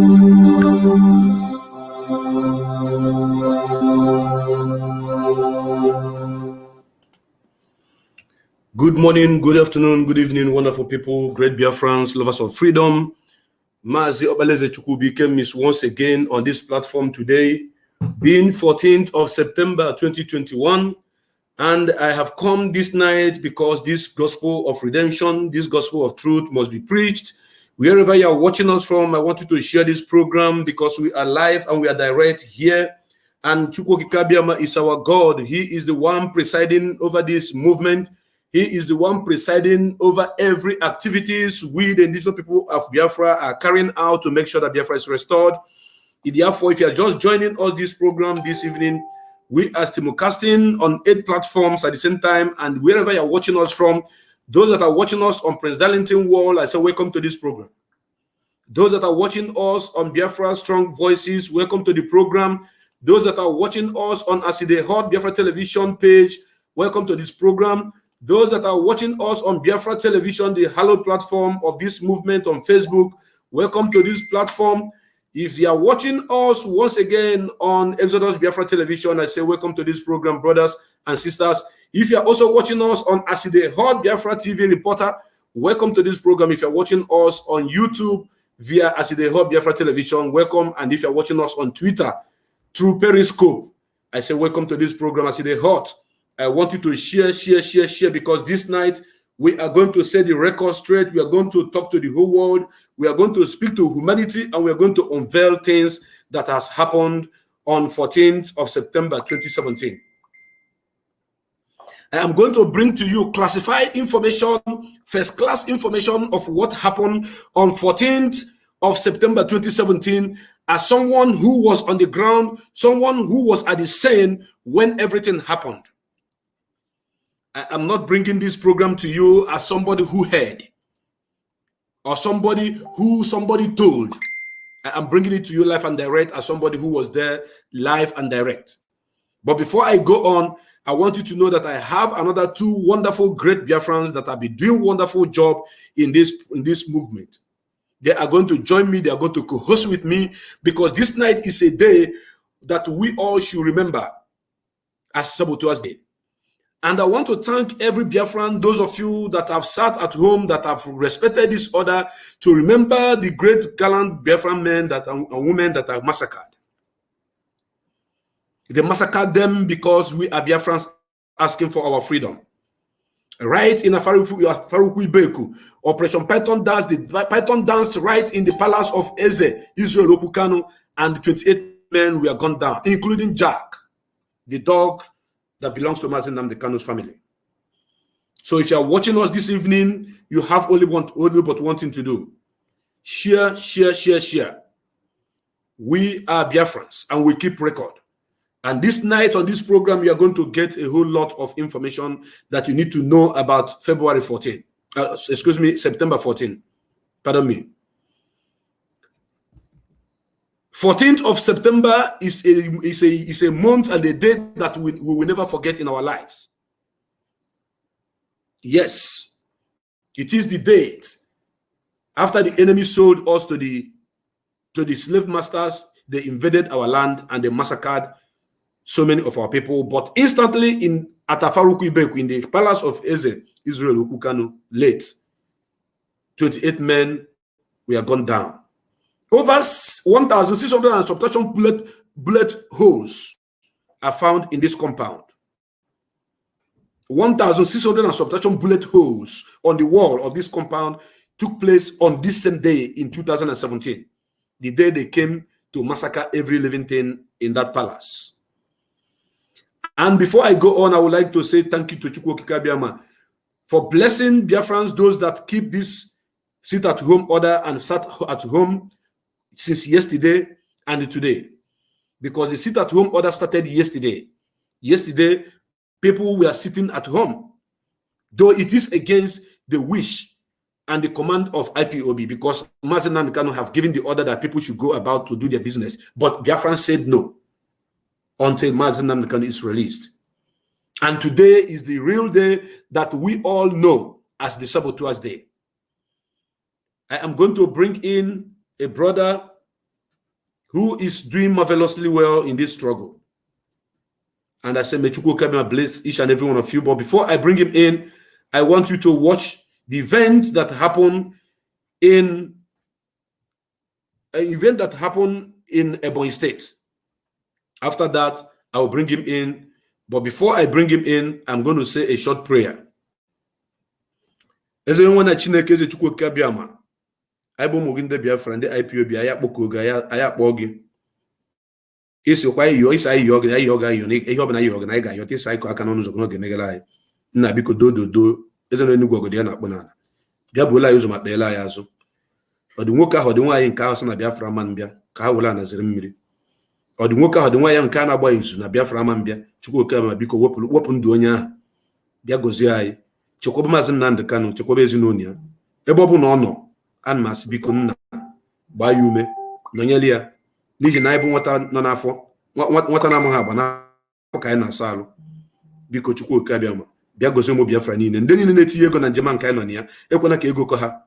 Good morning, good afternoon, good evening, wonderful people, great Biafrans, lovers of freedom. Mazi Obaleze Chukwubi came once again on this platform today, being 14th of September 2021. And I have come this night because this gospel of redemption, this gospel of truth must be preached. Wherever you are watching us from, I want you to share this program because we are live and we are direct here. And Chukwu Kikabiama is our God. He is the one presiding over this movement. He is the one presiding over every activities we, the indigenous people of Biafra, are carrying out to make sure that Biafra is restored. Therefore, if you are just joining us this program this evening, we are simulcasting on 8 platforms at the same time, and wherever you are watching us from, those that are watching us on Prince Darlington Wall, I say welcome to this program. Those that are watching us on Biafra Strong Voices, welcome to the program. Those that are watching us on Aside Hot Biafra television page, welcome to this program. Those that are watching us on Biafra television, the hallowed platform of this movement on Facebook, welcome to this platform. If you are watching us once again on Exodus Biafra television, I say welcome to this program, brothers and sisters. If you are also watching us on Aside Hot Biafra TV reporter, welcome to this program. If you are watching us on YouTube via Aside Hot Biafra television, welcome. And if you are watching us on Twitter through Periscope, I say welcome to this program, Aside Hot. I want you to share, because this night we are going to set the record straight. We are going to talk to the whole world. We are going to speak to humanity, and we are going to unveil things that has happened on 14th of September 2017. I am going to bring to you classified information, first-class information of what happened on 14th of September 2017 as someone who was on the ground, someone who was at the scene when everything happened. I'm not bringing this program to you as somebody who heard or somebody who somebody told. I'm bringing it to you live and direct as somebody who was there live and direct. But before I go on, I want you to know that I have another 2 wonderful, great Biafrans that have been doing wonderful job in this movement. They are going to join me. They are going to co-host with me because this night is a day that we all should remember as Saboteurs Day. And I want to thank every Biafran, those of you that have sat at home, that have respected this order, to remember the great gallant Biafran men and women that are massacred. They massacred them because we are Biafrans asking for our freedom. Right in Afaruku Beku, Operation Python dance, the Python dance right in the palace of Eze, Israel Okukano, and the 28 men were gunned down, including Jack, the dog that belongs to Mazi Nnamdi Kanu's family. So if you are watching us this evening, you have only but one thing to do. Share. We are Biafrans and we keep record. And this night on this program, you are going to get a whole lot of information that you need to know about September 14. Pardon me. 14th of September is a month and a day that we will never forget in our lives. Yes, it is the date after the enemy sold us to the slave masters. They invaded our land and they massacred so many of our people. But instantly in Atafaruku Ibeku, in the palace of Eze, Israel Okukano, late, 28 men were gunned down. Over 1,600 and subtraction bullet holes are found in this compound. 1,600 and subtraction bullet holes on the wall of this compound took place on this same day in 2017, the day they came to massacre every living thing in that palace. And before I go on, I would like to say thank you to Chukwu Kikabiama for blessing Biafrans, those that keep this sit-at-home order and sat at home since yesterday and today, because the sit-at-home order started yesterday. Yesterday, people were sitting at home, though it is against the wish and the command of IPOB, because Mazi Nnamdi Kanu have given the order that people should go about to do their business. But Biafran said no until Mazi Nnamdi Kanu is released. And today is the real day that we all know as the Saboteurs Day. I am going to bring in a brother who is doing marvelously well in this struggle. And I said, may Chukwu Kabiyama bless each and every one of you. But before I bring him in, I want you to watch the event that happened in Ebonyi State. After that, I will bring him in. But before I bring him in, I'm going to say a short prayer. Eze nwana Chineke eze Chukwu Kabiyama, anyị bụ ụmụ gị ndị Biafra, ndị IPOB, anyị akpọkuo gị, anyị akpọ gị. Isikwa iyo, isa iyo gị, iyo ga iyo, ihe ọbụla iyo gị na anyị ga-ayọta, isa ịkọ aka n'ọnụ ụzọ gị n'oge emeghere anyị. Nna biko dododo, eze na Enugu ọgọdọ ya na-akpọ n'ala. Bịa buola anyị ụzọ ma kpeela anyị azụ. Ọ dị nwoke ahụ, ọ dị nwaanyị nke ahụ sị na Biafra ma mbịa, ka ha were anaziri mmiri. Ọ dị nwoke ahụ, ọ dị nwaanyị nke a na-agba izu na Biafra ma mbịa, Chukwu Kabiyama biko wepụ ndụ onye ahụ. Bịa gozie anyị. Chekwaba Maazị Nnamdi Kanu, chekwaba ezinụlọ ya. Ebe ọ bụ na ọ nọ, ana m asị biko nna gbaa ya ume, nọnyere ya, n'ihi na anyị bụ nwata nọ n'afọ, nwata na-amụghị agba n'afọ ka anyị na-asa alụ. Biko Chukwu Kabiyama bịa gozie ụmụ Biafra niile, ndị niile na-etinye ego na njem nke anyị nọ na ya, ekwena ka ego kọ ha,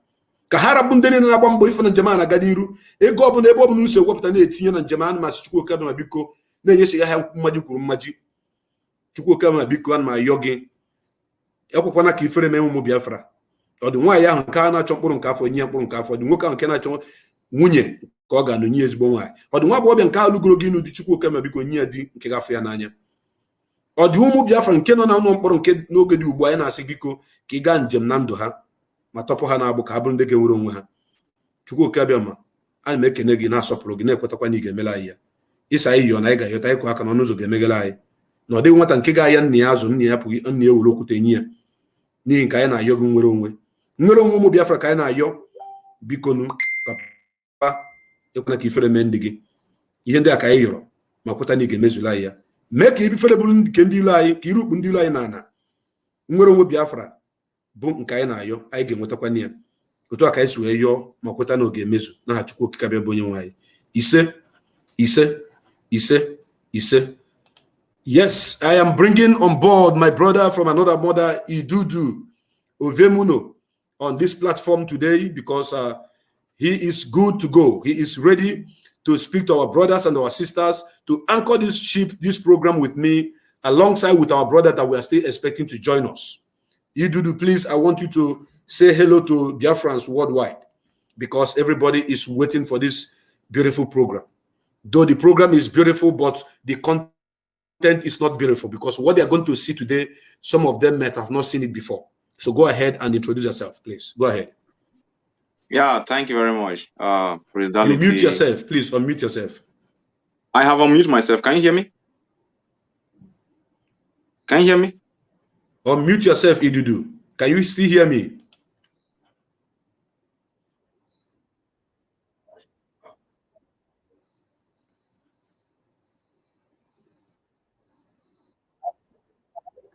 ka ha rapụ ndị niile na-agba mbọ ife na njem a na-aga n'iru. Ego ọbụla ebe ọbụla uso wepụta na-etinye na njem, ana m asị Chukwu Kabiyama biko na-enyechighị ha mmaji kwuru mmaji. Chukwu Kabiyama biko ana m ayọ gị, ekwekwana ka ifere mee ụmụ Biafra. Ọ dị nwaanyị ahụ nke a na-achọ mkpụrụ nke afọ, nye mkpụrụ nke afọ. Ọ dị nwoke ahụ nke na-achọ nwunye ka ọ ga-anụ nye ezigbo nwaanyị. Ọ dị nwa agbọghọbịa nke ahụ lụgoro gị n'ụdị, Chukwu Kabiyama biko nye ya di nke ga-afụ ya n'anya. Ọ dị ụmụ Biafra nke nọ na ụlọ mkpọrọ nke n'oge dị ugbu a, anyị na-asị biko ka ị gaa njem na ndụ ha ma tọpụ ha na-agbụ ka ha bụrụ ndị ga-enwere onwe ha. Chukwu Kabiyama ana m ekene gị, na-asọpụrụ gị, na-ekwetakwa na ị ga-emela anyị ya. Ịsa anyị yọọ na anyị ga-ayọta, ịkụ aka n'ọnụ ụzọ ga-emeghere anyị. Na ọ dịghị nwata nke ga-aya nna ya azụ, nna ya pụghị, nna ya were okwute nye ya. N'ihi nke anyị na-ayọ gị nwere onwe ụmụ Biafra ka anyị na-ayọ. Bikonu papa, ekwena ka ifere mee ndị gị. Ihe ndị a ka anyị yọrọ ma kweta na ị ga-emezula anyị ya. Mee ka ifere bụrụ nke ndị ilo anyị, ka irukpu ndị ilo anyị na-ana. Nwere onwe Biafra bụ nke anyị na-ayọ, anyị ga-enwetakwa ya. Otu a ka anyị si wee yọọ ma kweta na ọ ga-emezu n'aha Chukwu Okike abịa bụ onye nwe anyị. Ise ise ise ise. Yes, I am bringing on board my brother from another mother, Idudu Ovemuno, on this platform today because he is good to go. He is ready to speak to our brothers and our sisters, to anchor this ship, this program with me, alongside with our brother that we are still expecting to join us. Idudu, please, I want you to say hello to Biafrans worldwide because everybody is waiting for this beautiful program. Though the program is beautiful, but the content is not beautiful because what they are going to see today, some of them might have not seen it before. So go ahead and introduce yourself, please. Go ahead. Yeah, thank you very much. You mute yourself, please. Unmute yourself. I have unmuted myself. Can you hear me? Can you hear me? Unmute yourself, Idudu. Can you still hear me?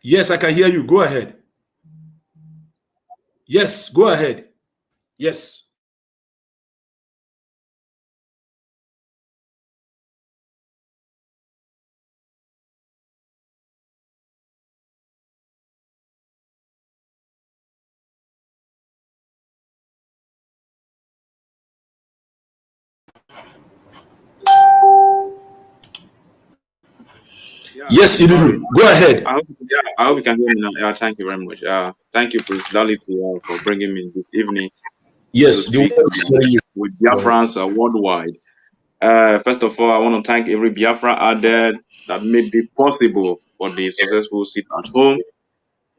Yes, I can hear you. Go ahead. Yes, go ahead. Yes. Yeah. Yes, you do. Go ahead. I hope you can hear me now. Yeah, thank you very much. Thank you, Prince Daliti, for bringing me this evening. Yes, to speak with Biafrans worldwide. First of all, I want to thank every Biafra out there that made it possible for the successful sit at home.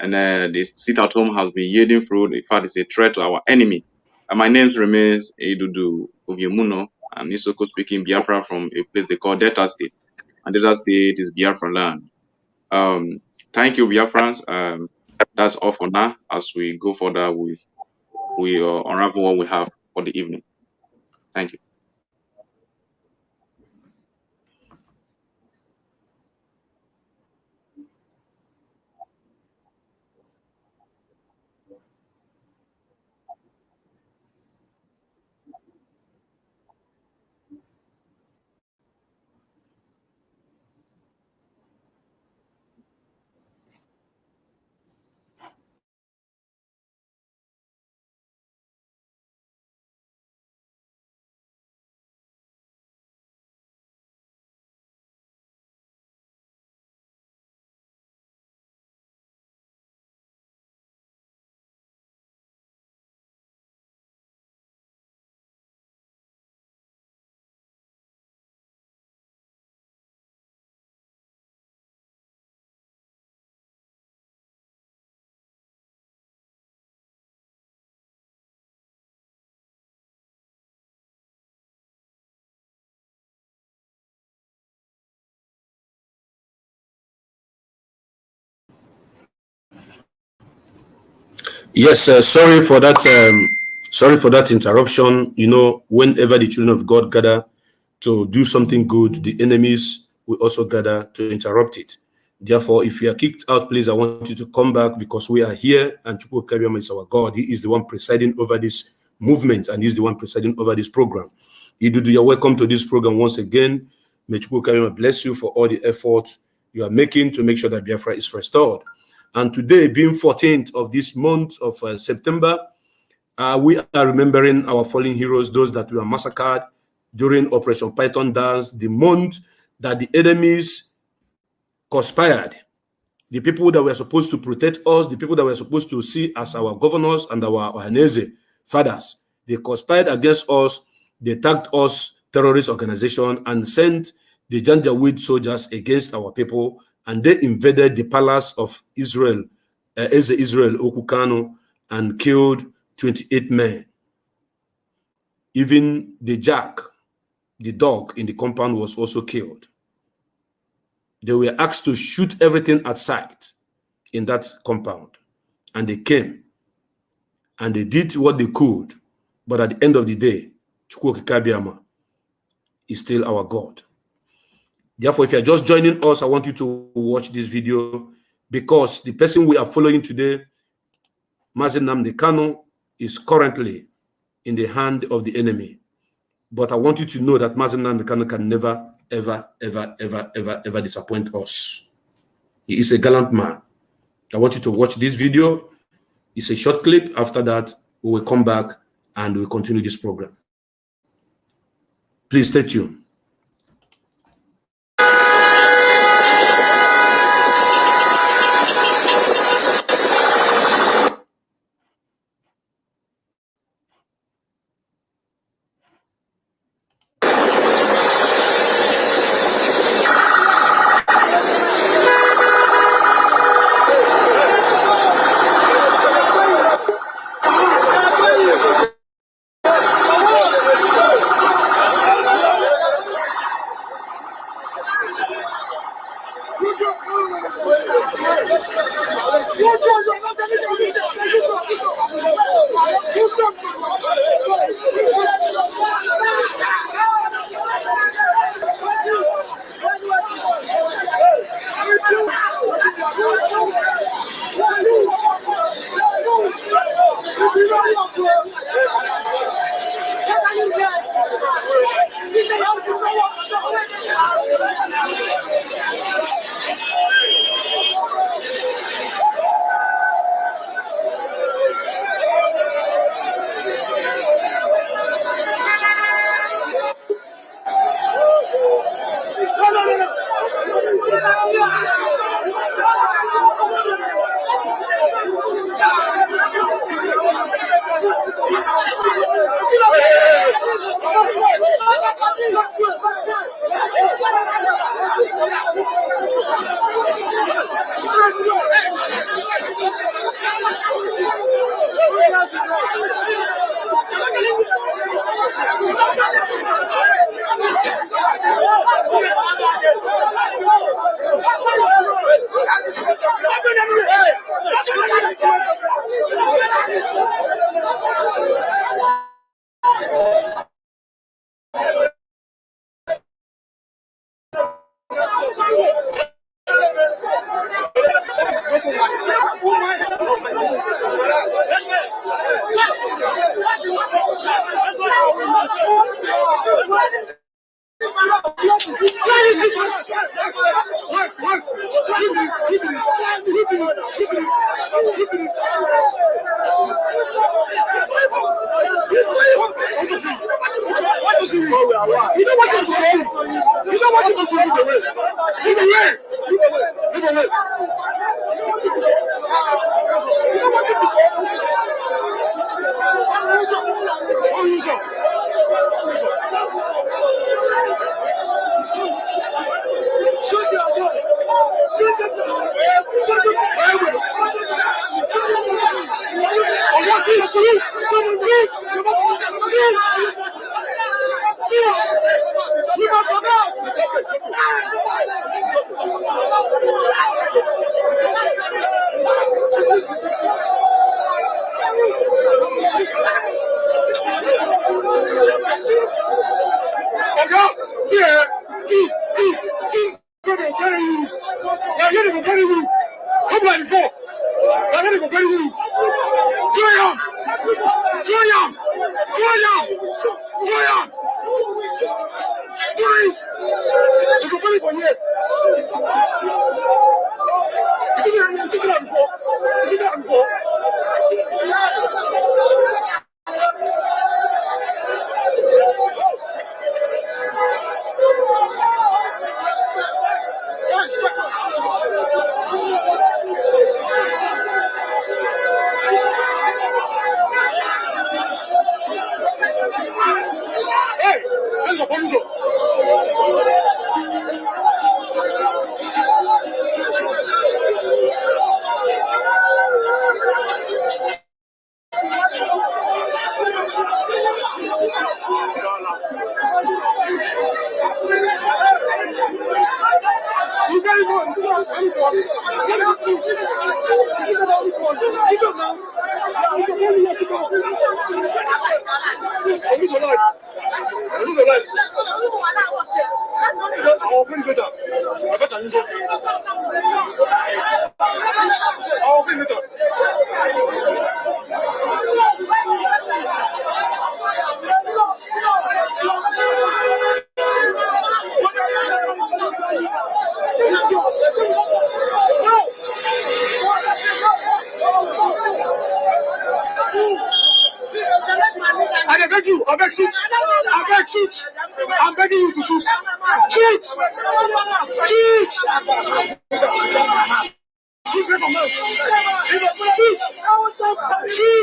And this sit at home has been yielding fruit. In fact, it's a threat to our enemy. And my name remains Edudu Oviemuno. I'm Isoko speaking Biafra from a place they call Delta State. And Delta State is BIafraland. Thank you, Biafrans. That's all for now. As we go further, we unravel what we have for the evening. Thank you. Yes, sorry for that. Sorry for that interruption. You know, whenever the children of God gather to do something good, the enemies will also gather to interrupt it. Therefore, if you are kicked out, please, I want you to come back because we are here and Chukwu Kabiama is our God. He is the one presiding over this movement and he's the one presiding over this program. Idudu, you're welcome to this program once again. May Chukwu Kabiama bless you for all the effort you are making to make sure that Biafra is restored. And today, being 14th of this month of September, we are remembering our fallen heroes, those that were massacred during Operation Python Dance, the month that the enemies conspired. The people that were supposed to protect us, the people that were supposed to see as our governors and our Ohanese fathers, they conspired against us, they tagged us terrorist organization and sent the Janjaweed soldiers against our people, and they invaded the palace of Israel, Israel Okukano, and killed 28 men. Even the jack, the dog in the compound, was also killed. They were asked to shoot everything at sight in that compound, and they came and they did what they could. But at the end of the day, Chukwu Kabiama is still our God. Therefore, if you're just joining us, I want you to watch this video because the person we are following today, Mazi Nnamdi Kanu, is currently in the hand of the enemy. But I want you to know that Mazi Nnamdi Kanu can never, ever, ever, ever, ever, ever disappoint us. He is a gallant man. I want you to watch this video. It's a short clip. After that, we will come back and we'll continue this program. Please stay tuned. I beg you, I beg shoot. I beg shoot. I'm begging you to shoot. Shoot! Shoot! Shoot! Shoot!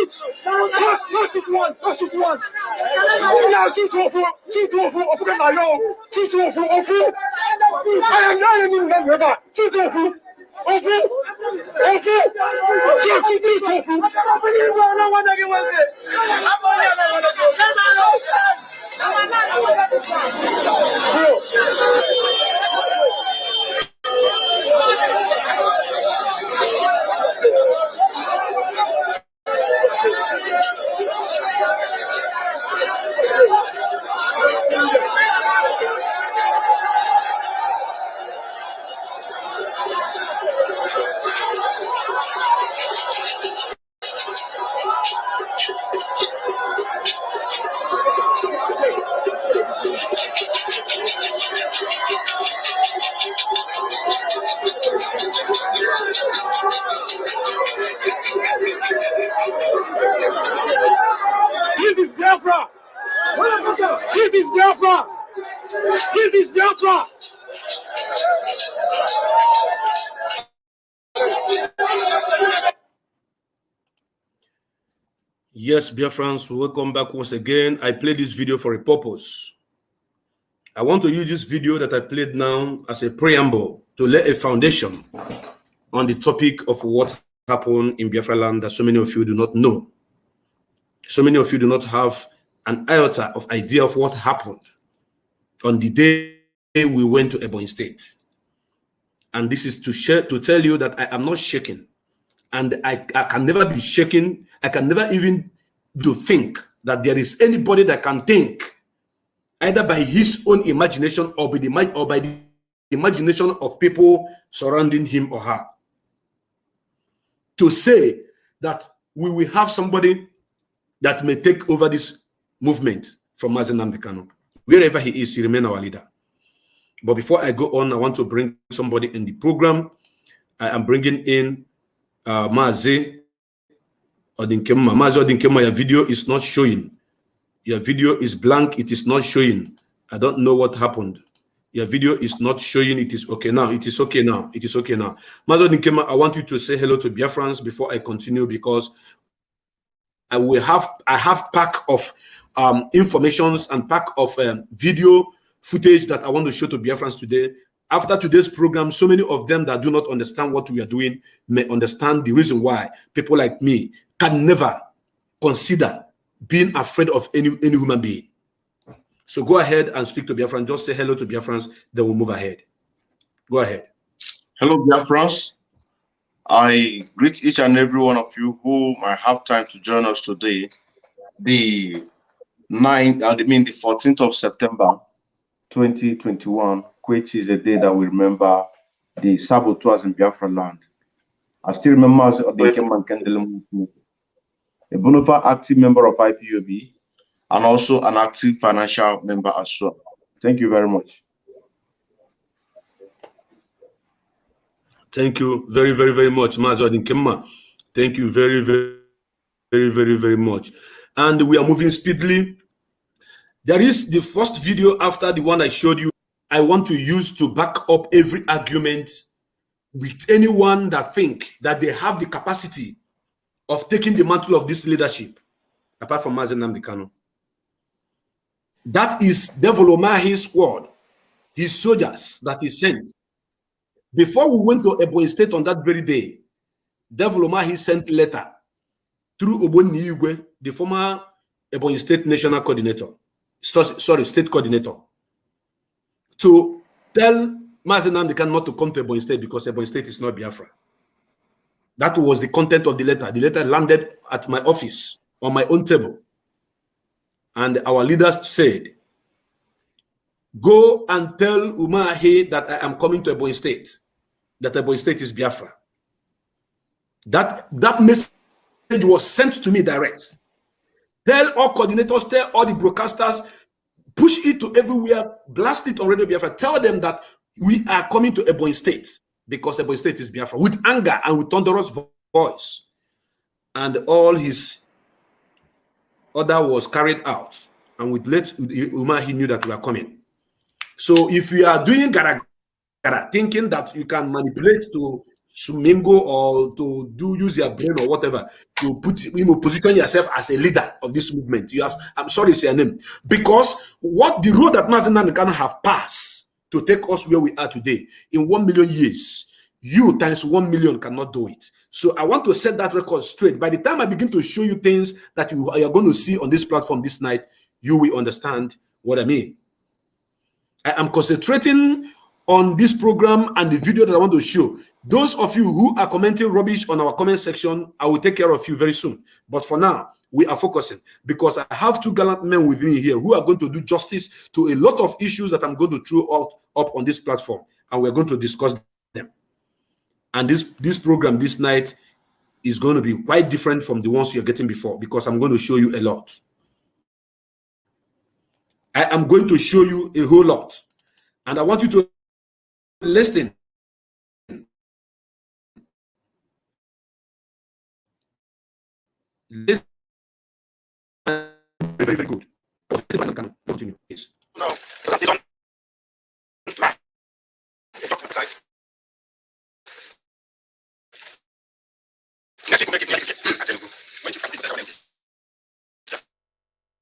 Shoot one! Shoot one! Now shoot two of you! Open my nose! Shoot two of you! I am not even remember. Shoot two of you! Of you! Of you! Shoot two of This is Biafra! This is Biafra! This is Biafra! Yes, Biafrans, welcome back once again. I played this video for a purpose. I want to use this video that I played now as a preamble to lay a foundation on the topic of what happened in Biafraland that so many of you do not know. So many of you do not have an iota of idea of what happened on the day we went to Ebonyi State. And this is to tell you that I am not shaken. And I can never be shaken. I can never even think that there is anybody that can think either by his own imagination or by the imagination of people surrounding him or her to say that we will have somebody that may take over this movement from Mazi Nnamdi Kanu. Wherever he is, he remains our leader. But before I go on, I want to bring somebody in the program. I am bringing in Mazi Odinkema. Mazi Odinkema, your video is not showing. Your video is blank. It is not showing. I don't know what happened. Your video is not showing. It is okay now. It is okay now. It is okay now. Mazi Odinkema, I want you to say hello to Biafrans before I continue, because I have pack of informations and pack of video footage that I want to show to Biafrans today. After today's program, so many of them that do not understand what we are doing may understand the reason why people like me can never consider being afraid of any human being. So go ahead and speak to Biafrans. Just say hello to Biafrans, then we'll move ahead. Go ahead. Hello, Biafrans. I greet each and every one of you who might have time to join us today. The the 14th of September 2021, which is a day that we remember the saboteurs in BIafraland. I still remember as a bona fide active member of IPOB and also an active financial member as well. Thank you very much. Thank you very, very, very much, Mazi Odinkemma. Thank you very, very, very, very, very much. And we are moving speedily. There is the first video after the one I showed you. I want to use to back up every argument with anyone that think that they have the capacity of taking the mantle of this leadership, apart from Mazi Nnamdi Kanu. That is Devil Omahi's squad, his soldiers that he sent. Before we went to Ebonyi State on that very day, Devil Omahi sent a letter through Ogbonni Igwe, the former Ebonyi State National Coordinator, State Coordinator, to tell Mazi Nnamdi Kanu not to come to Ebonyi State because Ebonyi State is not Biafra. That was the content of the letter. The letter landed at my office on my own table. And our leaders said, go and tell Umahi that I am coming to Ebonyi State, that Ebonyi State is Biafra. That message was sent to me direct. Tell all coordinators, tell all the broadcasters, push it to everywhere, blast it on Radio Biafra. Tell them that we are coming to Ebonyi State because Ebonyi State is Biafra, with anger and with thunderous voice. And all his order was carried out. And with Umahi knew that we are coming. So if you are doing gara, thinking that you can manipulate to sumingo or to use your brain or whatever to position yourself as a leader of this movement, I'm sorry to say your name, because what the road that Mazi Nnamdi Kanu have passed to take us where we are today in 1 million years, you times 1 million cannot do it. So I want to set that record straight. By the time I begin to show you things that you are going to see on this platform this night, you will understand what I mean. I am concentrating on this program and the video that I want to show. Those of you who are commenting rubbish on our comment section, I will take care of you very soon. But for now, we are focusing because I have two gallant men with me here who are going to do justice to a lot of issues that I'm going to throw up on this platform, and we're going to discuss them. And this program this night is going to be quite different from the ones you're getting before because I'm going to show you a lot. I am going to show you a whole lot. And I want you to listen. Listen. Very, very good. Continue, please. No.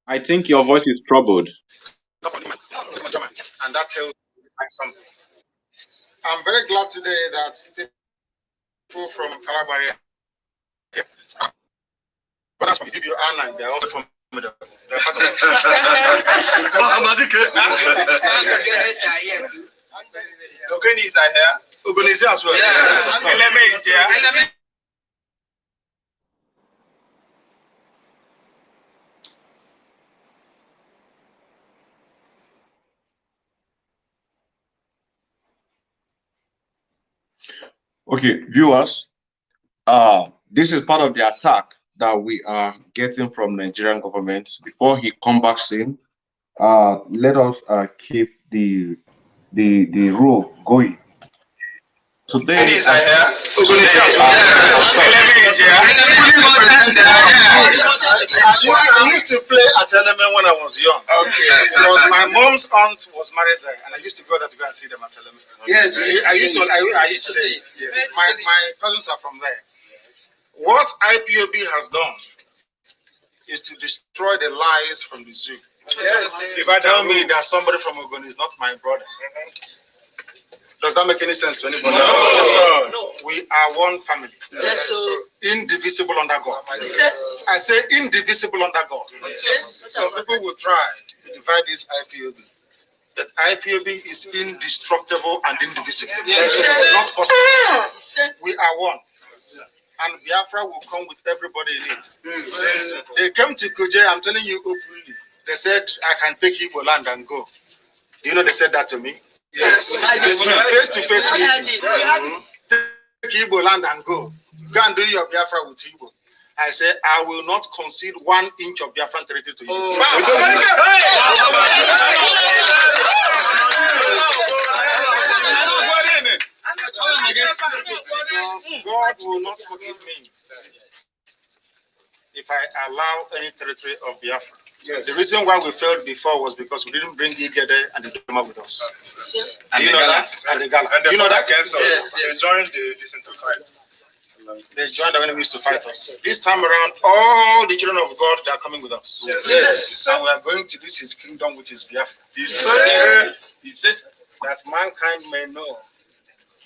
I think your voice is troubled. And that tells me something. I'm very glad today that people from Calabari, but that's from BIafraland, they're also from the Ogonis are here. Ogonis as well. Yes. LMA is here. Okay, viewers, this is part of the attack that we are getting from Nigerian government. Before he comes back in, let us keep the rule going. Today, I used to play at Element when I was young. Okay. Because my mom's aunt was married there, and I used to go there to go and see them at Element. Yes, I used to say it. Yes. My cousins are from there. What IPOB has done is to destroy the lies from the zoo. Yes. If I tell me that somebody from Ogun is not my brother, does that make any sense to anybody? No. We are one family. Yes. Indivisible under God. Yes. I say indivisible under God. Yes. Some people will try to divide this IPOB. That IPOB is indestructible and indivisible. Yes. Not possible. We are one. And Biafra will come with everybody in it. They came to Kuje, I'm telling you openly, They said, I can take Igbo land and go. Do you know they said that to me? Yes. Face-to-face meeting. Take Igbo land and go. Go and do your Biafra with Igbo. I said, I will not concede 1 inch of Biafran territory to you. Because God will not forgive me if I allow any territory of Biafra. Yes. The reason why we failed before was because we didn't bring Igede and the Doma with us. Do you know that? And the Gala. Do you know that? Yes. They joined the fight. They joined the enemies to fight us. This time around, all the children of God, they are coming with us. Yes. And we are going to this his kingdom, which is Biafra. He said that mankind may know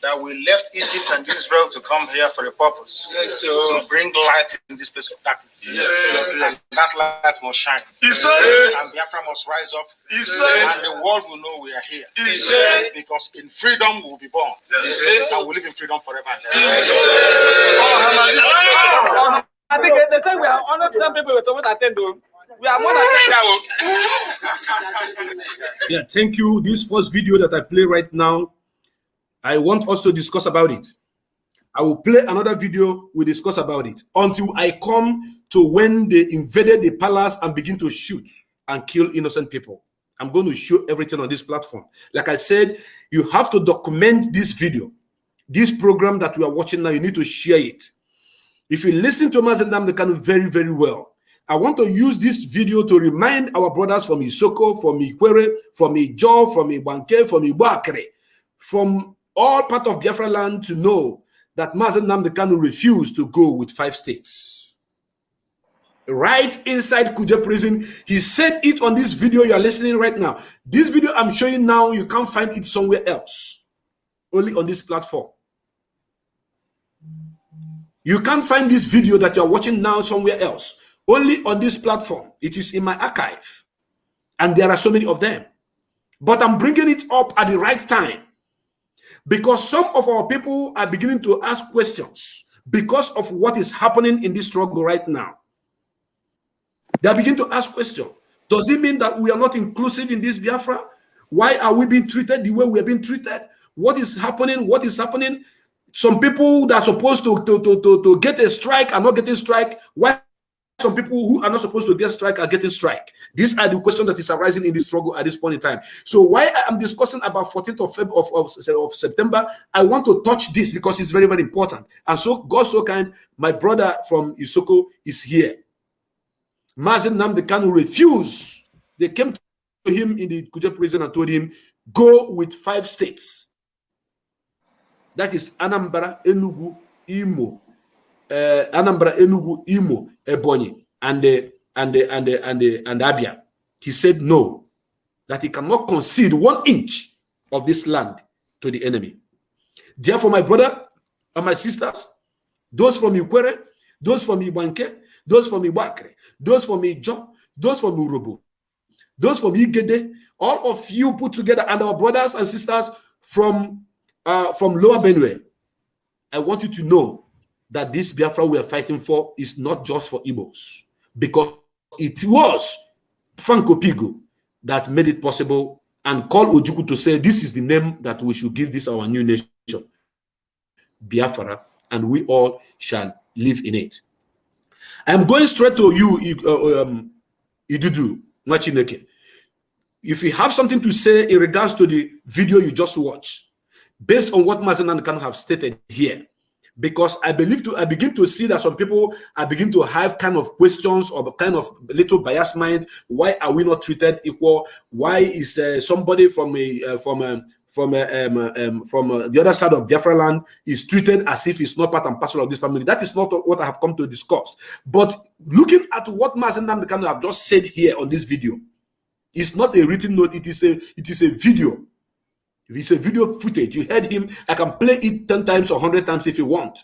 that we left Egypt and Israel to come here for a purpose, to bring light in this place of darkness. And that light must shine. And Biafra must rise up. And the world will know we are here. Because in freedom we will be born. And we live in freedom forever. I think they say we are honored some people with what attend. We are more than Yeah, thank you. This first video that I play right now, I want us to discuss about it. I will play another video, we discuss about it until I come to when they invaded the palace and begin to shoot and kill innocent people. I'm going to show everything on this platform. Like I said, you have to document this video. This program that we are watching now, you need to share it. If you listen to Mazen Nnamdi Kanu very, very well, I want to use this video to remind our brothers from Isoko, from Ikwere, from Ijo, from Ibanke, from Ibakre, from all part of BIafraland to know that Mazen Nnamdi Kanu refused to go with 5 states. Right inside Kuje prison, he said it on this video you are listening right now. This video I'm showing now, you can't find it somewhere else. Only on this platform. You can't find this video that you're watching now somewhere else. Only on this platform. It is in my archive. And there are so many of them. But I'm bringing it up at the right time. Because some of our people are beginning to ask questions because of what is happening in this struggle right now. They are beginning to ask questions. Does it mean that we are not inclusive in this Biafra? Why are we being treated the way we are being treated? What is happening? What is happening? Some people that are supposed to get a strike are not getting strike. Why some people who are not supposed to get strike are getting strike? These are the questions that is arising in this struggle at this point in time. So why I am discussing about 14th of September, I want to touch this because it's very, very important. And so God so kind, my brother from Isoko is here. Mazen Nnamdi Kanu refused. They came to him in the Kuje prison and told him, go with 5 states. That is Anambra, Enugu, Imo, Anambra, Enugu, Imo, Ebonyi, and Abia. He said no, that he cannot concede 1 inch of this land to the enemy. Therefore, my brother and my sisters, those from Ikwere, those from Ibanke, those from Ibakre, those from Ijo, those from Urobo, those from Igede, all of you put together, and our brothers and sisters from Lower Benue, I want you to know that this Biafra we are fighting for is not just for Igbos, because it was Franco Pigo that made it possible and called Ojukwu to say this is the name that we should give this our new nation, Biafra, and we all shall live in it. I'm going straight to you, Idudu Machineke. If you have something to say in regards to the video you just watched, based on what Mazen Nnamdi Kanu have stated here, because I begin to see that some people are beginning to have kind of questions or kind of little biased mind. Why are we not treated equal? Why is somebody from the other side of BIafraland is treated as if it's not part and parcel of this family? That is not what I have come to discuss. But looking at what Mazen Nnamdi Kanu have just said here on this video, it's not a written note. It is a video. If it's a video footage, you heard him. I can play it 10 times or 100 times if you want.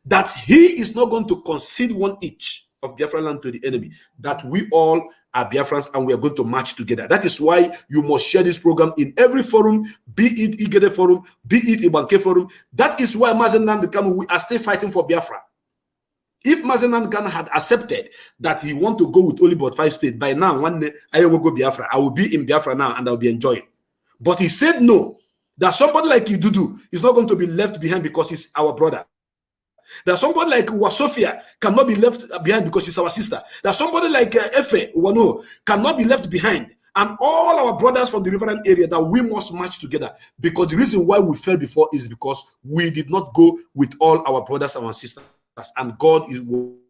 That he is not going to concede 1 inch of Biafra land to the enemy. That we all are Biafrans and we are going to march together. That is why you must share this program in every forum, be it Igede forum, be it Ibanke forum. That is why Mazen Nnamdi Kanu, we are still fighting for Biafra. If Mazi Kanu had accepted that he want to go with only but 5 states, by now, one day, I will go Biafra. I will be in Biafra now and I'll be enjoying. But he said no, that somebody like Idudu is not going to be left behind because he's our brother. That somebody like Wasofia cannot be left behind because she's our sister. That somebody like Efe Uwano cannot be left behind. And all our brothers from the riverine area, that we must march together. Because the reason why we fell before is because we did not go with all our brothers and our sisters. And God is with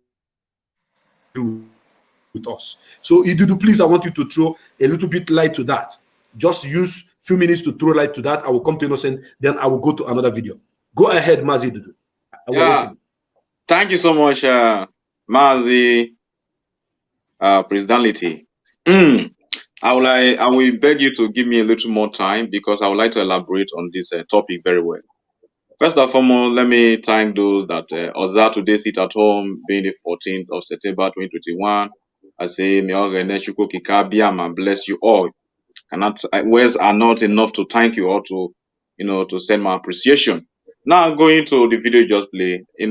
us. So Idudu, please, I want you to throw a little bit light to that. Just use a few minutes to throw light to that. I will come to Innocent, then I will go to another video. Go ahead, Mazi Idudu. Thank you so much, Mazi Presidency. I will beg you to give me a little more time because I would like to elaborate on this topic very well. First and foremost, let me thank those that observe today sit at home, being the 14th of September 2021. I say, may all bless you all. Words are not enough to thank you or to, to send my appreciation. Now going to the video just play, I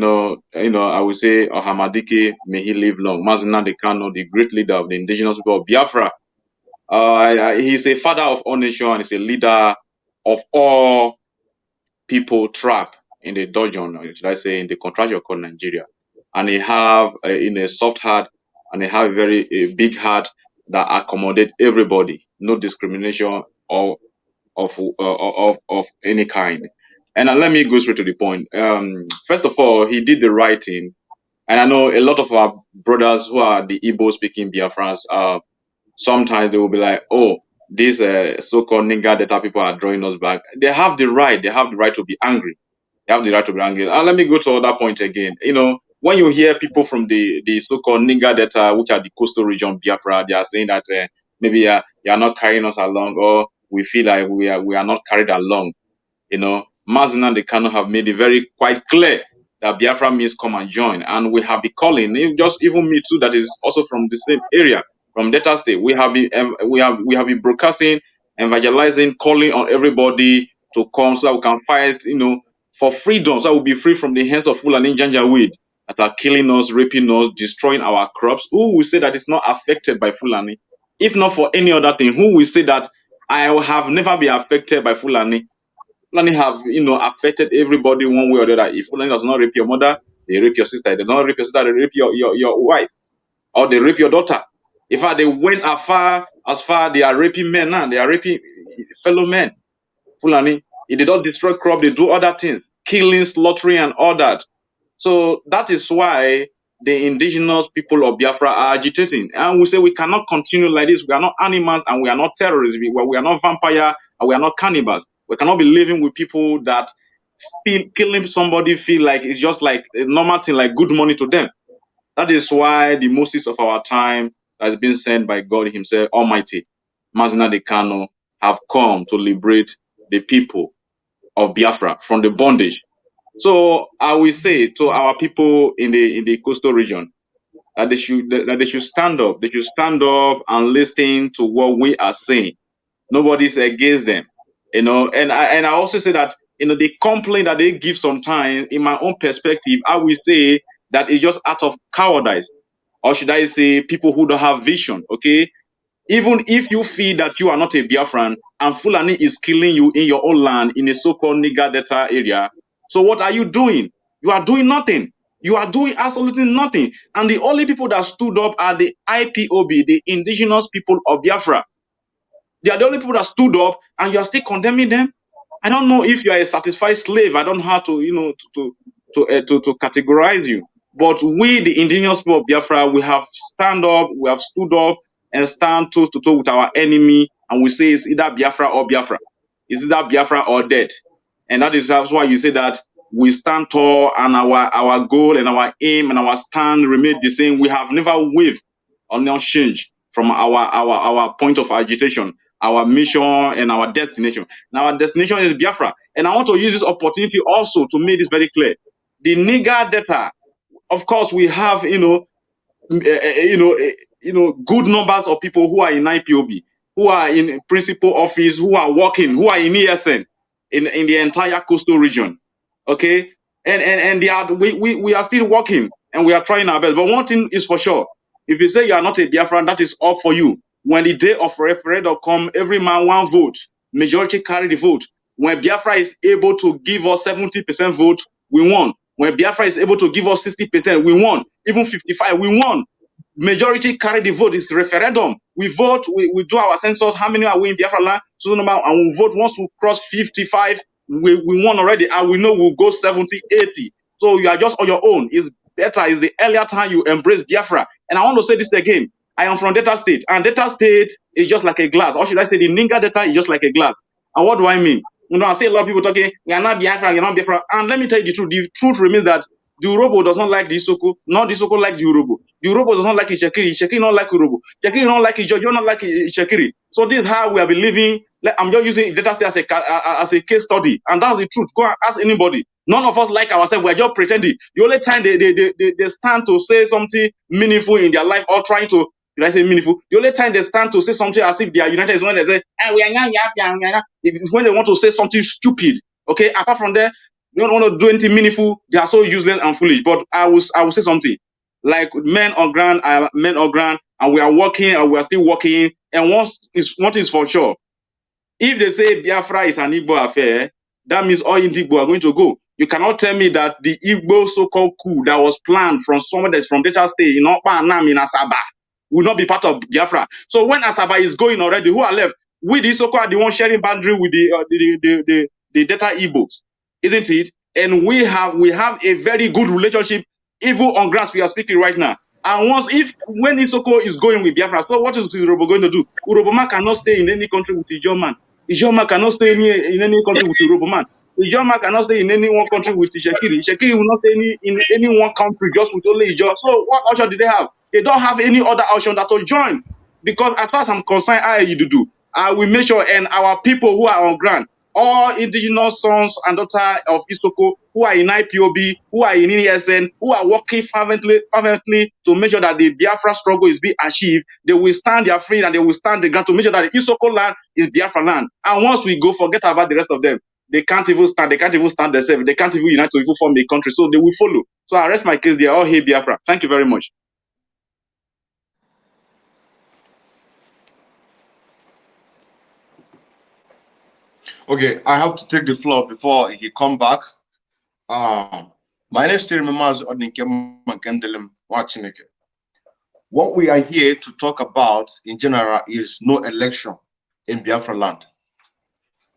will say Ohamadike, may he live long. Mazi Kanu, the great leader of the indigenous people of Biafra. He's a father of all nations, he's a leader of all people trapped in the dungeon, or should I say in the contraction called Nigeria. And he have a soft heart, and he have a very big heart that accommodate everybody, no discrimination or of any kind. And let me go straight to the point. First of all, he did the right thing. And I know a lot of our brothers who are the Igbo speaking Biafrans, sometimes they will be like, oh, these so-called nigger data people are drawing us back. They have the right to be angry. They have the right to be angry. And let me go to another point again. When you hear people from the so-called nigger data, which are the coastal region Biafra, they are saying that maybe you are not carrying us along, or we feel like we are not carried along. Mazi Kanu have made it very quite clear that Biafra means come and join. And we have been calling, even me too, that is also from the same area, from Delta State. We have been broadcasting, evangelizing, calling on everybody to come so that we can fight, for freedom, so that we'll be free from the hands of Fulani Janjaweed that are killing us, raping us, destroying our crops. Who will say that it's not affected by Fulani? If not for any other thing, who will say that I have never been affected by Fulani? Fulani have, affected everybody one way or the other. If Fulani does not rape your mother, they rape your sister. If they don't rape your sister, they rape your wife, or they rape your daughter. In fact, they went as far they are raping men now. They are raping fellow men. Fulani, if they don't destroy crop, they do other things, killing, slaughtering, and all that. So that is why the indigenous people of Biafra are agitating. And we say we cannot continue like this. We are not animals and we are not terrorists. We are not vampires and we are not cannibals. We cannot be living with people that killing somebody feel like it's just like a normal thing, like good money to them. That is why the Moses of our time has been sent by God himself, Almighty, Mazi Kanu, have come to liberate the people of Biafra from the bondage. So I will say to our people in the coastal region that they should stand up. They should stand up and listen to what we are saying. Nobody's against them, And I also say that the complaint that they give sometimes, in my own perspective, I will say that it's just out of cowardice, or should I say, people who don't have vision. Okay. Even if you feel that you are not a Biafran and Fulani is killing you in your own land in a so-called Niger Delta area, so what are you doing? You are doing nothing. You are doing absolutely nothing. And the only people that stood up are the IPOB, the indigenous people of Biafra. They are the only people that stood up, and you are still condemning them. I don't know if you are a satisfied slave. I don't know how to categorize you. But we, the indigenous people of Biafra, we have stood up and stand toe to toe with our enemy, and we say it's either Biafra or Biafra. It's either Biafra or dead. And that's why you say that we stand tall, and our goal and our aim and our stand remain the same. We have never wavered or not changed from our point of agitation, our mission and our destination. Now our destination is Biafra. And I want to use this opportunity also to make this very clear. The Niger Delta, of course, we have good numbers of people who are in IPOB, who are in principal office, who are working, who are in ESN in the entire coastal region. Okay, and we are still working, and we are trying our best. But one thing is for sure, if you say you are not a Biafran, that is all for you. When the day of referendum come, every man one vote, majority carry the vote. When Biafra is able to give us 70% vote, we won. When Biafra is able to give us 60%, we won. Even 55, we won. Majority carry the vote. It's referendum. We vote, we do our census. How many are we in Biafra land? So number, and we vote. Once we cross 55, we won already, and we know we'll go 70, 80. So you are just on your own. It's better. It's the earlier time you embrace Biafra. And I want to say this again. I am from Delta State, and Delta State is just like a glass. Or should I say the Ninga Delta is just like a glass. And what do I mean? You know, I see a lot of people talking, we are not Biafra, you're not Biafra. And let me tell you the truth. The truth remains that the Urobo does not like the Isoko, not the Isoko like the Urobo. The Urobo does not like Ishekiri, Ishekiri not like Urobo. Ishekiri don't like Ijo, you not like Ishekiri. So this is how we have been living. I'm just using Delta State as a case study. And that's the truth. Go and ask anybody. None of us like ourselves. We're just pretending. The only time they stand to say something meaningful in their life or trying to, did I say meaningful? The only time they stand to say something as if they are united is when they say, we are young. It's when they want to say something stupid. Okay, apart from that, they don't want to do anything meaningful. They are so useless and foolish. But I will say something. Like men on ground, and we are working, and we are still working. And one thing is for sure. If they say Biafra is an Igbo affair, that means all Igbo are going to go. You cannot tell me that the Igbo so-called coup that was planned from someone that's from Delta State in Okpa Anam in Asaba will not be part of Biafra. So when Asaba is going already, who are left? We the so-called the one sharing boundary with the Delta Igbos, isn't it? And we have a very good relationship, even on grass we are speaking right now. And when Isoko is going with Biafra, so what is Urobo going to do? Uroboma cannot stay in any country with Ijoman. Ijoma cannot stay in any country with Uroboman. Ijoma cannot stay in any one country with Ishekiri. Ishekiri will not stay in any one country just with only Ijo. So what option do they have? They don't have any other option that to join. Because as far as I'm concerned, I will make sure, and our people who are on ground, all indigenous sons and daughters of Isoko who are in IPOB, who are in ESN, who are working fervently to make sure that the Biafra struggle is being achieved, they will stand their free and they will stand the ground to make sure that the Isoko land is Biafra land. And once we go, forget about the rest of them. They can't even stand themselves. They can't even unite to even form a country. So they will follow. So I rest my case. They are all here, Biafra. Thank you very much. Okay, I have to take the floor before he come back. My name is watching. What we are here to talk about in general is no election in Biafra land.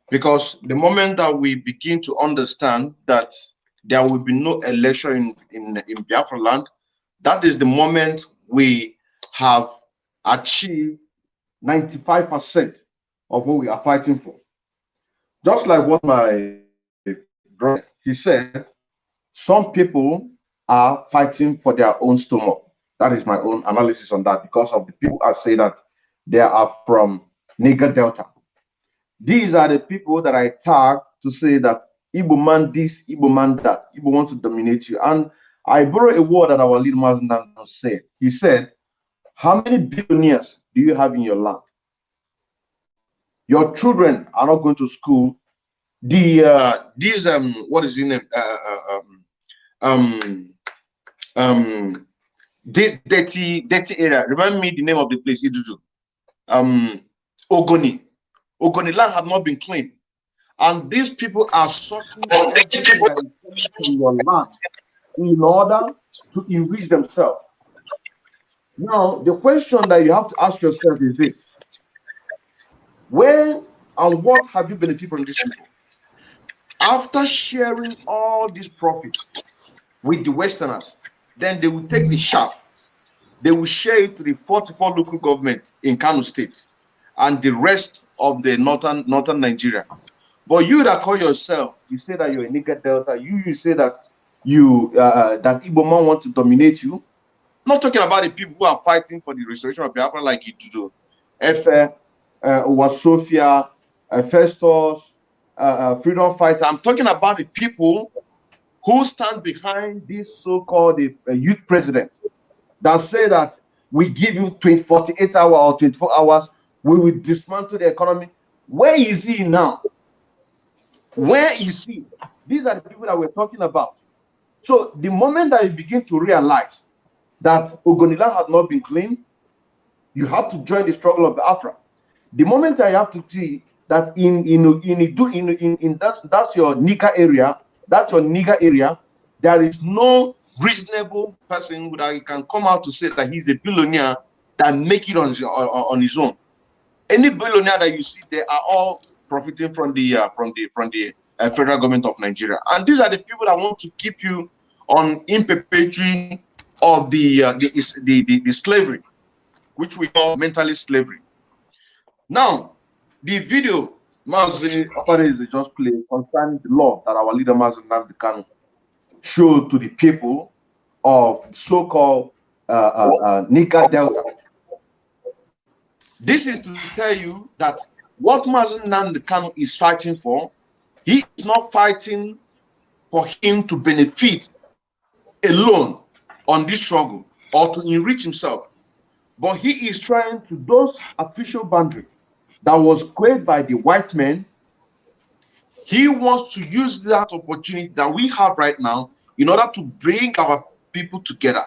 Because the moment that we begin to understand that there will be no election in Biafra land, that is the moment we have achieved 95% of what we are fighting for. Just like what my brother, he said, some people are fighting for their own stomach. That is my own analysis on that, because of the people I say that they are from Niger Delta. These are the people that I tag to say that Igbo man this, Igbo man that, Igbo want to dominate you. And I borrow a word that our leader Maznano said. He said, how many billionaires do you have in your land? Your children are not going to school. These what is in this dirty area. Remind me the name of the place. Ogoni. Ogoni land have not been cleaned, and these people are sucking everything that is coming from your land in order to enrich themselves. Now, the question that you have to ask yourself is this: where and what have you benefited from these people? After sharing all these profits with the Westerners, then they will take the shaft, they will share it to the 44 local governments in Kano State and the rest of the northern Nigeria. But you that call yourself, you say that you're a Niger Delta, you say that that Igbo man want to dominate you. Not talking about the people who are fighting for the restoration of Biafra like Idudo, Efe, Sophia, Festus, freedom fighter. I'm talking about the people who stand behind this so-called youth president that say that we give you 48 hours or 24 hours, we will dismantle the economy. Where is he now? Where is he? These are the people that we're talking about. So the moment that you begin to realize that Ogoniland has not been cleaned, you have to join the struggle of Biafra. The moment I have to see that that's your nigger area, there is No reasonable person that can come out to say that he's a billionaire that make it on his own. Any billionaire that you see, they are all profiting from the federal government of Nigeria, and these are the people that want to keep you on in perpetuity of the slavery, which we call mentalist slavery. Now, the video Mazi Opareze just played concerning the law that our leader Mazi Nnamdi Kanu showed to the people of so-called Nika Delta. This is to tell you that what Mazi Nnamdi Kanu is fighting for, he is not fighting for him to benefit alone on this struggle or to enrich himself, but he is trying to those official boundaries that was created by the white men. He wants to use that opportunity that we have right now in order to bring our people together.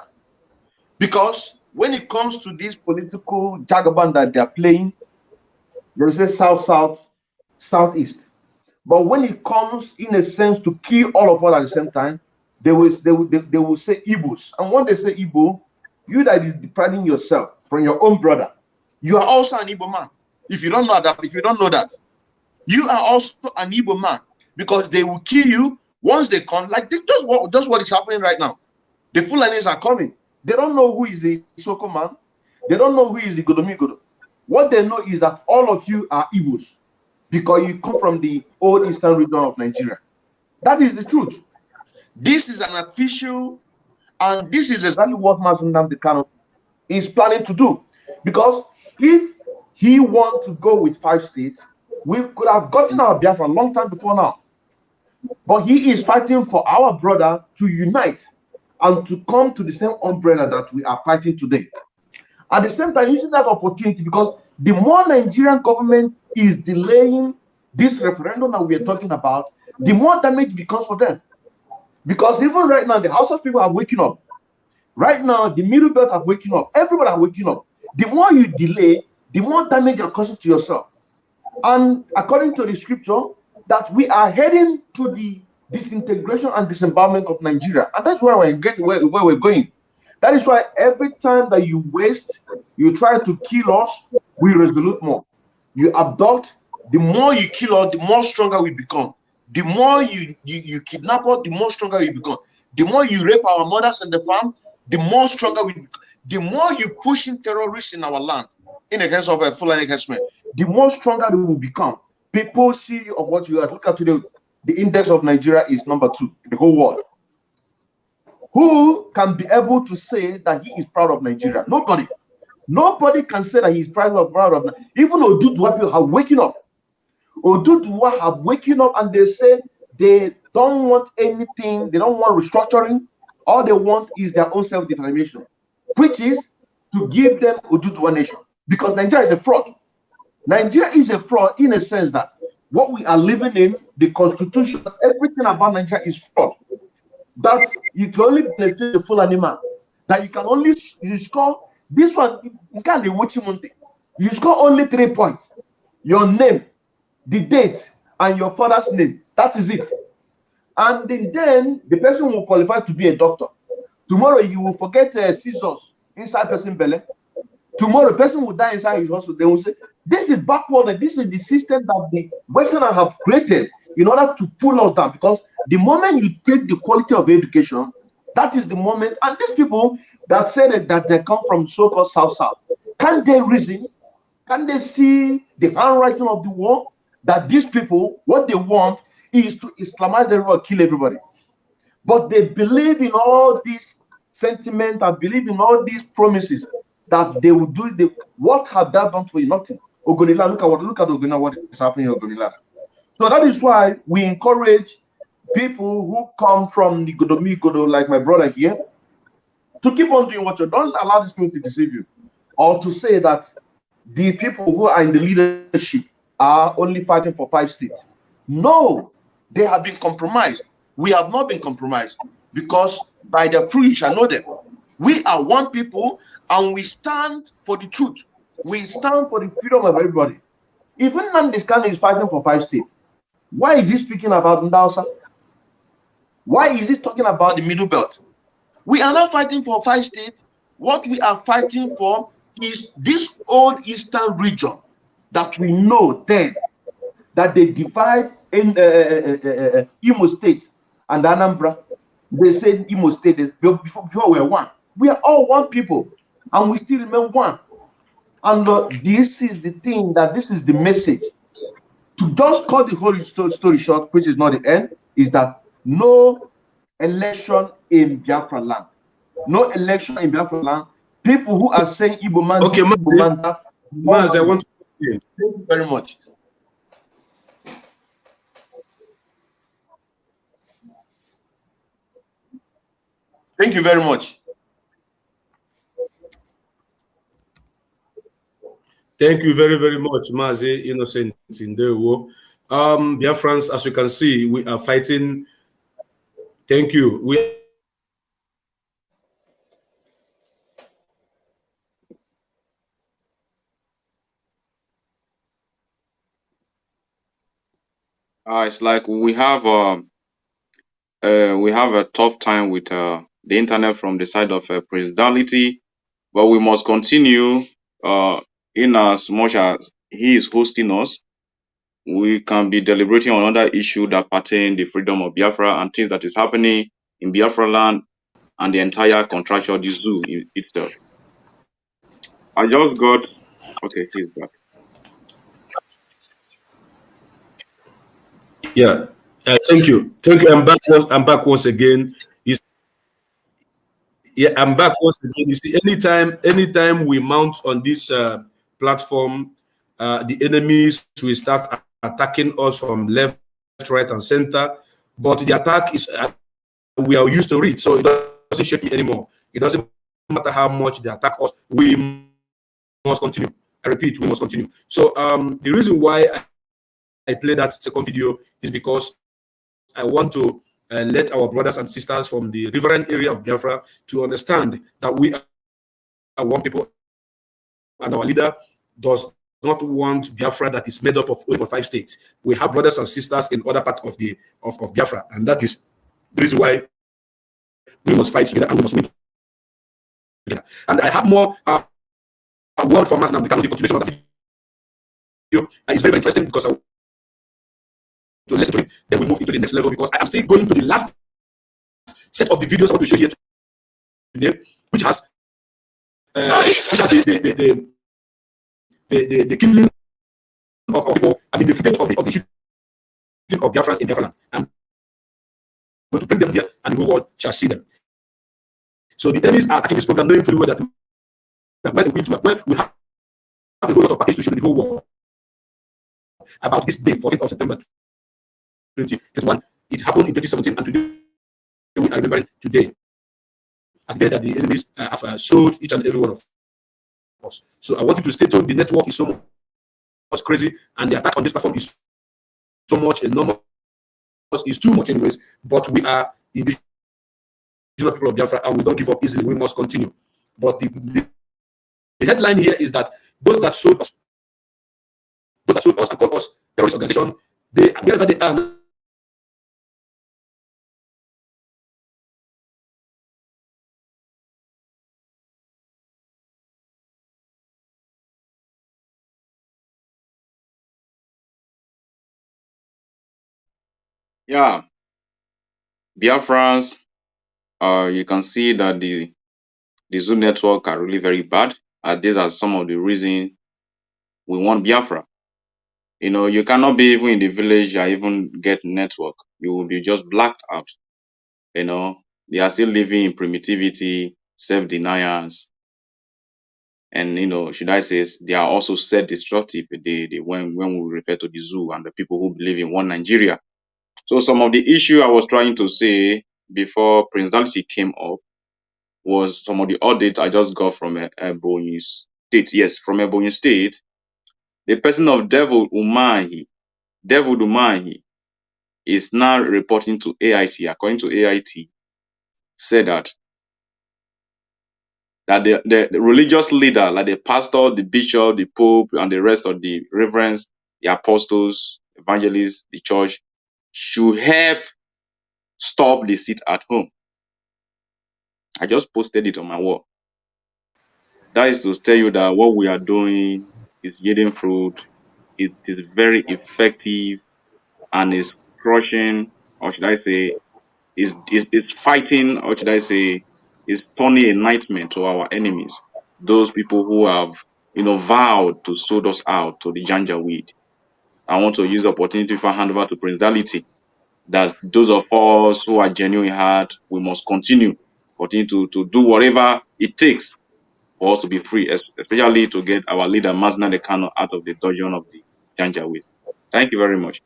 Because when it comes to this political jagaban that they are playing, they say south-south, southeast. But when it comes, in a sense, to kill all of us at the same time, they will say Igbos. And when they say Igbo, you that is depriving yourself from your own brother, you are also an Igbo man. If you don't know that, you are also an Igbo man, because they will kill you once they come. Like that's what is happening right now. The Fulanis are coming. They don't know who is the Soko man. They don't know who is the Godomigodo. What they know is that all of you are Igbos because you come from the old eastern region of Nigeria. That is the truth. This is an official, and this is exactly what Mazi Nnamdi Kanu is planning to do. Because if he wants to go with 5 states, we could have gotten our Biafra a long time before now. But he is fighting for our brother to unite and to come to the same umbrella that we are fighting today. At the same time, using that opportunity, because the more Nigerian government is delaying this referendum that we are talking about, the more damage becomes for them. Because even right now, the Hausa people are waking up. Right now, the Middle Belt are waking up. Everybody are waking up. The more you delay, the more damage you're causing to yourself. And according to the scripture, that we are heading to the disintegration and disembowelment of Nigeria. And that's where we're going. That is why every time that you waste, you try to kill us, we resolute more. You abduct, the more you kill us, the more stronger we become. The more you kidnap us, the more stronger we become. The more you rape our mothers in the farm, the more stronger we become. The more you push in terrorists in our land, in the hands of a Fulani herdsmen, the more stronger we will become. People see of what you are. Look at today, the index of Nigeria is number 2 in the whole world. Who can be able to say that he is proud of Nigeria? Nobody. Nobody can say that he is proud of Nigeria. Even Oduduwa people have waking up. Oduduwa have waking up and they say they don't want anything. They don't want restructuring. All they want is their own self-determination, which is to give them Oduduwa nation. Because Nigeria is a fraud. Nigeria is a fraud in a sense that what we are living in, the constitution, everything about Nigeria is fraud. That you can only benefit the full animal. That you can only score this one. You can't be watching one thing. You score only 3 points. Your name, the date, and your father's name. That is it. And then the person will qualify to be a doctor. Tomorrow you will forget scissors inside person's belly. Tomorrow, a person will die inside his hospital. They will say, this is backward, and this is the system that the Westerners have created in order to pull us down. Because the moment you take the quality of education, that is the moment. And these people that say that they come from so-called South-South, can they reason? Can they see the handwriting of the war? That these people, what they want is to Islamize everybody, kill everybody. But they believe in all these sentiments and believe in all these promises that they will do. What have they done for you? Nothing. Ogoniland, look at Ogoniland, what is happening in Ogoniland. So that is why we encourage people who come from the Godomigodo, like my brother here, to keep on doing what you don't allow these people to deceive you, or to say that the people who are in the leadership are only fighting for 5 states. No, they have been compromised. We have not been compromised. because by their fruit you shall know them. We are one people, and we stand for the truth. We stand for the freedom of everybody. Even Nandiskan is fighting for 5 states. Why is he speaking about Ndausa? Why is he talking about the Middle Belt? We are not fighting for 5 states. What we are fighting for is this old eastern region that we know then that they divide in Imo State and Anambra. They said Imo State is before we are one. We are all one people, and we still remain one. And this is the thing, that this is the message. To just cut the whole story short, which is not the end, is that no election in Biafra land. No election in Biafra land. People who are saying Igbo man, okay, Igbo man, Maz, I want to thank you very much. Thank you very much. Thank you very, very much, Mazi Innocent Indewo. Biafrans, as you can see, we are fighting. Thank you. It's like we have a tough time with the internet from the side of presidentiality, but we must continue in as much as he is hosting us. We can be deliberating on other issue that pertain the freedom of Biafra and things that is happening in Biafra land and the entire contractual the zoo itself. I just got okay, he's back. Yeah, thank you. Thank you. I'm back once again. Yeah, I'm back once again. You see, anytime we mount on this platform, the enemies will start attacking us from left, right, and center. But the attack is we are used to it, so it doesn't shake me anymore. It doesn't matter how much they attack us. We must continue. I repeat, we must continue. So the reason why I play that second video is because I want to let our brothers and sisters from the riverine area of Biafra to understand that we are one people, and our leader does not want Biafra that is made up of 5 states. We have brothers and sisters in other parts of Biafra, and that is the reason why we must fight together and we must win together. And I have more a word from us now. The continuation of the video is very, very interesting because I to listen to it, then we move into the next level, because I am still going to the last set of the videos I want to show here today, which has the killing of people, I mean the footage of the shooting of Biafrans in Biafraland. I'm going to bring them here, and the whole world shall see them. So the enemies are attacking this program, knowing fully well that when we have a whole lot of package to show the whole world about this day, 14th of September 2021. It happened in 2017, and today we are remembering today as the day that the enemies have sold each and every one of us. So I want you to stay tuned. The network is so much crazy, and the attack on this platform is so much enormous. It's too much anyways, but we are indigenous people of Biafra, and we don't give up easily. We must continue. But the headline here is that those that sold us and called us terrorist organization, they, wherever they are now, Yeah, Biafrans, you can see that the Zoo network are really very bad. These are some of the reasons we want Biafra. You know, you cannot be even in the village or even get network. You will be just blacked out. You know, they are still living in primitivity, self-deniers, and you know, should I say, they are also self-destructive. When we refer to the Zoo and the people who believe in one Nigeria. So some of the issue I was trying to say before Prince Daliti came up was some of the audits I just got from Ebonyi State. Yes, from Ebonyi State. The person of David Umahi is now reporting to AIT. According to AIT, said that the religious leader, like the pastor, the bishop, the pope, and the rest of the reverends, the apostles, evangelists, the church, should help stop the sit at home. I just posted it on my wall. That is to tell you that what we are doing is yielding fruit. It is very effective and is crushing, or should I say, is fighting, or should I say, is turning a nightmare to our enemies. Those people who have, vowed to sold us out to the Janja weed. I want to use the opportunity to hand over to Prince Dality that those of us who are genuine in heart, we must continue to do whatever it takes for us to be free, especially to get our leader Mazna Dekano out of the dungeon of the Janja weed. Thank you very much.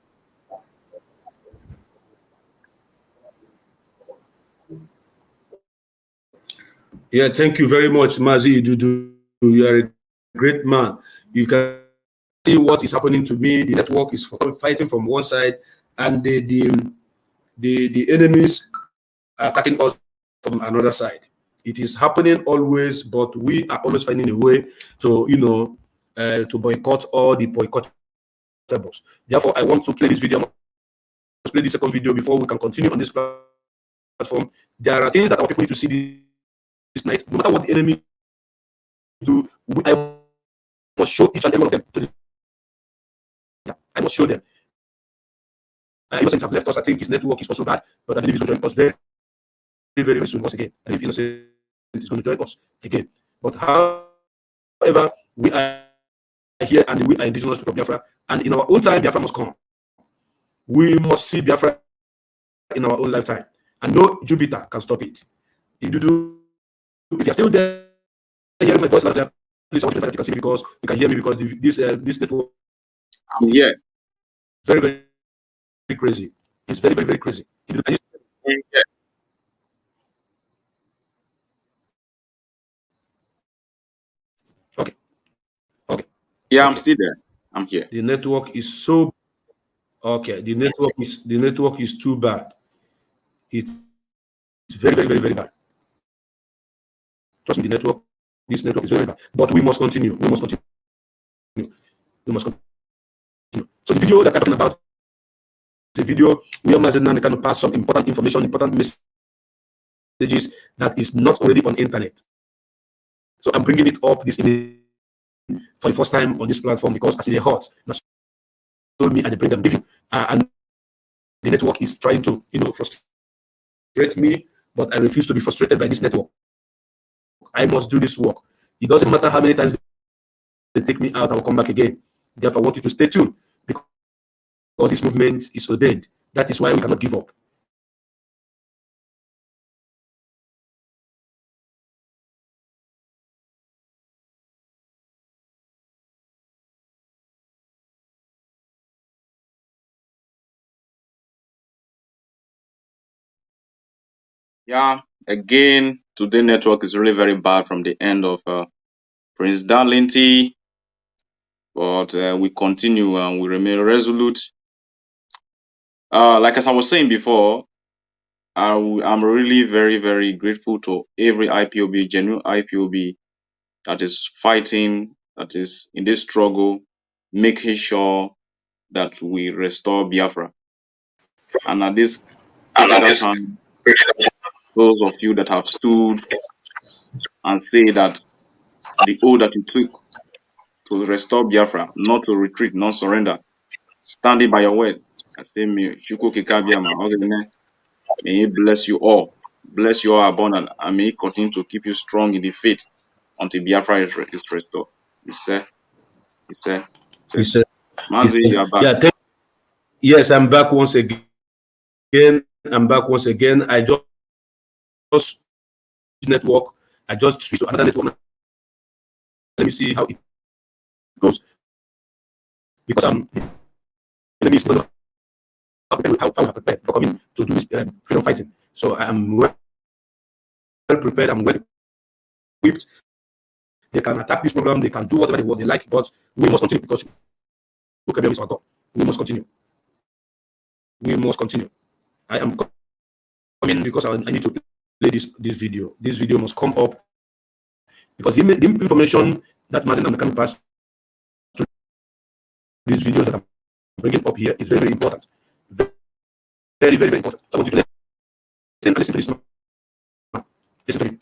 Yeah, thank you very much, Mazi Dudu. You are a great man. You can see what is happening to me. The network is fighting from one side, and the enemies are attacking us from another side. It is happening always, but we are always finding a way to, to boycott all the boycottables. Therefore, I want to play this video. Let's play the second video before we can continue on this platform. There are things that our people need to see this night. No matter what the enemy do, I must show each and every one of them. I must show them. Innocent have left us. I think his network is also bad, but I believe he's going to join us very, very, very soon once again. I believe Innocent is going to join us again. But however, we are here and we are indigenous people of Biafra, and in our own time, Biafra must come. We must see Biafra in our own lifetime, and no Jupiter can stop it. If you're still there hearing my voice, please, I want you to can see me because you can hear me because this network. I'm here. Very, very, very crazy. It's very, very, very crazy. Okay. Yeah, I'm still there. I'm here. The network is so okay. The network is too bad. It's very, very, very, very bad. Trust me, this network is very bad. But we must continue. We must continue. We must continue. So the video that I'm talking about, the video where Mazenan can pass some important information, important messages that is not already on internet. So I'm bringing it up this evening for the first time on this platform because I see the hot. Told me and they bring them with you. And the network is trying to, frustrate me, but I refuse to be frustrated by this network. I must do this work. It doesn't matter how many times they take me out, I will come back again. Therefore, I want you to stay tuned because this movement is ordained. That is why we cannot give up. Yeah, again, today network is really very bad from the end of Prince Darlinty, but we continue and we remain resolute. Like as I was saying before, I'm really very, very grateful to every IPOB, genuine IPOB that is fighting, that is in this struggle, making sure that we restore Biafra. And at this critical time, those of you that have stood and say that the oath that you took to restore Biafra, not to retreat, not surrender, standing by your word. I say, may He bless you all abundant, and may He continue to keep you strong in the faith until Biafra is restored. You say. Mazi, you are back. Yeah, yes, I'm back once again. I just network. I just switched to another network. Let me see how it goes. Because the enemy is not how prepared for coming to do this freedom fighting. So I am well prepared. I'm well equipped. They can attack this program. They can do whatever they like. But we must continue because is our God. We must continue. We must continue. I am coming because I need to play this video. This video must come up because the information that Mazen and Nakami passed through these videos that I'm bringing up here is very, very important. Very, very, very important. I want you to listen to this. Listen to it.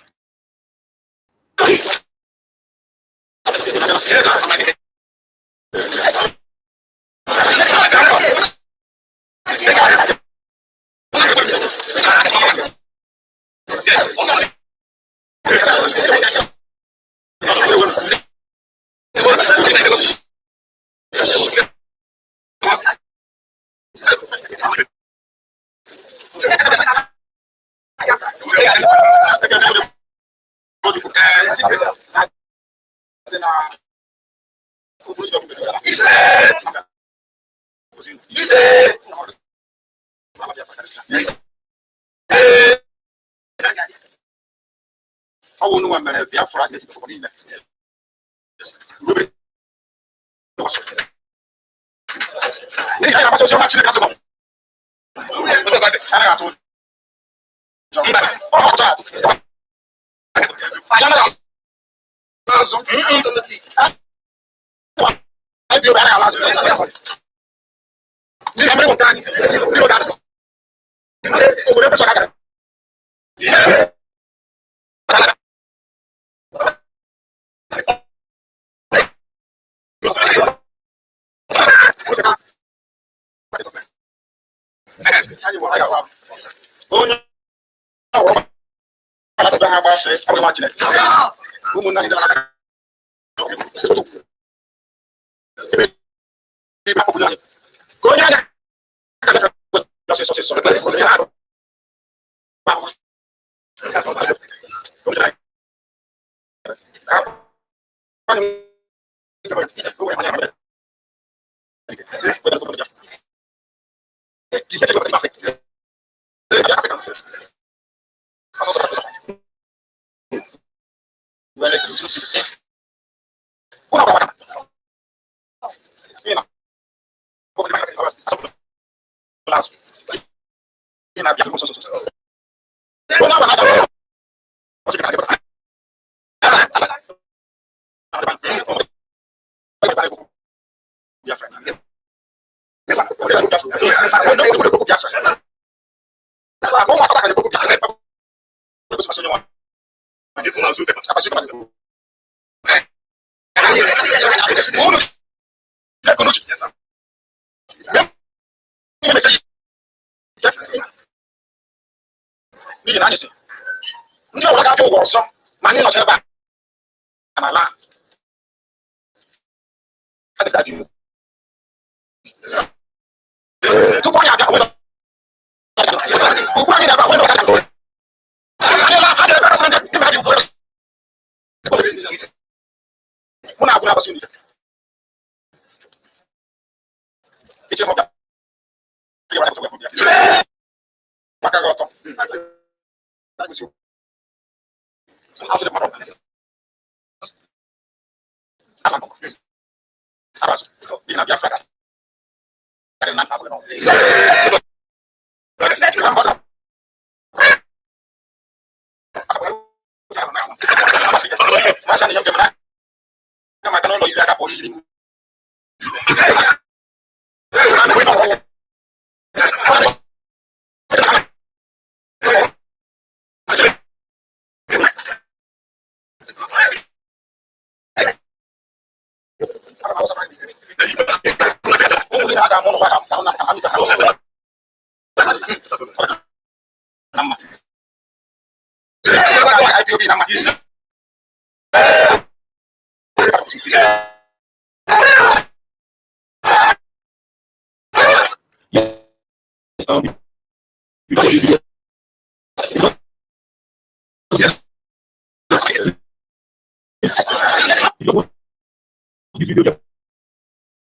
This video,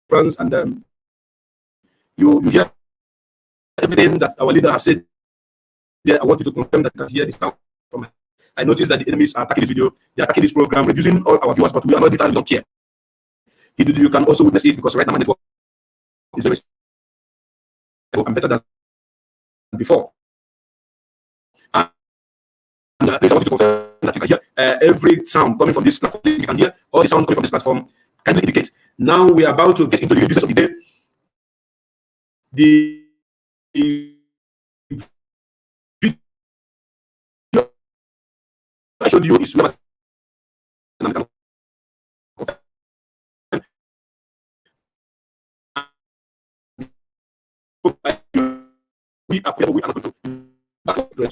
friends, and you hear everything that our leader has said. There, I want you to confirm that you can hear this sound from. I noticed that the enemies are attacking this video, they are attacking this program, reducing all our viewers, but we are not detailed, we don't care. You can also witness it because right now my network is very stable and better than before. please, I want you to confirm that you can hear every sound coming from this platform. If you can hear all the sounds coming from this platform, kindly indicate. Now we are about to get into the business of the day. The video I showed you is we are not going to back up the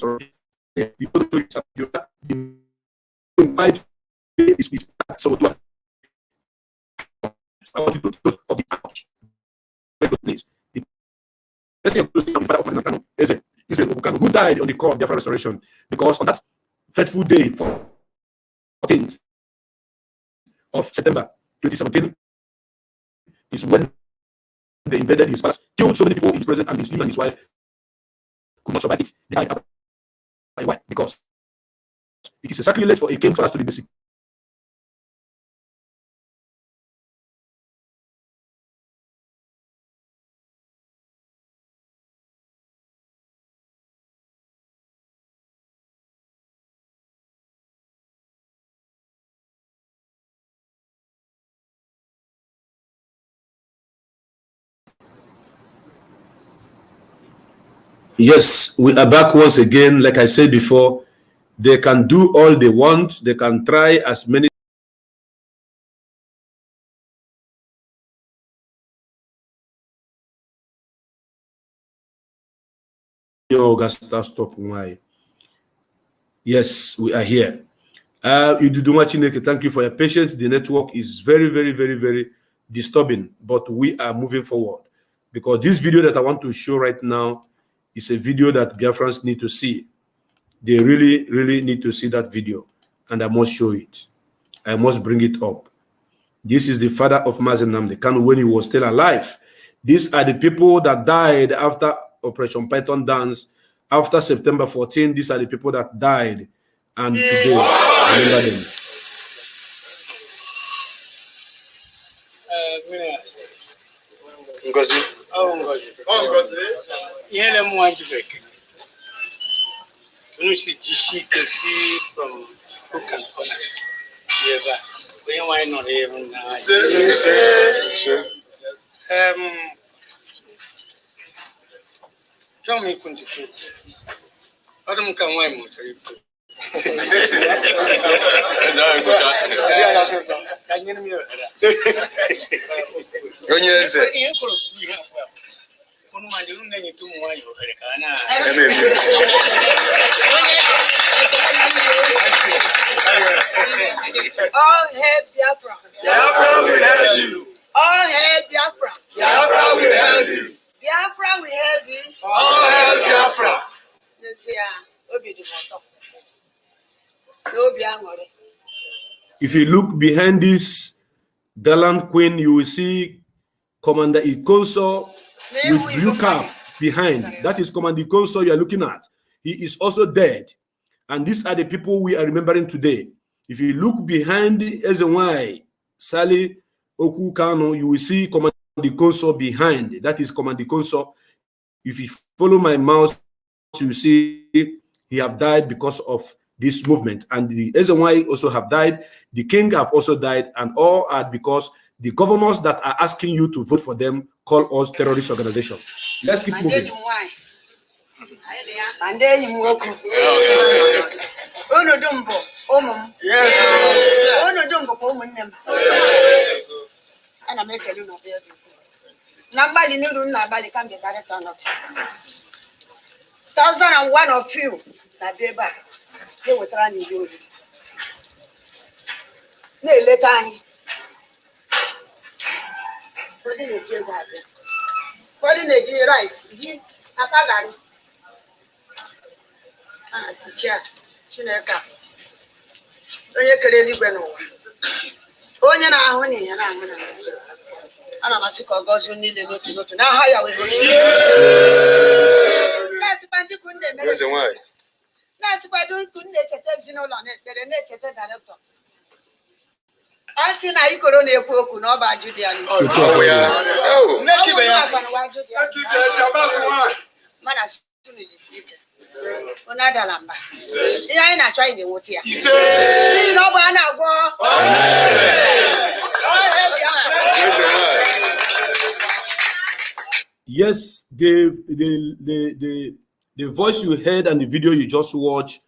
Saboteurs. I want you to close of the pouch. Please. Who died on the call of Biafra restoration, because on that fateful day, 14th of September 2017, is when they invaded his palace, killed so many people in his presence, and him and his wife could not survive it. They died after. Why? Because it is a sacrilege for a king for us to be basic. Yes, we are back once again. Like I said before, they can do all they want. They can try as many. Stop. Why? Yes, we are here. Thank you for your patience. The network is very, very, very, very disturbing, but we are moving forward, because this video that I want to show right now is a video that Biafrans need to see. They really, really need to see that video, and I must show it. I must bring it up. This is the father of Mazen Nnamdi Kanu when he was still alive. These are the people that died after Operation Python Dance, after September 14. These are the people that died, and today, remember them. Ngozi. Oh, Ngozi. Oh, Ngozi. Yeah, I'm one to break. You see, she can see from Cook and Corner. Yeah, we why not even now. Tell me, country. I don't come why motor. All hail Biafra. Biafra will help you. All hail Biafra. Biafra will help you. Biafra will help you. All hail Biafra. If you look behind this gallant queen, you will see Commander Ikonso with blue cap behind. That is Commander Ikonso you are looking at. He is also dead. And these are the people we are remembering today. If you look behind Ezenwai, Sally Oku Kano, you will see Commander Ikonso behind. That is Commander Ikonso. If you follow my mouse, you see he have died because of this movement. And the Ezenwai also have died. The king have also died. And all are because the governors that are asking you to vote for them call us terrorist organization. Let's keep moving. Thousand and one of you that they back. They were trying to do it. They let on. What did they do? What did they do? Rice. G. Akagan. Ah, Sicha. Chineka. Onye kere ligwe n'ụwa. Onye na-ahụ na ihe na-ahụ na nzuzo. Ana masị ka ọ gọzie niile n'otu n'otu. N'aha ya wee na-asị ndị kunde mere. Na-asị ndị kunde cheta ezinụlọ na-ekpere na-echeta director. Asị na ikoro na-ekwu okwu na ọ bụ ajụ dị ya. Mana sunu jisi ike. Unadalamba. I na try the water. No banana go. Yes, the voice you heard and the video you just watched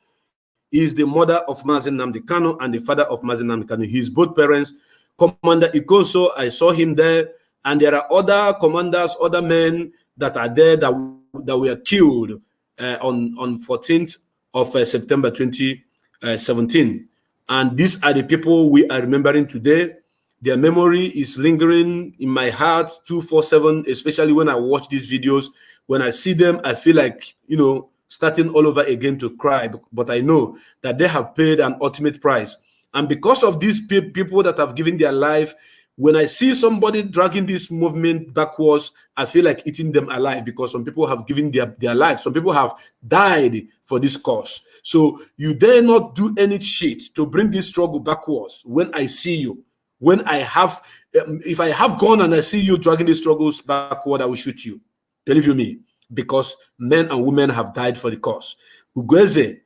is the mother of Mazi Nnamdi Kanu and the father of Mazi Nnamdi Kanu. His both parents. Commander Ikoso, I saw him there, and there are other commanders, other men that are there that were killed on 14th of September 2017. And these are the people we are remembering today. Their memory is lingering in my heart 247, especially when I watch these videos. When I see them, I feel like, you know, starting all over again to cry. But I know that they have paid an ultimate price. And because of these people that have given their life, when I see somebody dragging this movement backwards, I feel like eating them alive, because some people have given their life. Some people have died for this cause. So you dare not do any shit to bring this struggle backwards. When I see you, when I have, if I have gone and I see you dragging these struggles backward, I will shoot you. Believe you me, because men and women have died for the cause. Ugweze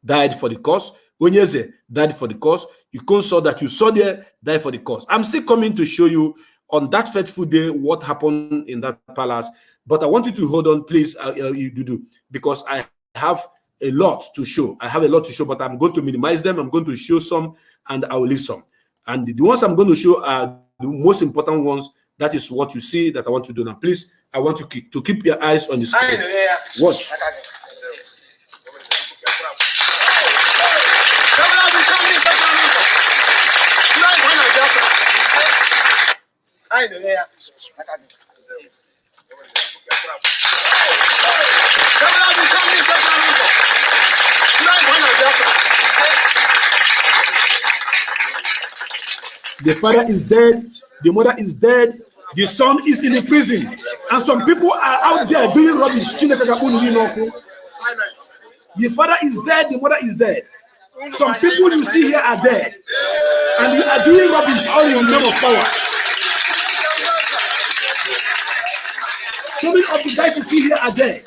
died for the cause. Onyeze died for the cause. Ikonso that you saw there died for the cause. I'm still coming to show you on that fateful day what happened in that palace. But I want you to hold on, please, you do, because I have a lot to show. I have a lot to show, but I'm going to minimize them. I'm going to show some and I will leave some. And the ones I'm going to show are the most important ones. That is what you see that I want to do now. Please, I want you to keep your eyes on the screen. Watch. The father is dead, the mother is dead, the son is in the prison, and some people are out there doing rubbish. The father is dead, the mother is dead. Some people you see here are dead, and you are doing rubbish all in the name of power. So many of the guys you see here are dead.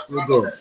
Oh God.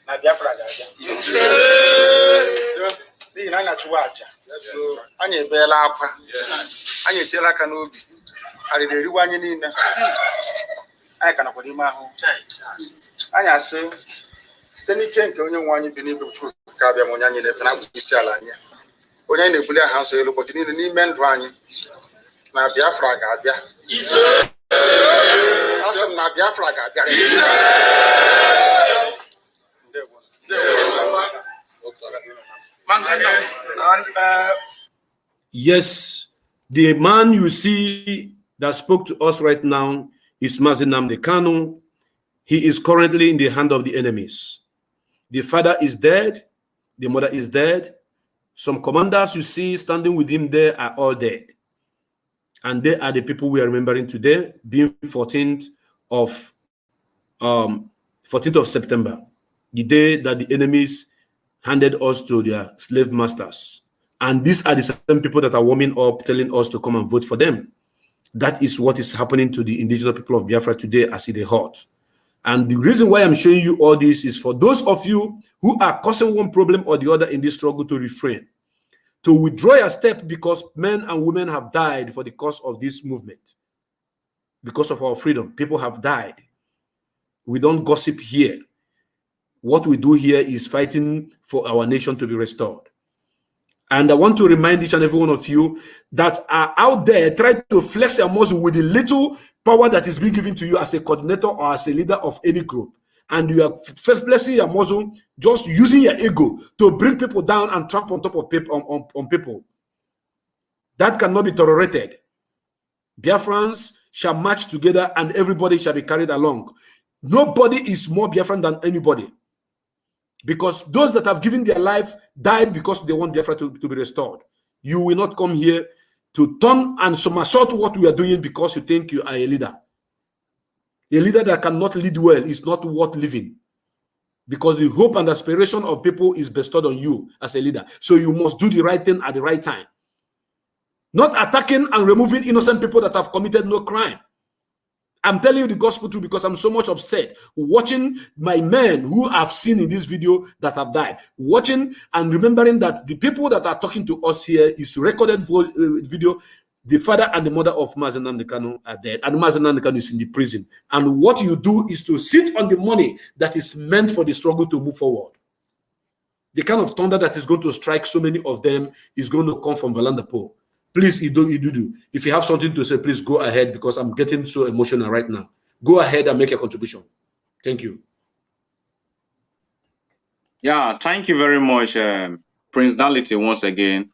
na Biafra ga-abịa. N'ihi na anyị achụwa aja, anyị ebeela akwa, anyị etiela aka n'obi, arịrị eriwe anyị niile, anyị ka nakwa n'ime ahụ. Anyị asị site n'ike nke onye nwe anyị bi n'igwe Chukwu ka abịa ma onye anyị na-efe na isi ala anyị, onye anyị na-ebuli aha nsọ elu ụbọchị niile n'ime ndụ anyị, na Biafra ga-abịa. Asị m na Biafra ga-abịa. Yes, the man you see that spoke to us right now is Mazi Nnamdi Kanu. He is currently in the hand of the enemies. The father is dead. The mother is dead. Some commanders you see standing with him there are all dead. And they are the people we are remembering today, being 14th of September, the day that the enemies handed us to their slave masters. And these are the same people that are warming up, telling us to come and vote for them. That is what is happening to the indigenous people of Biafra today as it is hot. And the reason why I'm showing you all this is for those of you who are causing one problem or the other in this struggle to refrain, to withdraw your step, because men and women have died for the cause of this movement. Because of our freedom, people have died. We don't gossip here. What we do here is fighting for our nation to be restored. And I want to remind each and every one of you that are out there trying to flex your muscle with the little power that is being given to you as a coordinator or as a leader of any group. And you are flexing your muscle, just using your ego to bring people down and trample on top of people, on people. That cannot be tolerated. Biafrans shall march together and everybody shall be carried along. Nobody is more Biafran than anybody. Because those that have given their life died because they want Biafra to be restored. You will not come here to turn and somersault what we are doing because you think you are a leader. A leader that cannot lead well is not worth living. Because the hope and aspiration of people is bestowed on you as a leader. So you must do the right thing at the right time. Not attacking and removing innocent people that have committed no crime. I'm telling you the gospel too because I'm so much upset watching my men who I've seen in this video that have died. Watching and remembering that the people that are talking to us here is recorded video. The father and the mother of Mazi Nnamdi Kanu are dead, and Mazi Nnamdi Kanu is in the prison. And what you do is to sit on the money that is meant for the struggle to move forward. The kind of thunder that is going to strike so many of them is going to come from Valandapo. Please, Idudu, if you have something to say, please go ahead because I'm getting so emotional right now. Go ahead and make a contribution. Thank you. Yeah, thank you very much, Prince Dality, once again.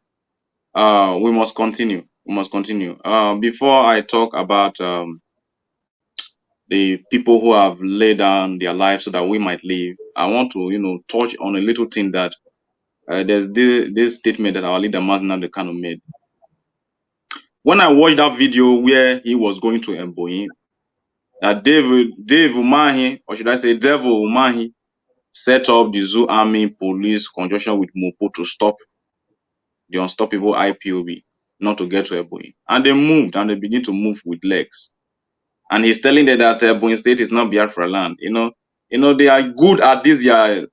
We must continue. We must continue. Before I talk about the people who have laid down their lives so that we might live, I want to, touch on a little thing that there's this statement that our leader Mazi Nnamdi Kanu made. When I watched that video where he was going to Mboyin, that Dave Umahi, or should I say Devil Umahi, set up the Zoo Army Police conjunction with Mopo to stop the unstoppable IPOB, not to get to Ebonyi. And they moved, and they begin to move with legs. And he's telling them that Ebonyi State is not BIafraland. They are good at this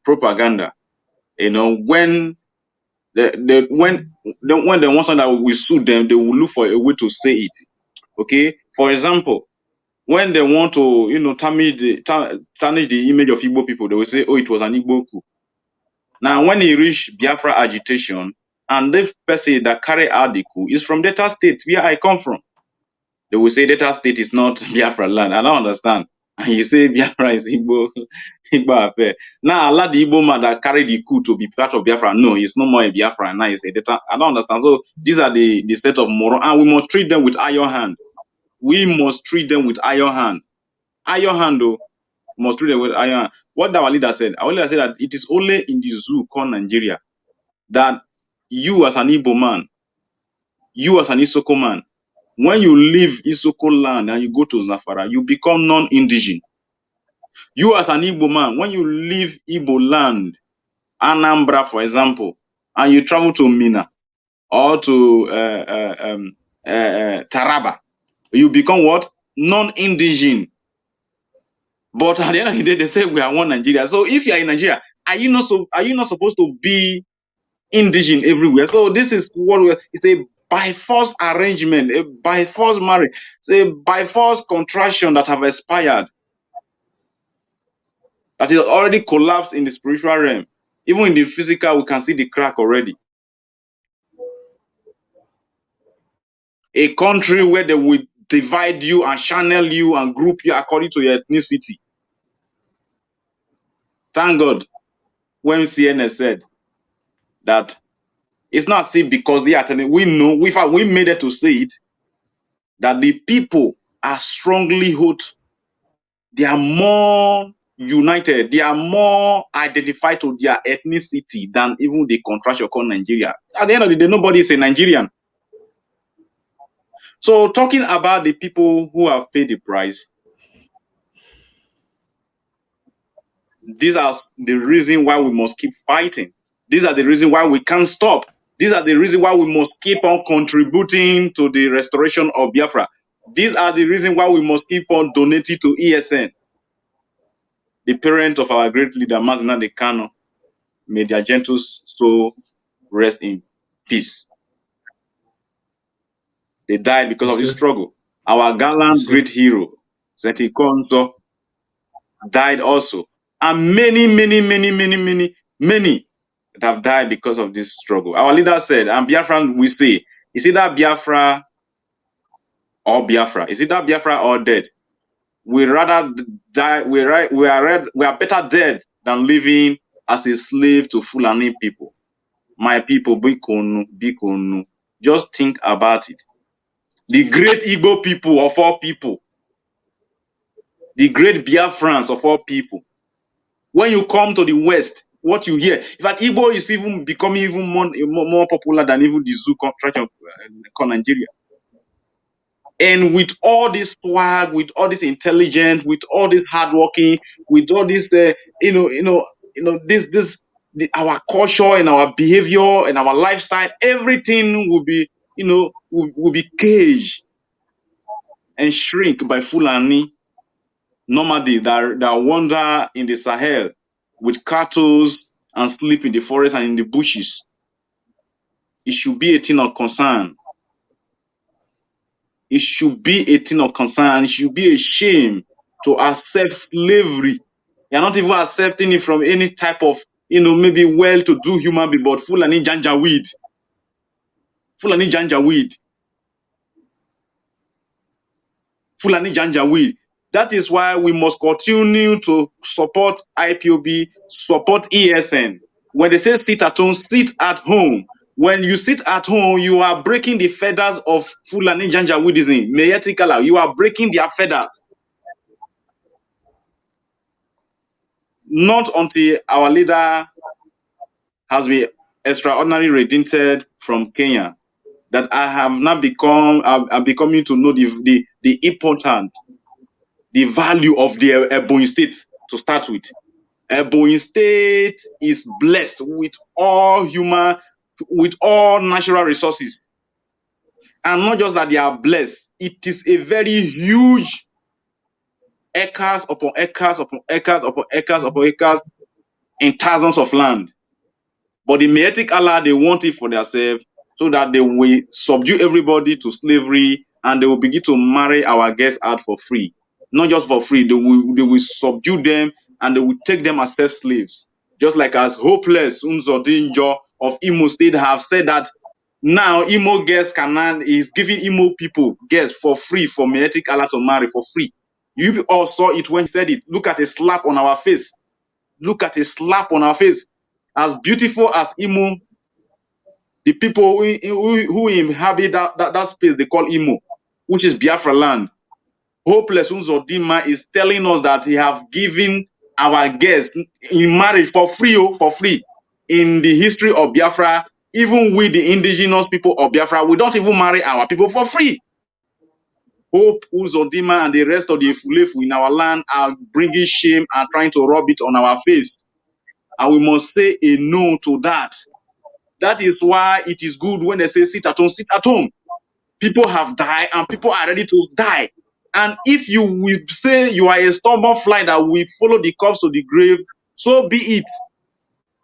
propaganda. When they want something that will suit them, they will look for a way to say it. Okay, for example, when they want to tarnish the image of Igbo people, they will say, oh, it was an Igbo coup. Now, when he reached Biafra agitation, and this person that carry out the coup is from Delta State, where I come from, they will say Delta State is not Biafra land. I don't understand. And you say Biafra is Igbo affair. Now, allow the Igbo man that carried the coup to be part of Biafra. No, he's no more a Biafra. Now he's a Delta. I don't understand. So these are the state of moral, and we must treat them with iron hand. We must treat them with iron hand. Iron hand, though. We must treat them with iron hand. What our leader said? Our leader said that it is only in the zoo called Nigeria that you as an Igbo man, you as an Isoko man, when you leave Isoko land and you go to Zafara, you become non-indigenous. You as an Igbo man, when you leave Igbo land, Anambra, for example, and you travel to Mina or to Taraba, you become what? Non-indigenous. But at the end of the day, they say we are one Nigeria. So if you are in Nigeria, are you not supposed to be indigenous everywhere? So this is what it's a by force arrangement, a by force marriage, it's a by force contraction that have expired, that is already collapsed in the spiritual realm. Even in the physical, we can see the crack already. A country where they will divide you and channel you and group you according to your ethnicity. Thank God when CNN said that it's not safe because they are telling, we know, we made it to say it, that the people are strongly hot. They are more united. They are more identified to their ethnicity than even the contraction called Nigeria. At the end of the day, nobody is a Nigerian. So talking about the people who have paid the price, these are the reason why we must keep fighting. These are the reason why we can't stop. These are the reason why we must keep on contributing to the restoration of Biafra. These are the reason why we must keep on donating to ESN. The parent of our great leader, Mazi Nnamdi Kanu, may their gentle soul rest in peace. They died because of this struggle. Our gallant great hero, Seti Konzo, died also. And many that have died because of this struggle. Our leader said, and Biafran, we say, is it that Biafra or Biafra? Is it that Biafra or dead? We rather die. We are better dead than living as a slave to Fulani people. My people, bikonu, bikonu. Just think about it. The great Igbo people of all people, the great Biafrans of all people. When you come to the West, what you hear, in fact, Igbo is even becoming even more popular than even the zoo contraction of Nigeria. And with all this swag, with all this intelligence, with all this hardworking, with all this, our culture and our behavior and our lifestyle, everything will be, will be caged and shrink by Fulani nomadi that wander in the Sahel with cattle and sleep in the forest and in the bushes. It should be a thing of concern. It should be a thing of concern. It should be a shame to accept slavery. You're not even accepting it from any type of, maybe well-to-do human being, but Fulani Janjaweed. Fulani Janjaweed. Fulani Janjaweed. That is why we must continue to support IPOB, support ESN. When they say sit at home, sit at home. When you sit at home, you are breaking the feathers of Fulani Janjaweedism. Meyetikala, you are breaking their feathers. Not until our leader has been extraordinarily redeemed from Kenya that I have now I'm becoming to know the important, the value of the Ebonyi State to start with. Ebonyi State is blessed with all natural resources. And not just that they are blessed, it is a very huge acres upon acres upon acres upon acres upon acres in thousands of land. But the Meetic Allah, they want it for themselves so that they will subdue everybody to slavery and they will begin to marry our guests out for free. Not just for free, they will subdue them and they will take them as slaves. Just like as Hopeless Unzodinjo of Imo State have said that now Imo guests is giving Imo people guests for free for Meetic Allah to marry for free. You all saw it when he said it. Look at a slap on our face. Look at a slap on our face. As beautiful as Imo, the people who inhabit that space they call Imo, which is BIafraland. Hopeless Unzodima is telling us that he have given our guests in marriage for free, in the history of Biafra. Even with the indigenous people of Biafra, we don't even marry our people for free. Hope Uzodima and the rest of the Efulefu in our land are bringing shame and trying to rub it on our face. And we must say a no to that. That is why it is good when they say sit at home, sit at home. People have died and people are ready to die. And if you will say you are a stubborn fly that will follow the corpse to the grave, so be it.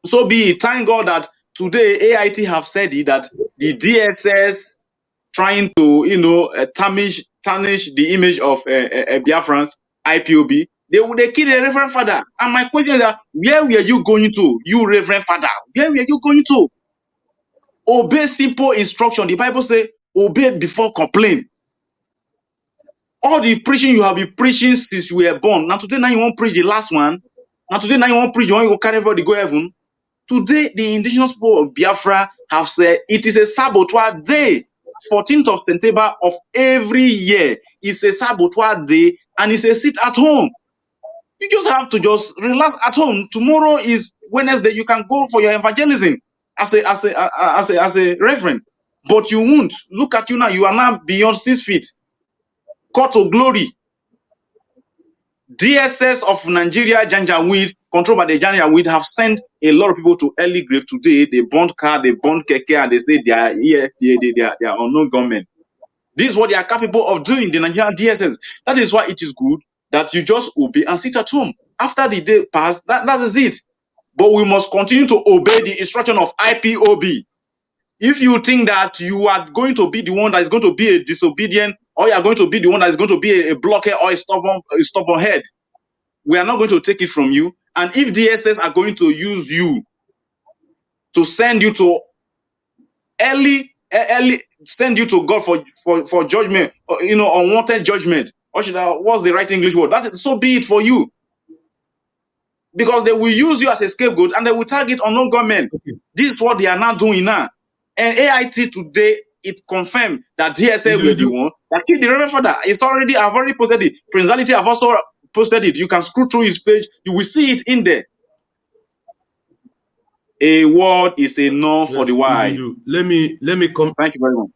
So be it. Thank God that today AIT have said it, that the DSS trying to, tarnish the image of Biafrans, IPOB, they kill the Reverend Father. And my question is that, where were you going to, you Reverend Father? Where were you going to? Obey simple instruction. The Bible says, obey before complain. All the preaching you have been preaching since you were born. Now today, now you won't preach the last one. Now today, now you won't preach the one you will carry everybody go heaven. Today, the indigenous people of Biafra have said it is a saboteur day. 14th of September of every year is a saboteur day, and it's a sit at home. You just have to just relax at home. Tomorrow is Wednesday. You can go for your evangelism as a reverend, but you won't. Look at you now. You are now beyond 6 feet. Call to glory. DSS of Nigeria, Janjaweed, controlled by the Janjaweed, have sent a lot of people to early grave today. They burned car, they burned keke, and they say they are here, they are unknown government. This is what they are capable of doing, the Nigerian DSS. That is why it is good that you just obey and sit at home. After the day passed, that is it. But we must continue to obey the instruction of IPOB. If you think that you are going to be the one that is going to be a disobedient, or you are going to be the one that is going to be a blockhead or a stubborn head, we are not going to take it from you. And if DSS are going to use you to send you to early send you to God for judgment, or, you know, unwanted judgment, or should I, what's the right English word? That is, so be it for you, because they will use you as a scapegoat and they will target unknown government. Okay. This is what they are now doing now. And AIT today, it confirmed that DSA were the one that killed the Reverend Father. I've already posted it. Prince Ality have also posted it. You can scroll through his page, you will see it in there. A word is a no for the wise. Let me come. Thank you very much.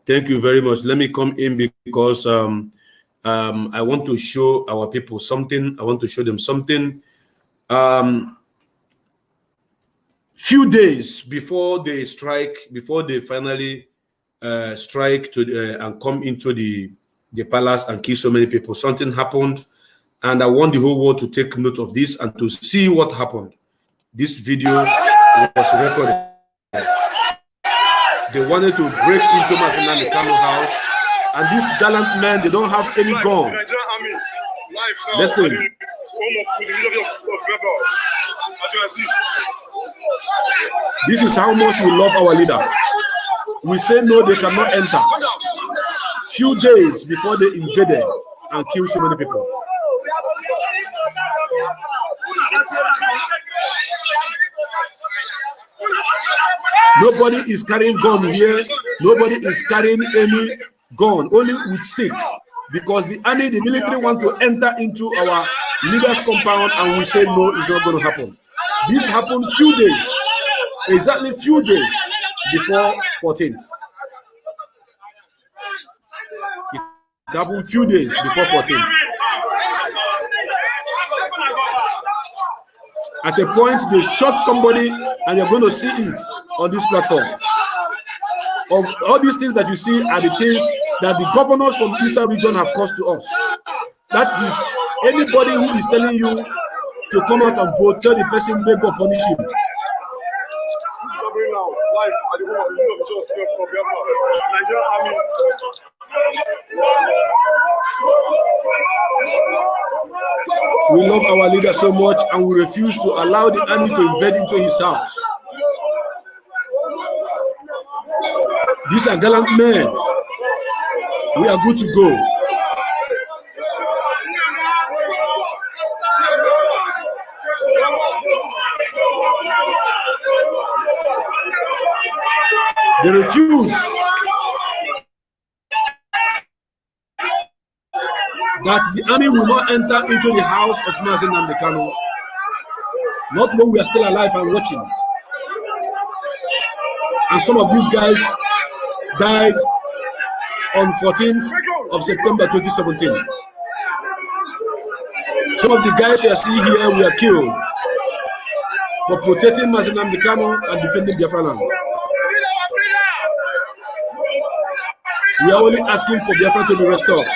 Thank you very much. Let me come in because I want to show our people something. I want to show them something. Few days before they strike, before they finally strike to and come into the palace and kill so many people, something happened. And I want the whole world to take note of this and to see what happened. This video was recorded. They wanted to break into Mazinani Kano house, and these gallant men, they don't have any gun. Listen. This is how much we love our leader. We say no, they cannot enter. Few days before they invaded and killed so many people. Nobody is carrying gun here. Nobody is carrying any gun, only with stick. Because the army, the military want to enter into our leader's compound, and we say no, it's not going to happen. This happened few days, exactly few days before 14th. It happened few days before 14th. At a point, they shot somebody, and you're going to see it on this platform. Of all these things that you see are the things that the governors from the Eastern region have caused to us. That is, anybody who is telling you to come out and vote, tell the person may God punish him. We love our leader so much, and we refuse to allow the army to invade into his house. These are gallant men. We are good to go. They refuse that the army will not enter into the house of Mazi Nnamdi Kanu, not when we are still alive and watching. And some of these guys died on 14th of September 2017. Some of the guys you are seeing here were killed for protecting Mazi Nnamdi Kanu and defending BIafraland. We are only asking for Biafra to be restored.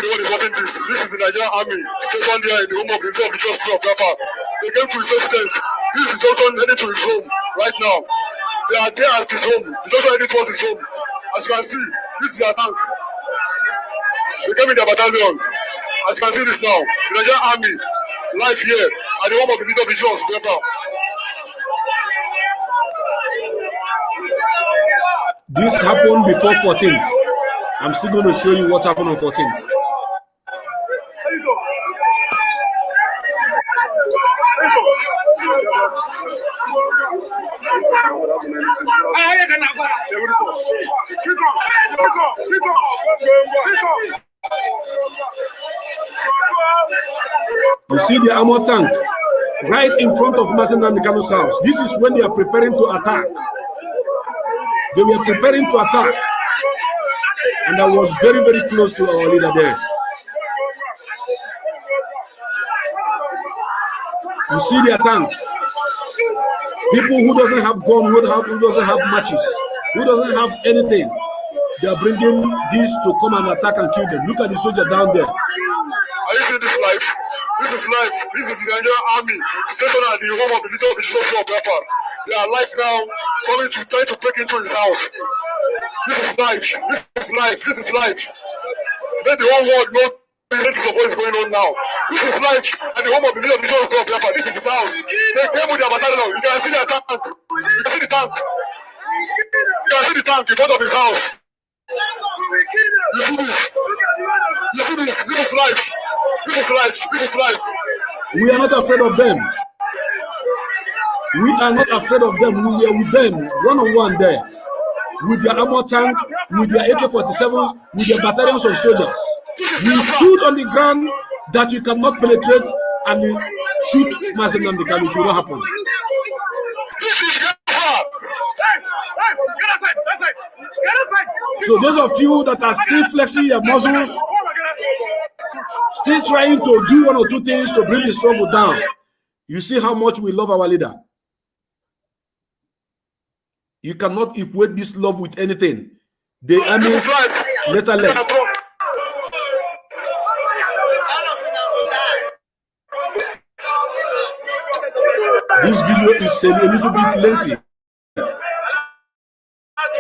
This is the Nigerian army, second year in the home of the Justice of Biafra. They came to his residence. This is Johnson heading to his home right now. They are there at his home. The Johnson heading towards his home. As you can see, this is their tank. They came in their battalion. As you can see this now, the Nigerian army, live here at the home of the leader of the Justice of Biafra. This happened before 14th. I'm still going to show you what happened on 14th. You see the armor tank right in front of Mazi Nnamdi Kanu's house. This is when they are preparing to attack. They were preparing to attack, and I was very, very close to our leader there. You see their tank. People who doesn't have gun, who doesn't have matches, who doesn't have anything, they are bringing this to come and attack and kill them. Look at the soldier down there. Are you seeing this life? This is life. This is the Nigerian army stationed at the home of the leader of the Justice of Biafra. They are live now, coming to try to break into his house. This is life. This is life. This is life. Let the whole world know what is going on now. This is life and the home of the village of Biafra. This is his house. They came with their battalion. You can see their tank. You can see the tank. You can see the tank in front of his house. You see this? You see this? This is life. This is life. This is life. We are not afraid of them. We are not afraid of them. We were with them one-on-one there, with their armor tank, with their AK-47s, with their battalions of soldiers. We stood on the ground that you cannot penetrate and shoot Mazi Nnamdi Kanu. It will not happen. So those of you that are still flexing your muscles, still trying to do one or two things to bring the struggle down, you see how much we love our leader. You cannot equate this love with anything. The armies later left. This video is a little bit lengthy,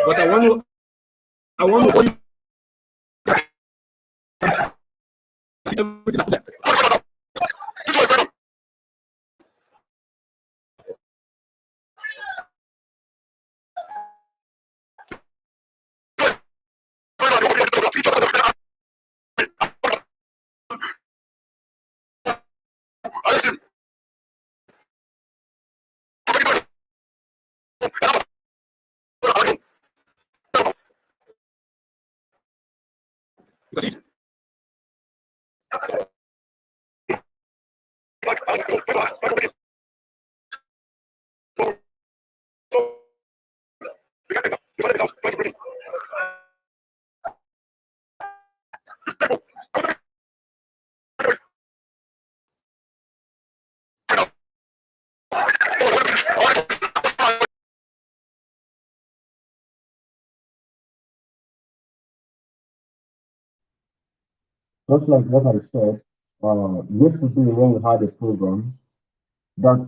but I want to just like what I said yesterday when we had a program, that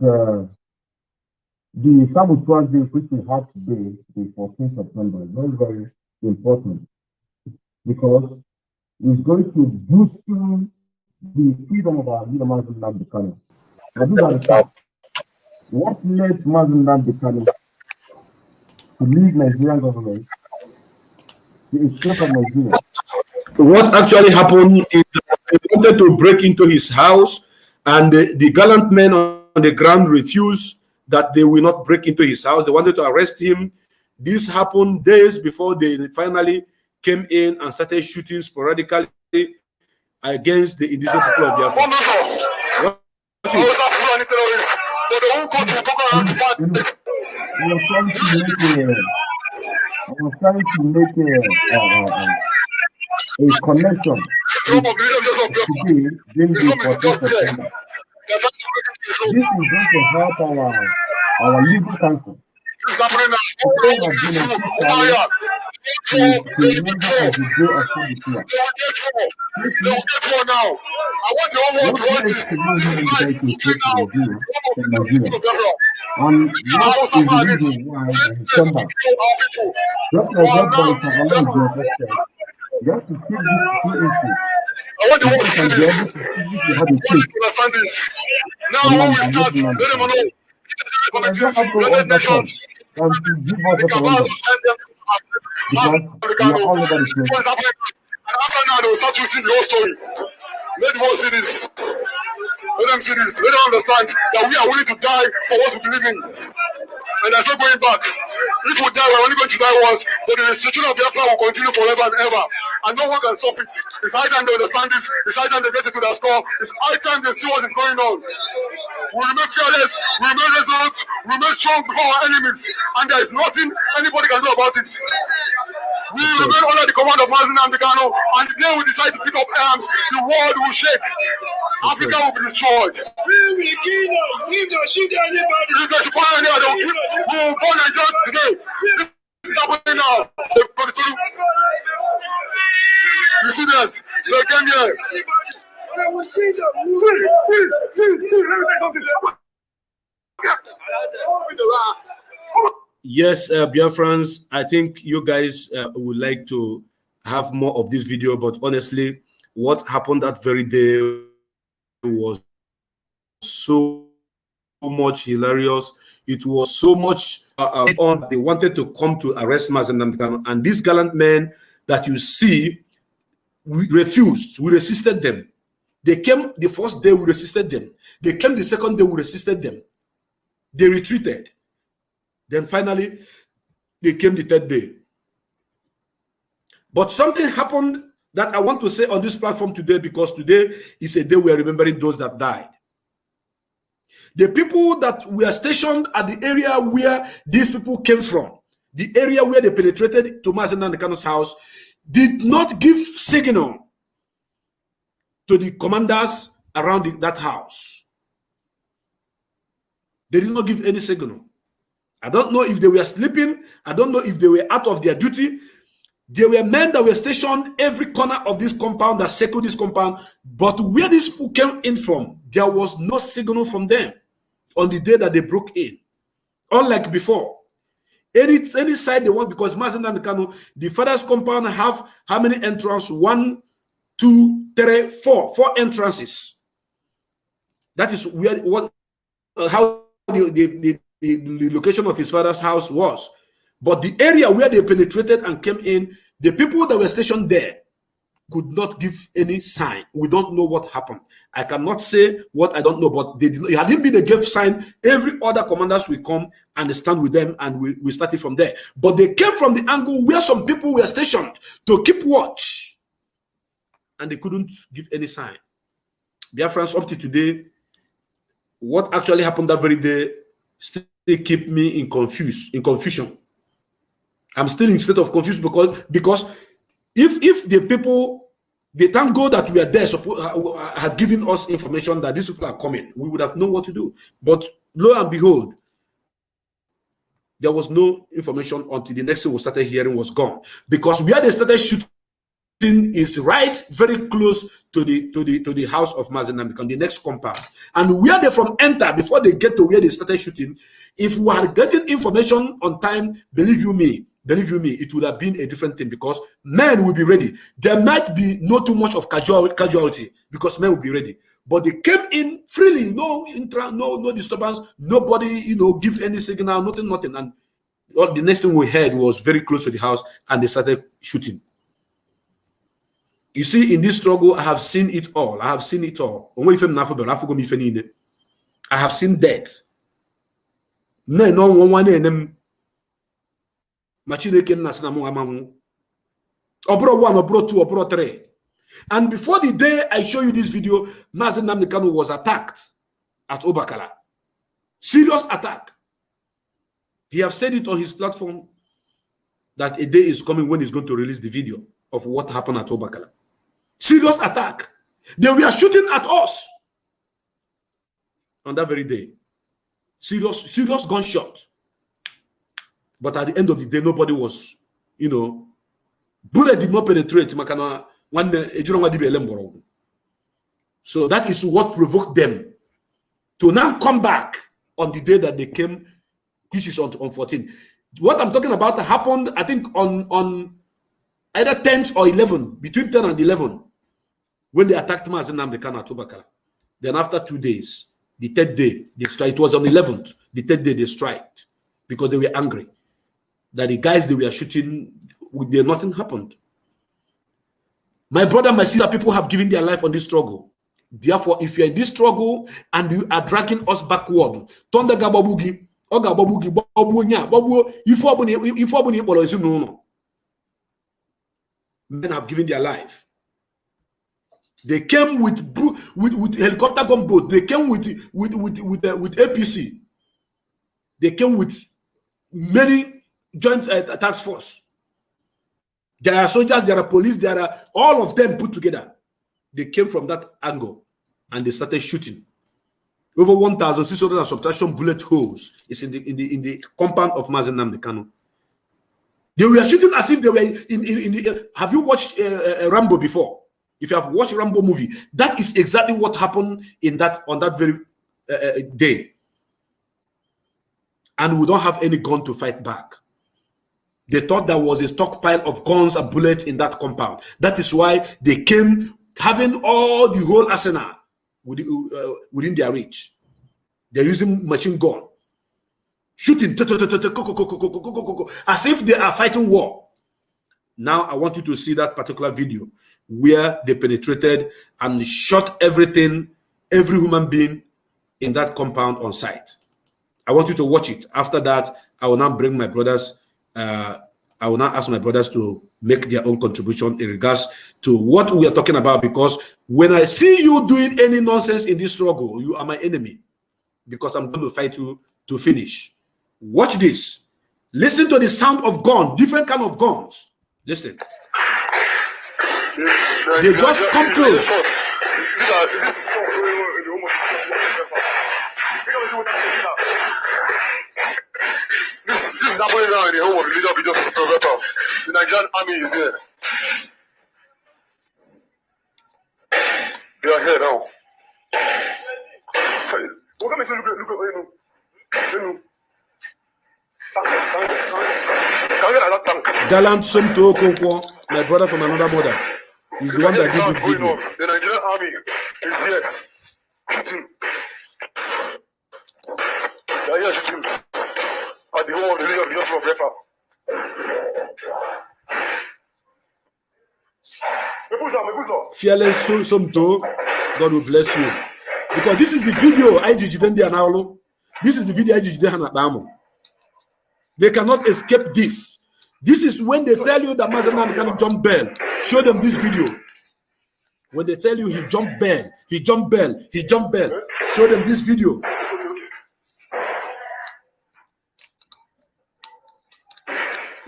the Saboteurs Day which we had today, the 14th September, is very, very important because it's going to boost the freedom of our leader, Mazi Nnamdi Kanu. Now, these are the facts. What led Mazi Nnamdi Kanu to leave Nigerian government, the escape of Nigeria? What actually happened is that they wanted to break into his house, and the gallant men on the ground refused that they will not break into his house. They wanted to arrest him. This happened days before they finally came in and started shooting sporadically against the indigenous people of Biafra. I was trying to make a connection today, being the 14th September. This is going to help our legal counsel. To remember of the day of Saboteurs. What makes the movement to escape from Nigeria? And what is the reason why he came back? Just like what BIafraland said, you have to take these two issues. I want the world to see this. You have a case. Now, when we start, let them know. I don't have no other choice than to give us what I want. Because we are all over the place. And after now, they will start twisting the whole story. Let the world see this. Let them see this. Let them understand that we are willing to die for what we believe in. And there's no going back. If we die, we're only going to die once, but the restriction of Biafra will continue forever and ever. And no one can stop it. It's high time they understand this. It's high time they get it to their score. It's high time they see what is going on. We remain fearless, we remain resolute, we remain strong before our enemies. And there is nothing anybody can do about it. We remain under the command of Mazi Nnamdi Kanu, and the day we decide to pick up arms, the world will shake. Africa will be destroyed. We will kill them. We will shoot anybody. If they should find anybody, we will burn Nigeria today. This is happening now. You see this? They came here. Yes, Biafrans, I think you guys would like to have more of this video, but honestly, what happened that very day was so much hilarious. It was so much on. They wanted to come to arrest Mazen Nnamdi Kanu, and these gallant men that you see, we refused. We resisted them. They came the first day, we resisted them. They came the second day, we resisted them. They retreated. Then finally, they came the third day. But something happened that I want to say on this platform today, because today is a day we are remembering those that died. The people that were stationed at the area where these people came from, the area where they penetrated to Mazen Nnamdi Kanu's house, did not give signal to the commanders around that house. They did not give any signal. I don't know if they were sleeping. I don't know if they were out of their duty. There were men that were stationed every corner of this compound, that circled this compound, but where these people came in from, there was no signal from them on the day that they broke in. Unlike before, any side they want, because Mazen Nnamdi Kanu, the father's compound have how many entrances? 1, 2, 3, 4. 4 entrances. That is where how the location of his father's house was. But the area where they penetrated and came in, the people that were stationed there could not give any sign. We don't know what happened. I cannot say what I don't know, but they did not, it hadn't been a gave sign. Every other commanders will come and stand with them, and we started from there. But they came from the angle where some people were stationed to keep watch, and they couldn't give any sign. Biafrans, up to today, what actually happened that very day still keep me in confusion. I'm still in state of confusion because if the people, they thank God that we are there, have given us information that these people are coming, we would have known what to do. But lo and behold, there was no information until the next thing we started hearing was gone. Because where they started shooting is right very close to the house of Mazen Nnamdi Kanu, the next compound. And where they from enter, before they get to where they started shooting, if we had gotten information on time, believe you me, it would have been a different thing, because men will be ready. There might be not too much of casualty because men will be ready. But they came in freely, no disturbance, nobody, give any signal, nothing. And the next thing we heard was very close to the house, and they started shooting. You see, in this struggle, I have seen it all. I have seen death. Obro 1, Obro 2, Obro 3. And before the day I show you this video, Mazen Nnamdi Kanu was attacked at Obakala. Serious attack. He have said it on his platform that a day is coming when he's going to release the video of what happened at Obakala. Serious attack. They were shooting at us on that very day. Serious gunshot. But at the end of the day, nobody was, bullet did not penetrate. So that is what provoked them to now come back on the day that they came, which is on 14. What I'm talking about happened, I think, on either 10th or 11th, between 10 and 11, when they attacked Mazen Nnamdi Kanu at Obakala. Then after 2 days, the third day, they strike. It was on 11th. The third day, they striked because they were angry that the guys they were shooting, nothing happened. My brother, my sister, people have given their life on this struggle. Therefore, if you're in this struggle and you are dragging us backward, men have given their life. They came with helicopter gunboat. They came with APC. They came with many joint task force. There are soldiers, there are police, there are all of them put together. They came from that angle and they started shooting. Over 1,600 subtraction bullet holes is in the compound of Mazen Nnamdi Kanu. They were shooting as if they were in the. Have you watched Rambo before? If you have watched Rambo movie, that is exactly what happened on that very day. And we don't have any gun to fight back. They thought there was a stockpile of guns and bullets in that compound. That is why they came having all the whole arsenal within their reach. They're using machine gun, shooting as if they are fighting war. Now I want you to see that particular video where they penetrated and shot everything, every human being in that compound on site. I want you to watch it. After that, I will now bring my brothers, I will now ask my brothers to make their own contribution in regards to what we are talking about, because when I see you doing any nonsense in this struggle, you are my enemy, because I'm going to fight you to finish. Watch this. Listen to the sound of gun, different kind of guns. Listen. They just come close. This is happening now in the home of the leader of the September. The Nigerian army is here. They are here now. What can I say? Look at Gallant Somto Okonkwo, my brother from another mother. He's the one that did this video. The Nigerian army is here. Shooting. They are here shooting at the home of the leader of the September. Fearless Somto, God will bless you. Because this is the video IGG. This is the video IGG. They cannot escape this. This is when they tell you that Mazanam cannot jump bell. Show them this video. When they tell you he jumped bell, he jumped bell, he jumped bell. Show them this video.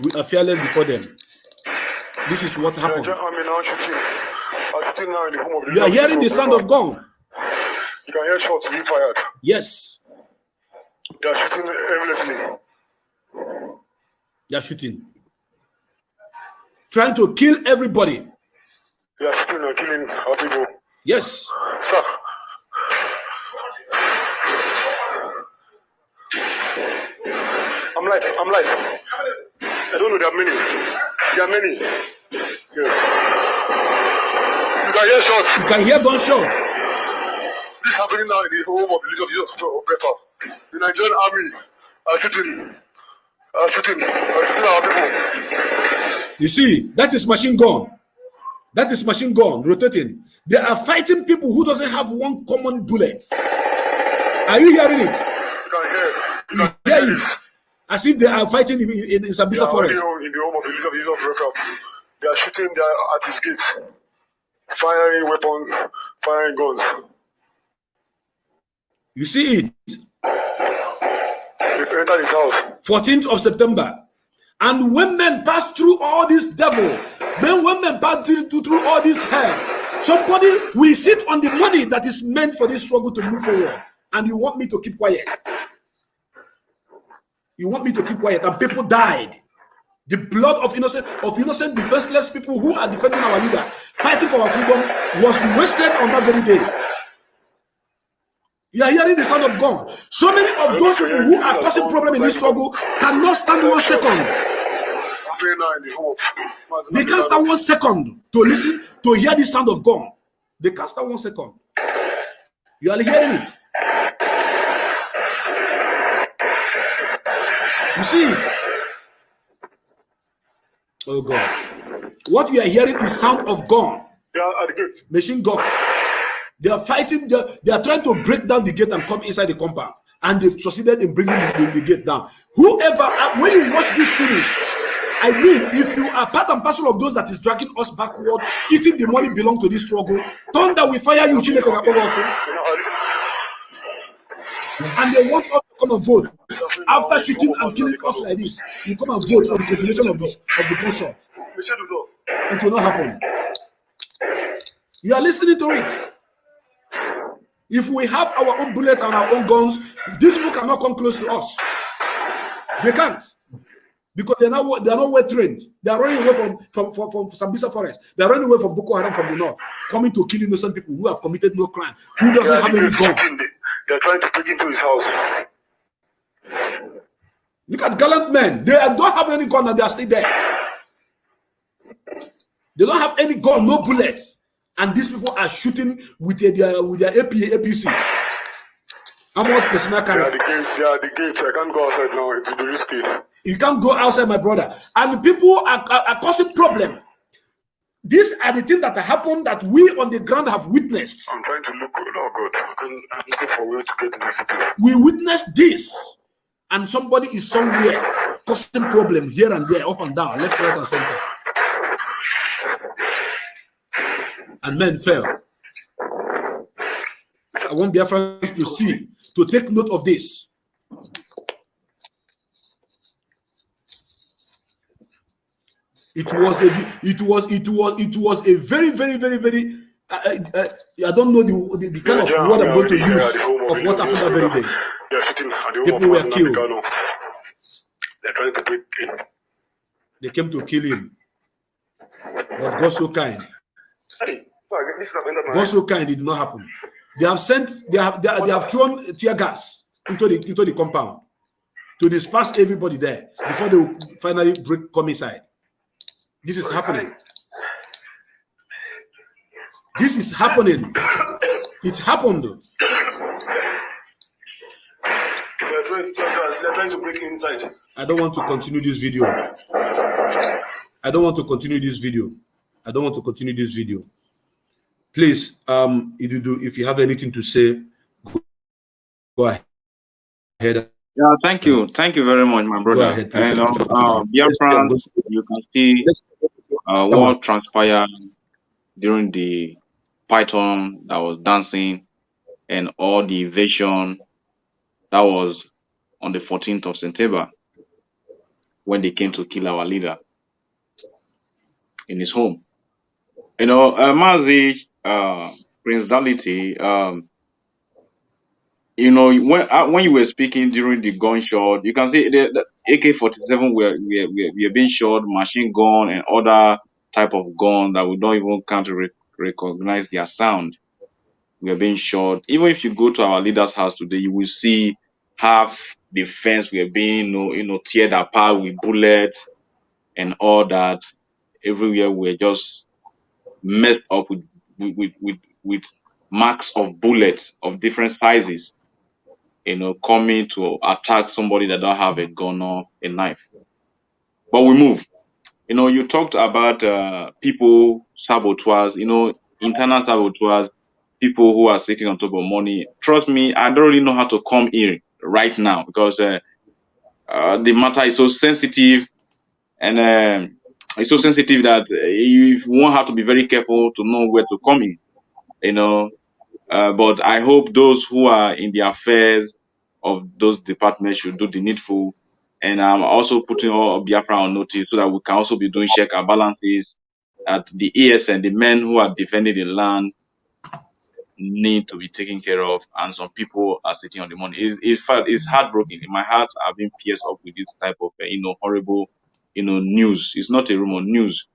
We are fearless before them. This is what happened. You are hearing the sound of gun. You can hear shots being fired. Yes. They are shooting aimlessly. They are shooting. Trying to kill everybody. They are shooting and killing our people. Yes. Sir. I'm live. I don't know, there are many. Yes. You can hear shots. You can hear gunshots. This is happening now in the home of the leader of Jesus September. The Nigerian army are shooting our people. You see, that is machine gun. That is machine gun rotating. They are fighting people who doesn't have one common bullet. Are you hearing it? You can hear. You hear it. As if they are fighting in Sambisa forest. In the home of the leader of Jesus September. They are shooting at his gate. Firing weapons, firing guns. You see it? They entered his house. 14th of September. And when men pass through all this devil, when men pass through all this hell, somebody will sit on the money that is meant for this struggle to move forward. And you want me to keep quiet. You want me to keep quiet. And people died. The blood of innocent defenseless people who are defending our leader, fighting for our freedom, was wasted on that very day. You are hearing the sound of God. So many of those people who are causing problem in this struggle cannot stand 1 second. They can't stand 1 second to listen, to hear the sound of God. They can't stand 1 second. You are hearing it. You see it. Oh God. What we are hearing is sound of gun. Machine gun. They are fighting, they are trying to break down the gate and come inside the compound. And they've succeeded in bringing the gate down. Whoever, when you watch this finish, I mean, if you are part and parcel of those that is dragging us backward, eating the money belong to this struggle, thunder will fire you. And they want us to come and vote. After shooting and killing us like this, you come and vote for the continuation of the gunshot. It will not happen. You are listening to it. If we have our own bullets and our own guns, these people cannot come close to us. They can't. Because they are not well trained. They are running away from Sambisa forest. They are running away from Boko Haram from the north, coming to kill innocent people who have committed no crime, who doesn't have any gun. They are trying to break into his house. Look at gallant men. They don't have any gun and they are still there. They don't have any gun, no bullets. and these people are shooting with their APC. I'm not personal carry. They are the gates. I can't go outside now. It's too risky. You can't go outside, my brother. And people are causing problem. These are the things that happen that we on the ground have witnessed. I'm trying to look. Oh God, I'm looking for a way to get in the footage. We witnessed this, and somebody is somewhere causing problem here and there, up and down, left, right, and center. And men fell. I want Biafrans to see, to take note of this. It was a very, very, very, very. I don't know the kind of word I'm going to use of what happened that very day. People were killed. They're trying to break in. They came to kill him, but God so kind. God so kind, it did not happen. They have thrown tear gas into the compound to disperse everybody there before they will finally come inside. This is happening. This is happening. It happened. They're trying to break inside. I don't want to continue this video. I don't want to continue this video. Please, if you have anything to say, go ahead. Yeah, thank you very much, my brother. Ahead, and Biafran, you can see what transpired during the python that was dancing and all the evasion that was on the 14th of September when they came to kill our leader in his home. Mazi, Prince Dality, when you were speaking during the gunshot, you can see the AK-47 were being shot, machine gun and other type of gun that we don't even come to recognize their sound. We are being shot. Even if you go to our leader's house today, you will see half the fence were being teared apart with bullets and all that. Everywhere we're just messed up with marks of bullets of different sizes, coming to attack somebody that don't have a gun or a knife. But we move. You talked about people, saboteurs, internal saboteurs, people who are sitting on top of money. Trust me, I don't really know how to come in right now because the matter is so sensitive, and it's so sensitive that you won't have to be very careful to know where to come in. But I hope those who are in the affairs of those departments should do the needful. And I'm also putting all Biafra on notice so that we can also be doing check and balances at the ESN, the men who are defending the land need to be taken care of, and some people are sitting on the money. It's heartbroken. In my heart, I've been pierced up with this type of horrible news. It's not a rumor, news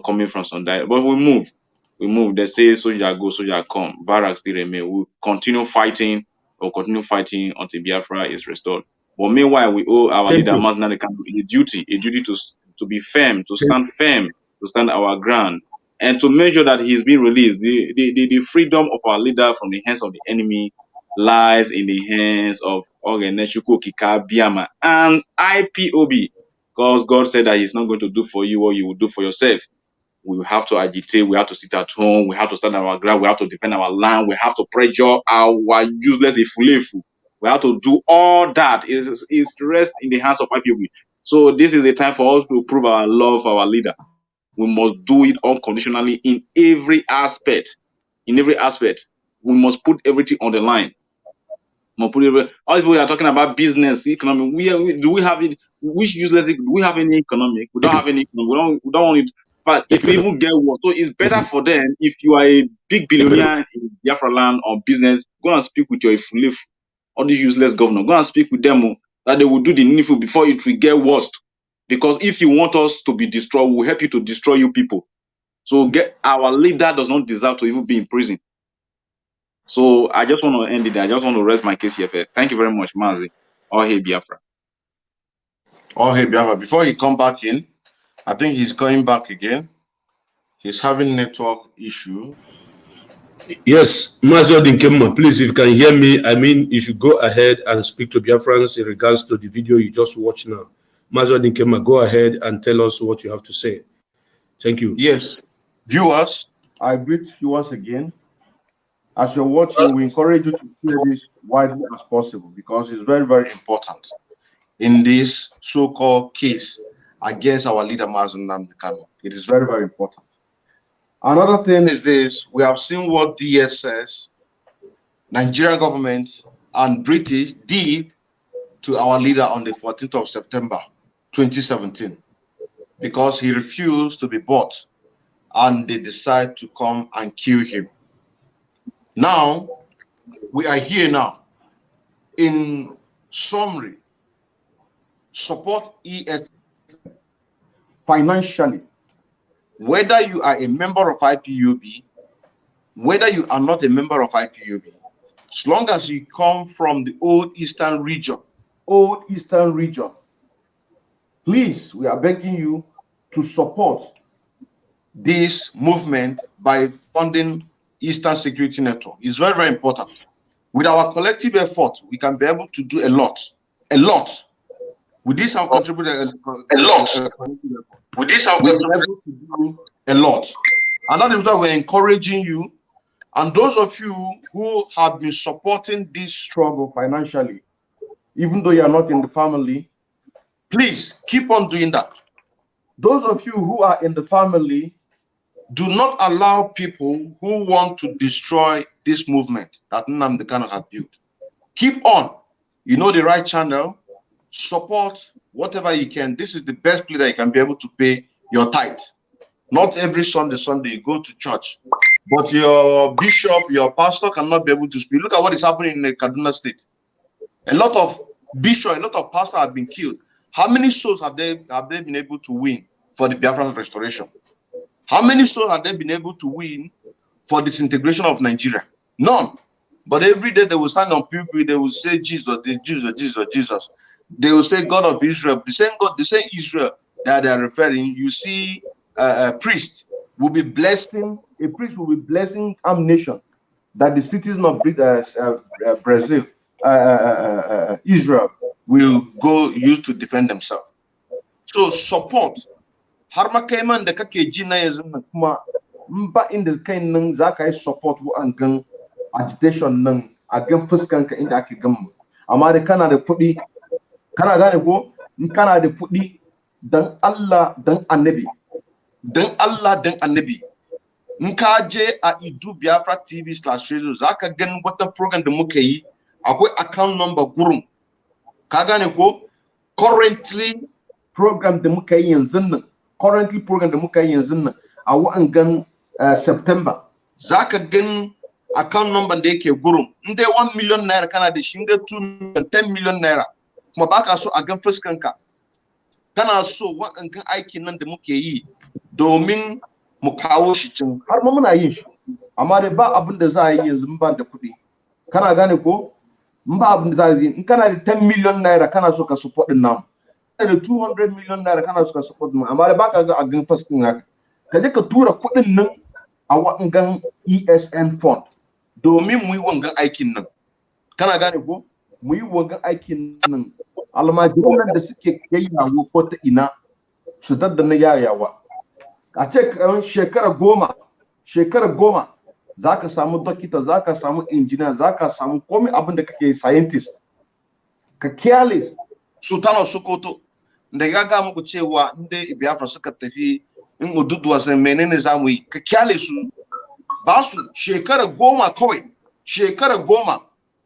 coming from some diet. But we move. They say soldier go, soldier come. Barracks still remain. We'll continue fighting. We'll continue fighting until Biafra is restored. But meanwhile, we owe our leader Maznani a duty to be firm, to stand firm, to stand our ground, and to make sure that he's being released. The freedom of our leader from the hands of the enemy lies in the hands of Ogeneshuku Kika Biama and IPOB. Because God said that he's not going to do for you what you will do for yourself. We have to agitate, we have to sit at home, we have to stand our ground, we have to defend our land, we have to pressure our useless ifulefu. We have to do all that. It's rest in the hands of IPOB. So this is a time for us to prove our love for our leader. We must do it unconditionally in every aspect. In every aspect. We must put everything on the line. All people are talking about business, economy. Do we have it? Which useless? Do we have any economic? We don't have any economic. We don't want it. But it will even get worse. So it's better for them if you are a big billionaire in BIafraland or business, go and speak with your Ifulef, all these useless governors. Go and speak with them that they will do the needful before it will get worse. Because if you want us to be destroyed, we'll help you to destroy you people. So our leader does not deserve to even be in prison. So I just want to end it there. I just want to rest my case here. Thank you very much, Mazi. All hail Biafra. All hail Biafra. Before he come back in, I think he's coming back again. He's having network issue. Yes, Mazio Dinkema, please, if you can hear me, I mean, you should go ahead and speak to Biafrans in regards to the video you just watched now. Mazio Dinkema, go ahead and tell us what you have to say. Thank you. Yes, viewers, I greet you once again. As you're watching, we encourage you to share this widely as possible because it's very, very important in this so-called case against our leader, Mazen Nnamdi Kanu. It is very, very important. Another thing is this: we have seen what DSS, Nigerian government, and British did to our leader on the 14th of September 2017 because he refused to be bought, and they decide to come and kill him. Now, we are here now. In summary, support ES financially. Whether you are a member of IPOB, whether you are not a member of IPOB, as long as you come from the old Eastern region. Please, we are begging you to support this movement by funding Eastern Security Network. It's very, very important. With our collective effort, we can be able to do a lot. With this, I've contributed a lot. With this, I've contributed to do a lot. And that is why we're encouraging you. And those of you who have been supporting this struggle financially, even though you are not in the family, please keep on doing that. Those of you who are in the family, do not allow people who want to destroy this movement that Nnamdi Kanu has built. Keep on. You know the right channel. Support whatever you can. This is the best place that you can be able to pay your tithes. Not every Sunday you go to church, but your bishop, your pastor cannot be able to speak. Look at what is happening in the Kaduna State. A lot of bishops, a lot of pastors have been killed. How many souls have they been able to win for the Biafran restoration? How many souls have they been able to win for disintegration of Nigeria? None. But every day they will stand on people, they will say Jesus, Jesus, Jesus, Jesus. They will say God of Israel. The same God, the same Israel that they are referring. You see, a priest will be blessing. A priest will be blessing nation that the citizen of Brazil, Israel, will go use to defend themselves. So support. Harma kaiman da kake ji na yanzu nan kuma ba inda kai nan za ka yi support wa'angan agitation nan a gan fuskanka inda ake gan mu amma da kana da kuɗi kana gane ko in kana da kuɗi dan Allah dan annabi in ka je a Idu Biafra TV/radio za ka gan wata program da muka yi akwai account number gurum ka gane ko currently program da muka yi yanzu nan a wa'angan September za ka gan account number da yake gurum in dai 1 million naira kana da shi in dai 2 million 10 million naira kuma baka so a gan fuskanka kana so wa'angan aikin nan da muke yi domin mu kawo shi cin har ma muna yin shi amma dai ba abin da za a yi yanzu ba da kuɗi kana gane ko in ba abin da za a yi in kana da 10 million naira kana so ka support din namu da 200 million naira kana so ka support mu amma dai baka ga a gan fuskin haka ka je ka tura kuɗin nan a wa'angan ESN fund domin mu yi wangan aikin nan kana gane ko mu yi wangan aikin nan almajiran da suke yayyawo ko ta ina su daddana yayawa a ce shekara goma za ka samu dokita za ka samu injiniya za ka samu komai abin da kake scientist ka careless Sultan Sokoto da ya ga muku cewa inda Biafra suka tafi in Ududuwa sai menene za mu yi ka kyale su ba su shekara goma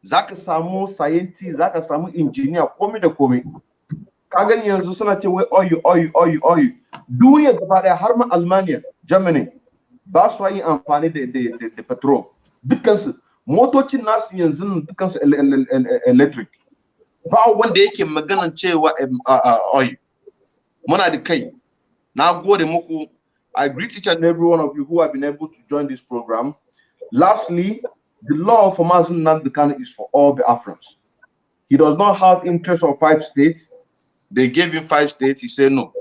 za ka samu scientist za ka samu injiniya komai da komai ka gani yanzu suna ce wai oil duniya gaba daya har ma Almania Germany ba su yi amfani da petrol dukkansu motocin nasu yanzu dukkansu electric ba wanda yake maganan cewa oil muna da kai na gode muku. I greet each and every one of you who have been able to join this program. Lastly, the law for Mazen Nnamdi Kanu is for all Biafrans. He does not have interest of 5 states. They gave him 5 states. He said no.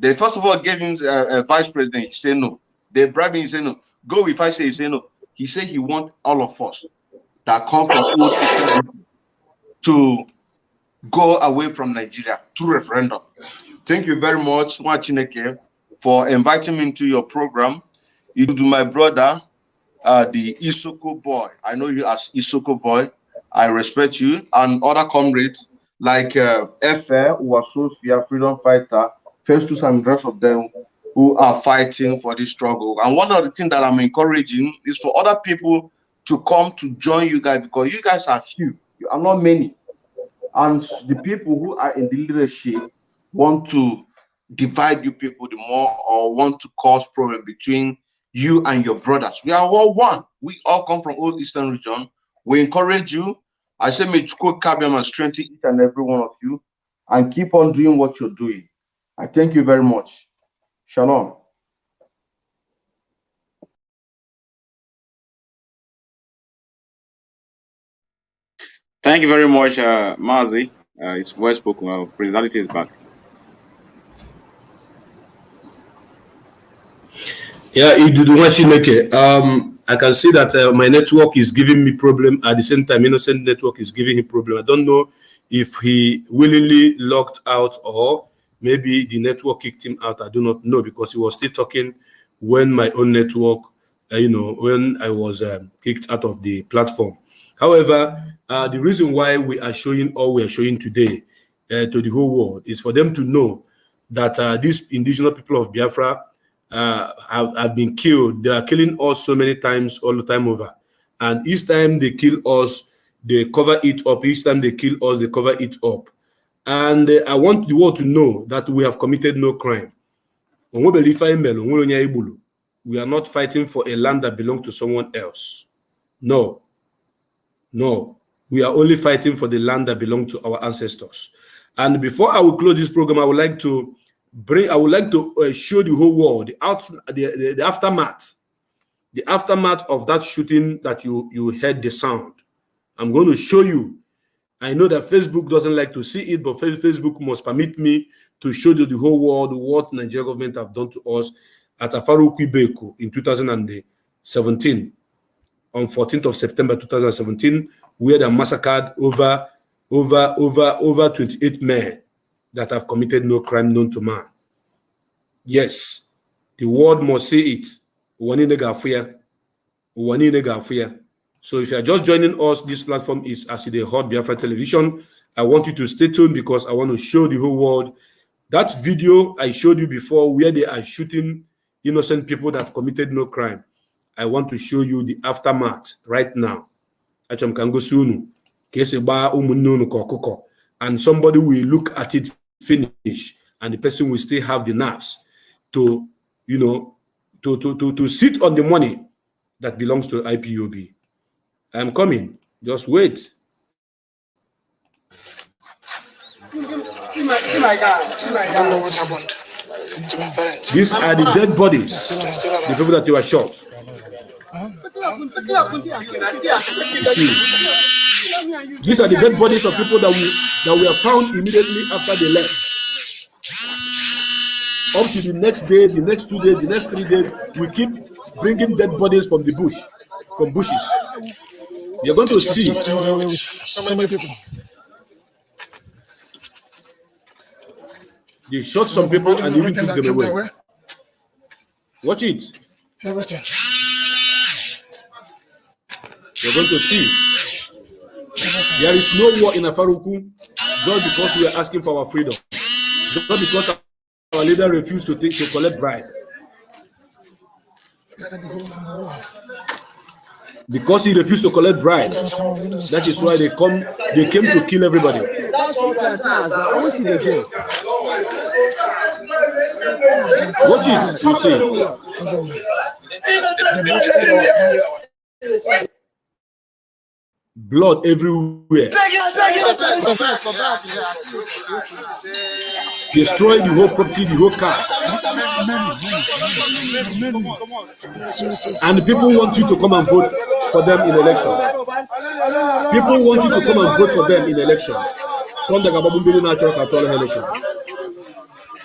They first of all gave him a vice president. He said no. They bribed him. He said no. Go with I say. He said no. He said he wants all of us that come from old to go away from Nigeria through referendum. Thank you very much, Mwachineke, for inviting me into your program. You do my brother, the Isoko boy. I know you as Isoko boy. I respect you, and other comrades like Efe, who are Sophia, freedom fighter, Festus, and the rest of them who are fighting for this struggle. And one of the things that I'm encouraging is for other people to come to join you guys, because you guys are few. You are not many. And the people who are in the leadership want to divide you people the more, or want to cause problem between you and your brothers. We are all one. We all come from Old Eastern region. We encourage you. I say, may Chukwu Kabiam and strengthen each and every one of you, and keep on doing what you're doing. I thank you very much. Shalom. Thank you very much, Mazi. It's well spoken. Personality is back. Yeah, I can see that my network is giving me problem. At the same time, Innocent network is giving him problem. I don't know if he willingly locked out or maybe the network kicked him out. I do not know, because he was still talking when my own network, when I was kicked out of the platform. However, the reason why we are showing all we are showing today to the whole world is for them to know that these indigenous people of Biafra have been killed. They are killing us so many times, all the time over. And each time they kill us, they cover it up. Each time they kill us, they cover it up. And I want the world to know that we have committed no crime. We are not fighting for a land that belongs to someone else. No. No. We are only fighting for the land that belongs to our ancestors. And before I will close this program, I would like to show the whole world the aftermath. The aftermath of that shooting that you heard the sound. I'm going to show you. I know that Facebook doesn't like to see it, but Facebook must permit me to show the whole world what Nigerian government have done to us at Afaruku in 2017, on 14th of September 2017, where they massacred over 28 men that have committed no crime known to man. Yes, the world must see it. So if you are just joining us, this platform is Aside Hot Biafra Television. I want you to stay tuned, because I want to show the whole world that video I showed you before, where they are shooting innocent people that have committed no crime. I want to show you the aftermath right now. And somebody will look at it finish, and the person will still have the nerves to sit on the money that belongs to IPOB. I'm coming. Just wait. See my guy. I don't know what happened to my parents. These are the dead bodies, the people that you were shot. You see, these are the dead bodies of people that were found immediately after they left. Up to the next day, the next 2 days, the next 3 days, we keep bringing dead bodies from the bush, from bushes. You're going to see so many people. They shot some people and even took them away. Watch it. Everything. You're going to see. There is no war in Afaruku just because we are asking for our freedom. Not because our leader refused to collect bribe. Because he refused to collect bribe. That is why they came to kill everybody. Watch it, you see. Blood everywhere. Destroy the whole property, the whole cars. And people want you to come and vote for them in election. People want you to come and vote for them in election.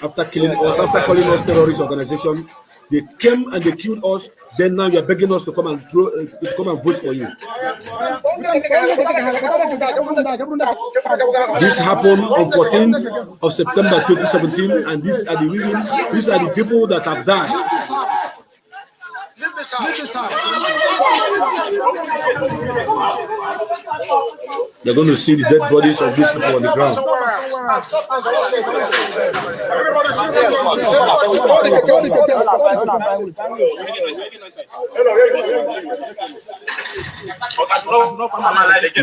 after killing us, after calling us terrorist organization. They came and they killed us. Then now you're begging us to come and vote for you. This happened on 14th of September 2017, and these are the reasons. These are the people that have died. You're going to see the dead bodies of these people on the ground.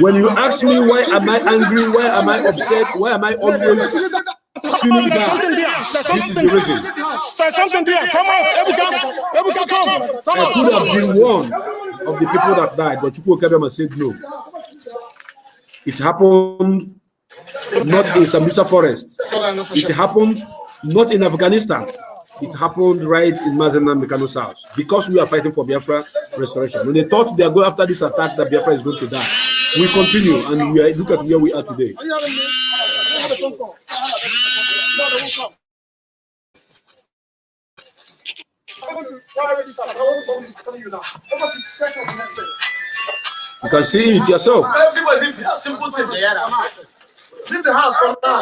When you ask me why am I angry, why am I upset, why am I always feeling bad, this is the reason. There's something there. Come out. Ebuka, come. I could have been one of the people that died, but Chukwu Okabema said no. It happened not in Sambisa Forest. It happened not in Afghanistan. It happened right in Mazenam Mekano's house, because we are fighting for Biafra restoration. When they thought they are going after this attack that Biafra is going to die, we continue, and we are, look at where we are today. You can see it yourself. Everybody leave the house. Simple thing. Leave the house for now.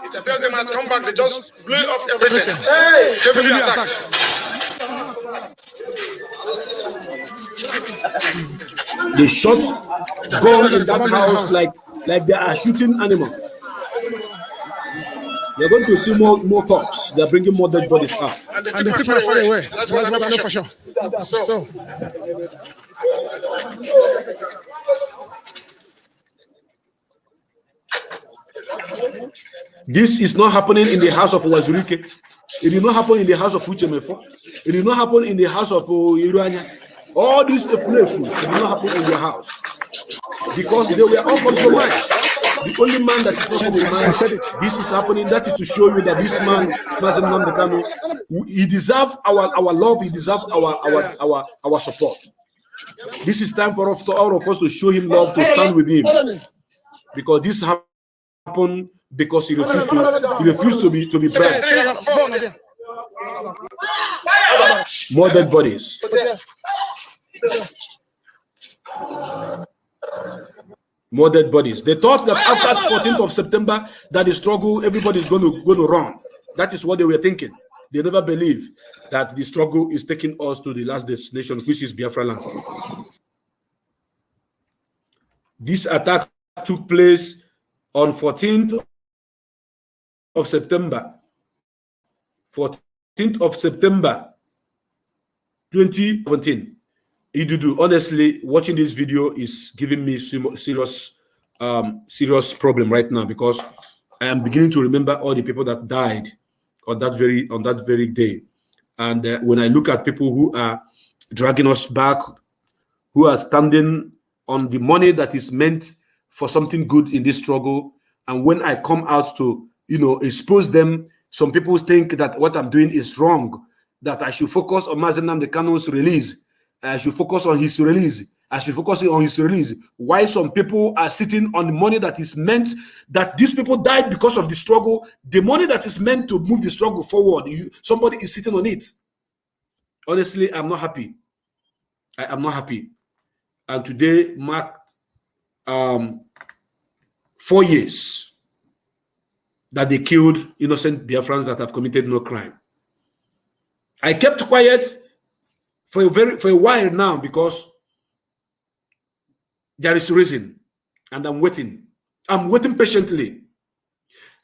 It appears they might come back. They just blew off everything. Hey, heavily attacked. They shot gun in that house like they are shooting animals. You're going to see more cops. They're bringing more dead bodies out. And the people are far away. That's what I know for sure. So. This is not happening in the house of Wazurike. It did not happen in the house of Uchemefo. It did not happen in the house of Irania. All these effluents did not happen in their house, because they were all compromised. The only man that is not compromised, this is happening. That is to show you that this man, Mazen Namdekano, he deserves our love. He deserves our support. This is time for all of us to show him love, to stand with him, because this happened because he refused to be bribed. More dead bodies. More dead bodies. They thought that after 14th of September that the struggle, everybody is going to run. That is what they were thinking. They never believed that the struggle is taking us to the last destination, which is BIafraland. This attack took place on 14th of September. 14th of September 2017. Idudu, honestly, watching this video is giving me serious problem right now, because I am beginning to remember all the people that died on that very day. And when I look at people who are dragging us back, who are standing on the money that is meant for something good in this struggle, and when I come out to, expose them, some people think that what I'm doing is wrong, that I should focus on Mazen Namdekano's release. I should focus on his release. I should focus on his release. Why some people are sitting on the money that is meant, that these people died because of the struggle, the money that is meant to move the struggle forward, somebody is sitting on it. Honestly, I'm not happy. I am not happy. And today marked 4 years that they killed innocent Biafrans that have committed no crime. I kept quiet for a while now, because there is a reason, and I'm waiting. I'm waiting patiently.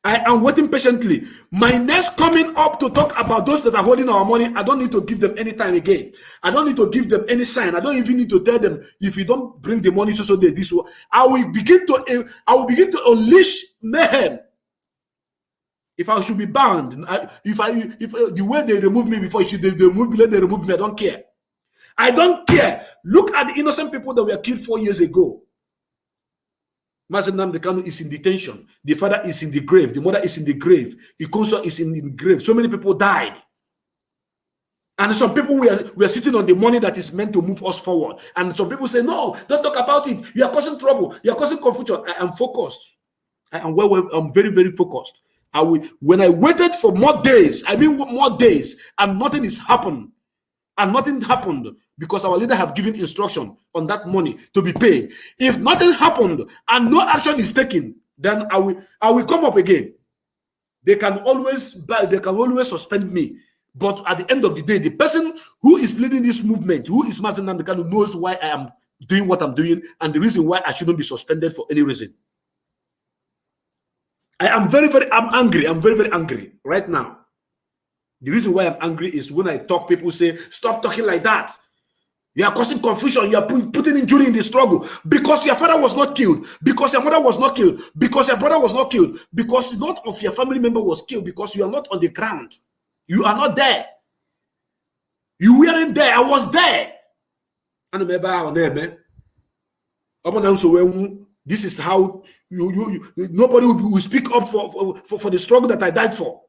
I am waiting patiently. My next coming up to talk about those that are holding our money, I don't need to give them any time again. I don't need to give them any sign. I don't even need to tell them, if you don't bring the money, so they this way. I will begin to unleash mayhem. If I should be banned, if the way they remove me before, they remove me, let they remove me, I don't care. I don't care. Look at the innocent people that were killed 4 years ago. Mazen Namdekano is in detention. The father is in the grave. The mother is in the grave. Ikonso is in the grave. So many people died. And some people were sitting on the money that is meant to move us forward. And some people say, no, don't talk about it. You are causing trouble. You are causing confusion. I am focused. I'm very, very focused. When I waited for more days, I mean more days, and nothing is happened, and nothing happened because our leader have given instruction on that money to be paid. If nothing happened and no action is taken, then I will come up again. They can always suspend me. But at the end of the day, the person who is leading this movement, who is Mazen Namdekanu, knows why I am doing what I'm doing and the reason why I shouldn't be suspended for any reason. I'm angry. I'm very, very angry right now. The reason why I'm angry is when I talk, people say, stop talking like that. You are causing confusion. You are putting injury in the struggle because your father was not killed, because your mother was not killed, because your brother was not killed, because none of your family member was killed, because you are not on the ground. You are not there. You weren't there. I was there. And this is how nobody will speak up for the struggle that I died for.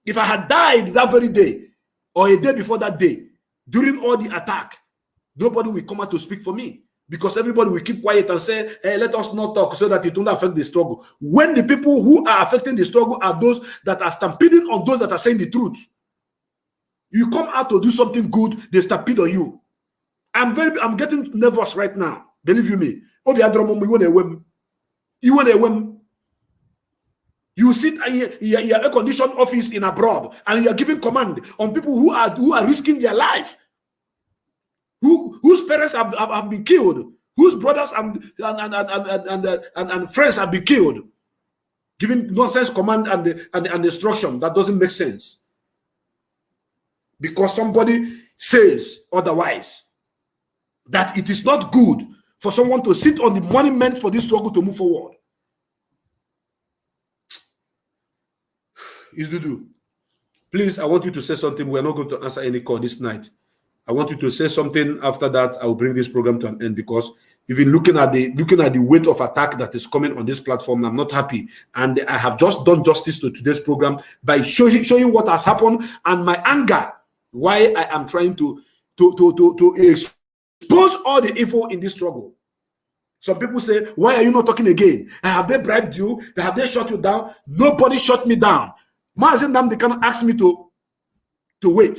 If I had died that very day or a day before that day, during all the attack, nobody will come out to speak for me because everybody will keep quiet and say, hey, let us not talk so that it don't affect the struggle. When the people who are affecting the struggle are those that are stampeding on those that are saying the truth. You come out to do something good, they stampede on you. I'm getting nervous right now. Believe you me. You sit in your air-conditioned office in abroad and you are giving command on people who are risking their life, whose parents have been killed, whose brothers and friends have been killed, giving nonsense command and instruction that doesn't make sense because somebody says otherwise, that it is not good for someone to sit on the monument for this struggle to move forward. Is Dudu. Please, I want you to say something. We're not going to answer any call this night. I want you to say something. After that, I will bring this program to an end because even looking at the weight of attack that is coming on this platform, I'm not happy. And I have just done justice to today's program by showing what has happened and my anger, why I am trying to expose all the evil in this struggle. Some people say, why are you not talking again? Have they bribed you? Have they shut you down? Nobody shut me down. Mazen Namdekanu asked me to wait.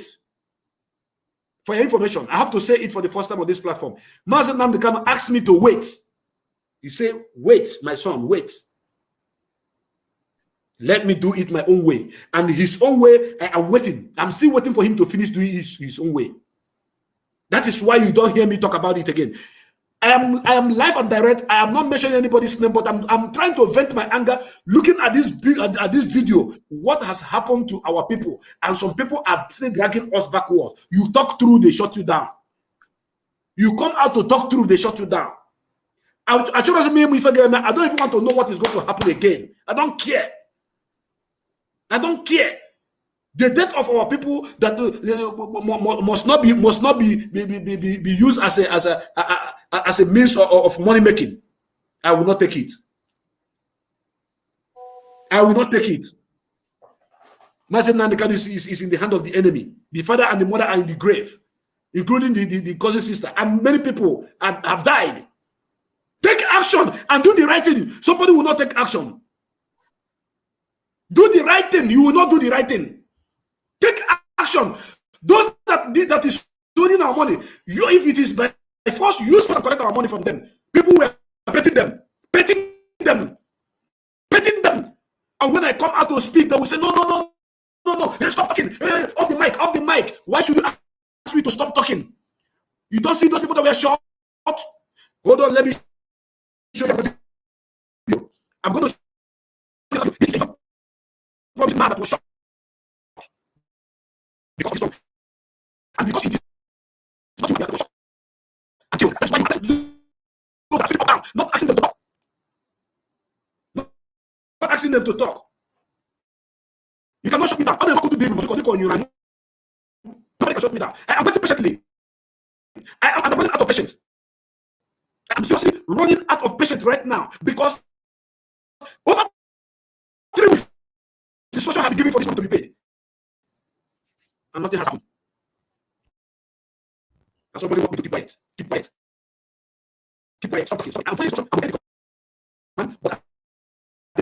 For your information, I have to say it for the first time on this platform. Mazen Namdekanu asked me to wait. He said, wait, my son, wait. Let me do it my own way. And his own way, I am waiting. I'm still waiting for him to finish doing his own way. That is why you don't hear me talk about it again. I am live and direct. I am not mentioning anybody's name, but I'm trying to vent my anger looking at this video. What has happened to our people? And some people are still dragging us backwards. You talk through, they shut you down. You come out to talk through, they shut you down. I don't even want to know what is going to happen again. I don't care. I don't care. The death of our people that must not be used as a means of money making. I will not take it. I will not take it. Mazen Namdekanu is in the hand of the enemy. The father and the mother are in the grave, including the cousin sister, and many people have died. Take action and do the right thing. Somebody will not take action. Do the right thing. You will not do the right thing. Take action. Those that is stealing our money, if it is by force, use force and collect our money from them. People were betting them. And when I come out to speak, they will say, no. Hey, stop talking. Hey, off the mic. Why should you ask me to stop talking? You don't see those people that were shot? Hold on, let me show you the video. I'm going to show you this man that was shot. Because he's strong. And because he did not do that, and killed. That's why he has people down, not asking them to talk. Not asking them to talk. You cannot shut me down. Nobody can shut me down. I am waiting patiently. I am running out of patience. I'm seriously running out of patience right now because over 3 weeks, the social have been given for this money to be paid. And nothing has happened. And somebody want me to keep quiet. Keep quiet. Stop talking. I'm telling you, I'm getting but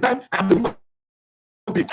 time, I'm the one big.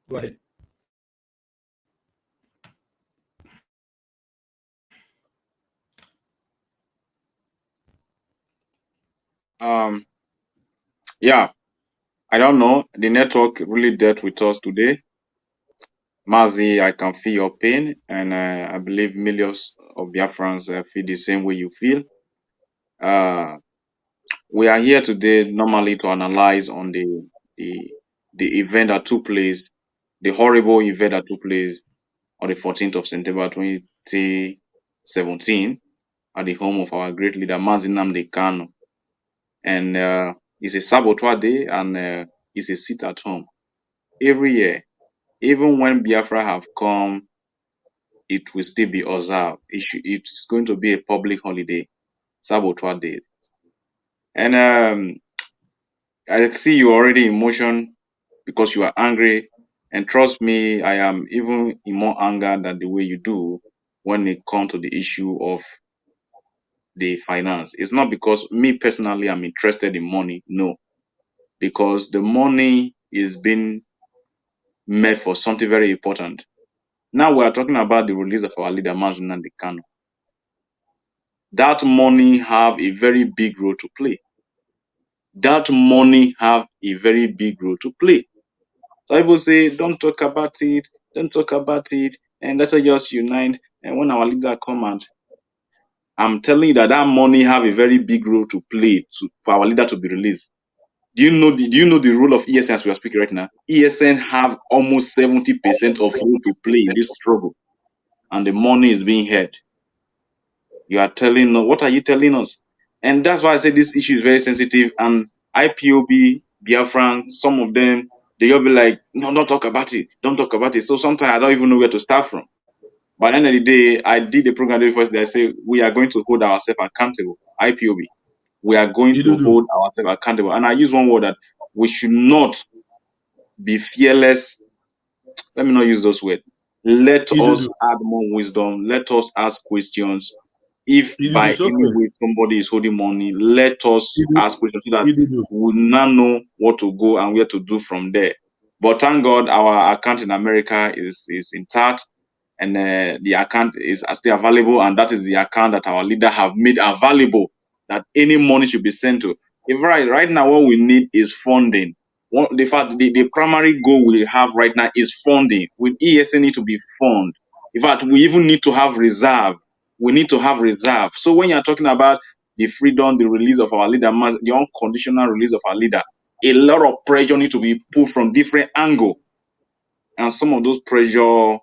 Go ahead. Yeah, I don't know. The network really dealt with us today. Mazi, I can feel your pain, and I believe millions of Biafrans feel the same way you feel. We are here today normally to analyze on the event that took place, the horrible event that took place on the 14th of September 2017 at the home of our great leader Mazi Nnamdi Kanu. And it's a saboteur day, and it's a sit at home. Every year, even when Biafra have come, it will still be observed. It's going to be a public holiday, saboteur day. And I see you already in motion because you are angry. And trust me, I am even in more anger than the way you do when it comes to the issue of the finance. It's not because me personally I'm interested in money, no. Because the money is being made for something very important. Now we are talking about the release of our leader, Mazi Nnamdi Kanu. That money have a very big role to play. That money have a very big role to play. So people say, don't talk about it, don't talk about it, and let us just unite. And when our leader come out, I'm telling you that that money have a very big role to play for our leader to be released. Do you know the role of ESN as we are speaking right now? ESN have almost 70% of role to play in this struggle, and the money is being held. You are telling us, what are you telling us? And that's why I say this issue is very sensitive. And IPOB, Biafran, some of them, they all be like, no, don't talk about it. Don't talk about it. So sometimes I don't even know where to start from. But at the end of the day, I did the program the first day. I say, we are going to hold ourselves accountable. IPOB. We are going to hold ourselves accountable. And I use one word that we should not be fearless. Let me not use those words. Let us add more wisdom. Let us ask questions. If by any way somebody is holding money, let us ask questions so that we now know what to go and where to do from there. But thank God our account in America is intact, and the account is still available, and that is the account that our leader have made available, that any money should be sent to. If right now what we need is funding. The primary goal we have right now is funding. With ESN need to be funded. In fact, we even need to have reserve. We need to have reserve. So when you're talking about the freedom, the release of our leader, the unconditional release of our leader, a lot of pressure need to be put from different angles. And some of those pressure,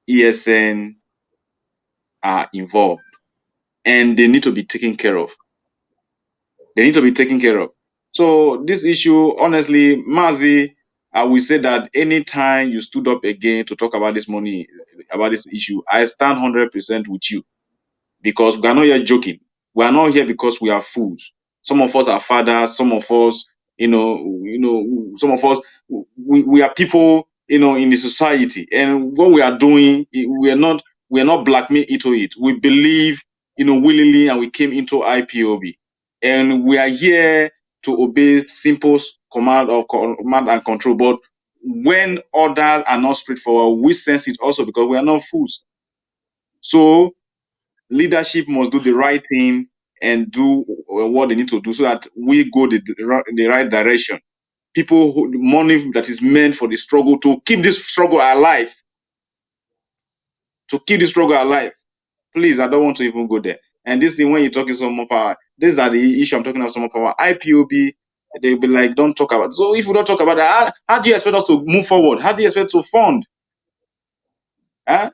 ESN are involved. And they need to be taken care of. They need to be taken care of. So this issue, honestly, Mazi, I will say that anytime you stood up again to talk about this money, about this issue, I stand 100% with you. Because we are not here joking. We are not here because we are fools. Some of us are fathers. Some of us, some of us, we are people, in the society. And what we are doing, we are not blackmail into it. We believe, willingly, and we came into IPOB. And we are here to obey simple command and control. But when others are not straightforward, we sense it also because we are not fools. So leadership must do the right thing and do what they need to do so that we go the right direction. People who money that is meant for the struggle to keep this struggle alive. To keep this struggle alive. Please, I don't want to even go there. And this thing, when you're talking some more power, these are the issue I'm talking about. Some of our IPOB, they'll be like, don't talk about it. So if we don't talk about that, how do you expect us to move forward? How do you expect to fund?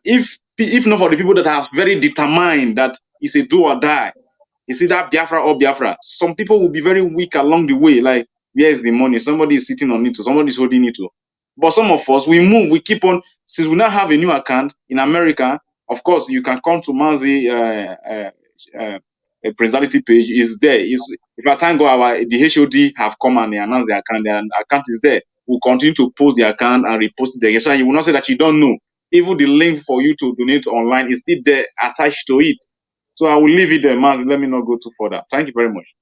If not for the people that are very determined that it's a do or die, it's either Biafra or Biafra. Some people will be very weak along the way. Like, where is the money? Somebody is sitting on it, somebody is holding it. But some of us, we move, we keep on. Since we now have a new account in America, of course, you can come to Mazi personality page. Is there? If I thank God, the HOD have come and they announced the account. The account is there. We'll continue to post the account and repost it there. So you will not say that you don't know. Even the link for you to donate online is still there attached to it. So I will leave it there, Mazi. Let me not go too further. Thank you very much.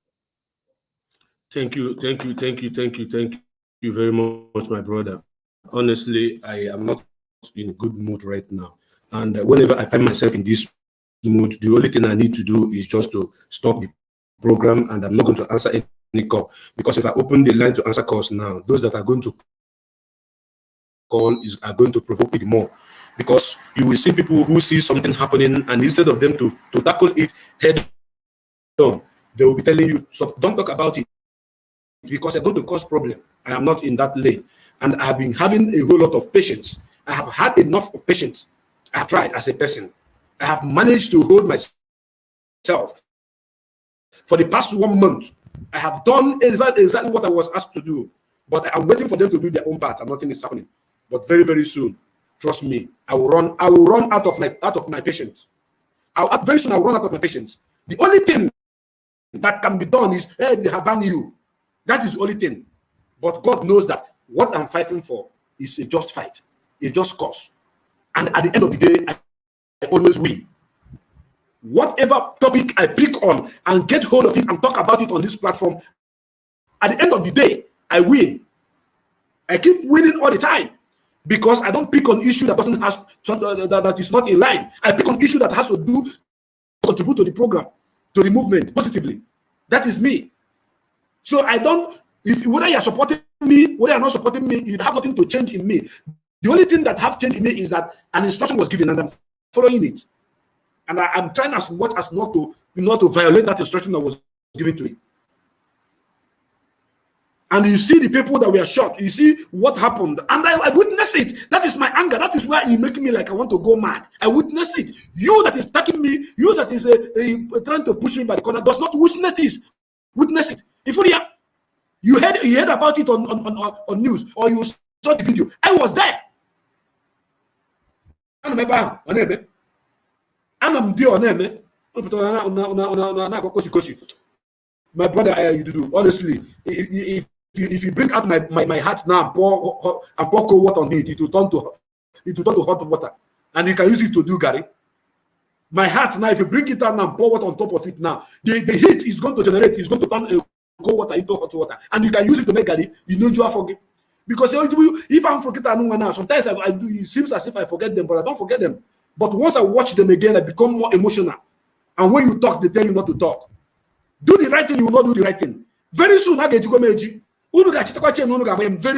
Thank you very much, my brother. Honestly, I am not in a good mood right now. And whenever I find myself in this mood, the only thing I need to do is just to stop the program, and I'm not going to answer any call. Because if I open the line to answer calls now, those that are going to call are going to provoke it more. Because you will see people who see something happening, and instead of them to tackle it head on, they will be telling you, stop, don't talk about it, because they're going to cause problem. I am not in that lane. And I have been having a whole lot of patience. I have had enough of patience. I have tried as a person. I have managed to hold myself. For the past 1 month, I have done exactly what I was asked to do. But I'm waiting for them to do their own part, and nothing is happening. But very, very soon, trust me, I will run out of my patience. Very soon I will run out of my patience. The only thing that can be done is, hey, they have banned you. That is the only thing. But God knows that what I'm fighting for is a just fight, a just cause. And at the end of the day, I always win. Whatever topic I pick on and get hold of it and talk about it on this platform, at the end of the day, I win. I keep winning all the time because I don't pick on issue that doesn't have that is not in line. I pick on issue that has to do contribute to the program, to the movement positively. That is me. So I don't. Whether you're supporting me, whether you're not supporting me, it has nothing to change in me. The only thing that have changed in me is that an instruction was given and I'm following it. And I'm trying as much as not to violate that instruction that was given to me. And you see the people that were shot, you see what happened. And I witnessed it. That is my anger. That is why you make me like I want to go mad. I witnessed it. You that is attacking me, you that is trying to push me by the corner, does not witness it. If you heard about it on news, or you saw the video. I was there. My brother, you do. Honestly, if you bring out my heart now and pour cold water on it, it will turn to hot water, and you can use it to do Gary. My heart now, if you bring it out now and pour water on top of it now, the heat is going to generate. It's going to turn cold water into hot water, and you can use it to make Gary. You know you are forget. Because if I'm forgetting now, sometimes I do. It seems as if I forget them, but I don't forget them. But once I watch them again, I become more emotional. And when you talk, they tell you not to talk. Do the right thing, you will not do the right thing. Very soon, very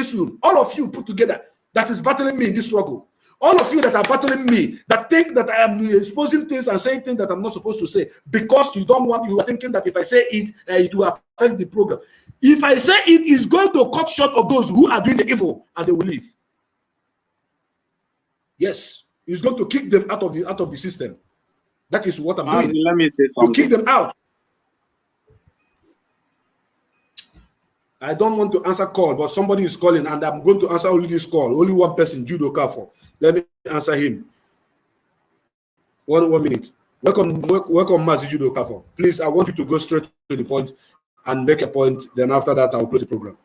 soon, all of you put together that is battling me in this struggle. All of you that are battling me, that think that I am exposing things and saying things that I'm not supposed to say, because you are thinking that if I say it, it will affect the program. If I say it, is going to cut short of those who are doing the evil, and they will leave. Yes, it's going to kick them out of the system. That is what I'm doing. Let me say something. To kick them out. I don't want to answer call, but somebody is calling, and I'm going to answer only this call. Only one person, Judo Kafo. Let me answer him. One minute. Welcome, Mazi Judo Kafo. Please, I want you to go straight to the point and make a point. Then after that, I'll close the program.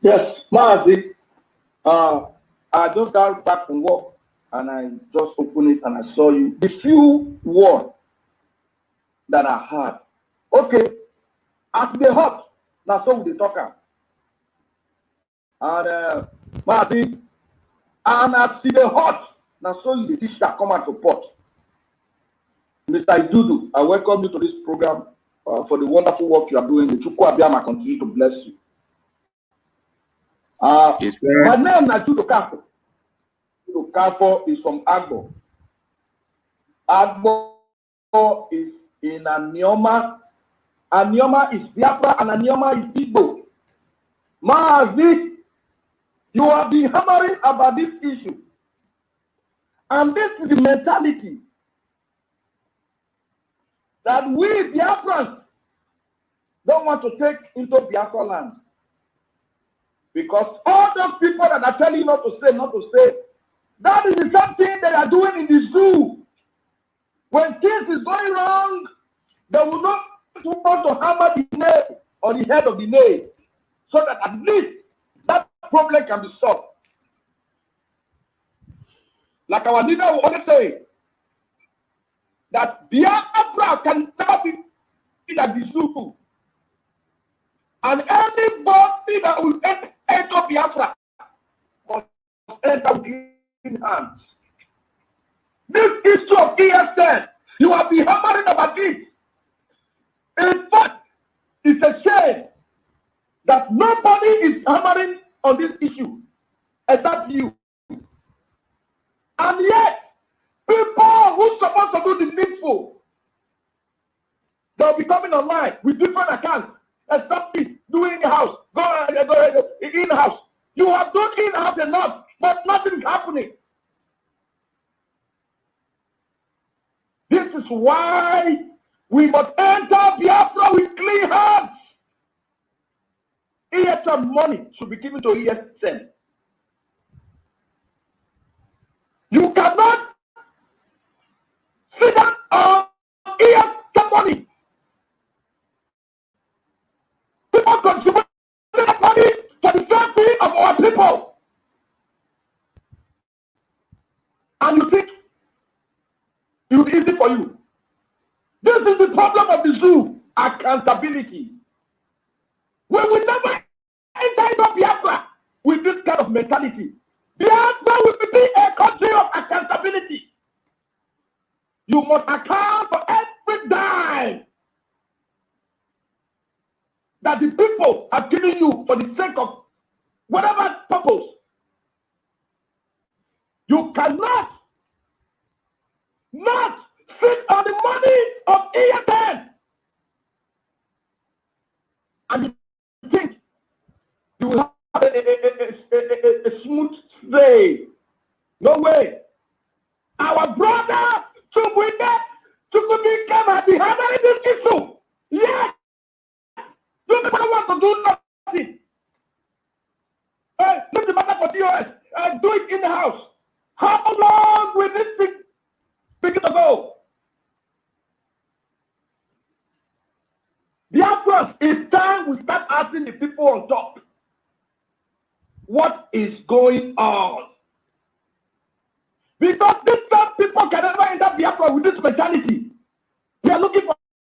Yes, Mazi. I just got back from work, and I just opened it, and I saw you. The few words that I had. Okay, as they hot. Now, so they talk. And Martin, and I see the hot. Now, so you the shall come and support. Mr. Idudu, I welcome you to this program for the wonderful work you are doing. The Chukwu Abiyama continue to bless you. My name is Judo Kafo. Judo Kafo is from Agbo. Agbo is in Anioma. Anioma is Biafra and Anioma is Igbo. Maazi, you have been hammering about this issue. And this is the mentality that we Biafrans don't want to take into BIafraland. Because all those people that are telling you not to say, that is the same thing they are doing in the zoo. When things is going wrong, they will not want to hammer the nail on the head of the nail so that at least that problem can be solved. Like our leader will always say, that Biafra can never be like the zoo. And anybody that will enter Biafra must enter with clean hands. This issue of ESN, you have been hammering about it. In fact, it's a shame that nobody is hammering on this issue except you. And yet, people who are supposed to do the needful, they'll be coming online with different accounts. Stop this, do in-house, go in-house. You have done in-house enough, but nothing is happening. This is why we must enter Biafra with clean hands. ESN money should be given to ESN. You cannot sit down on ESN money. People contribute money for the safety of our people. And you think it will be easy for you. This is the problem of the zoo. Accountability. We will never enter into Biafra with this kind of mentality. Biafra will be a country of accountability. You must account for every dime that the people are giving you for the sake of whatever purpose. You cannot not sit on the money of ESN and you think you will have a smooth stay. No way. Our brother Chukwuka has been handling this issue. Yes. You people don't want to do nothing. Leave the matter for DOS and do it in the house. How long will this thing begin to go? Biafra, it's time we start asking the people on top, what is going on? Because this time people can never end up Biafra with this mentality. We are looking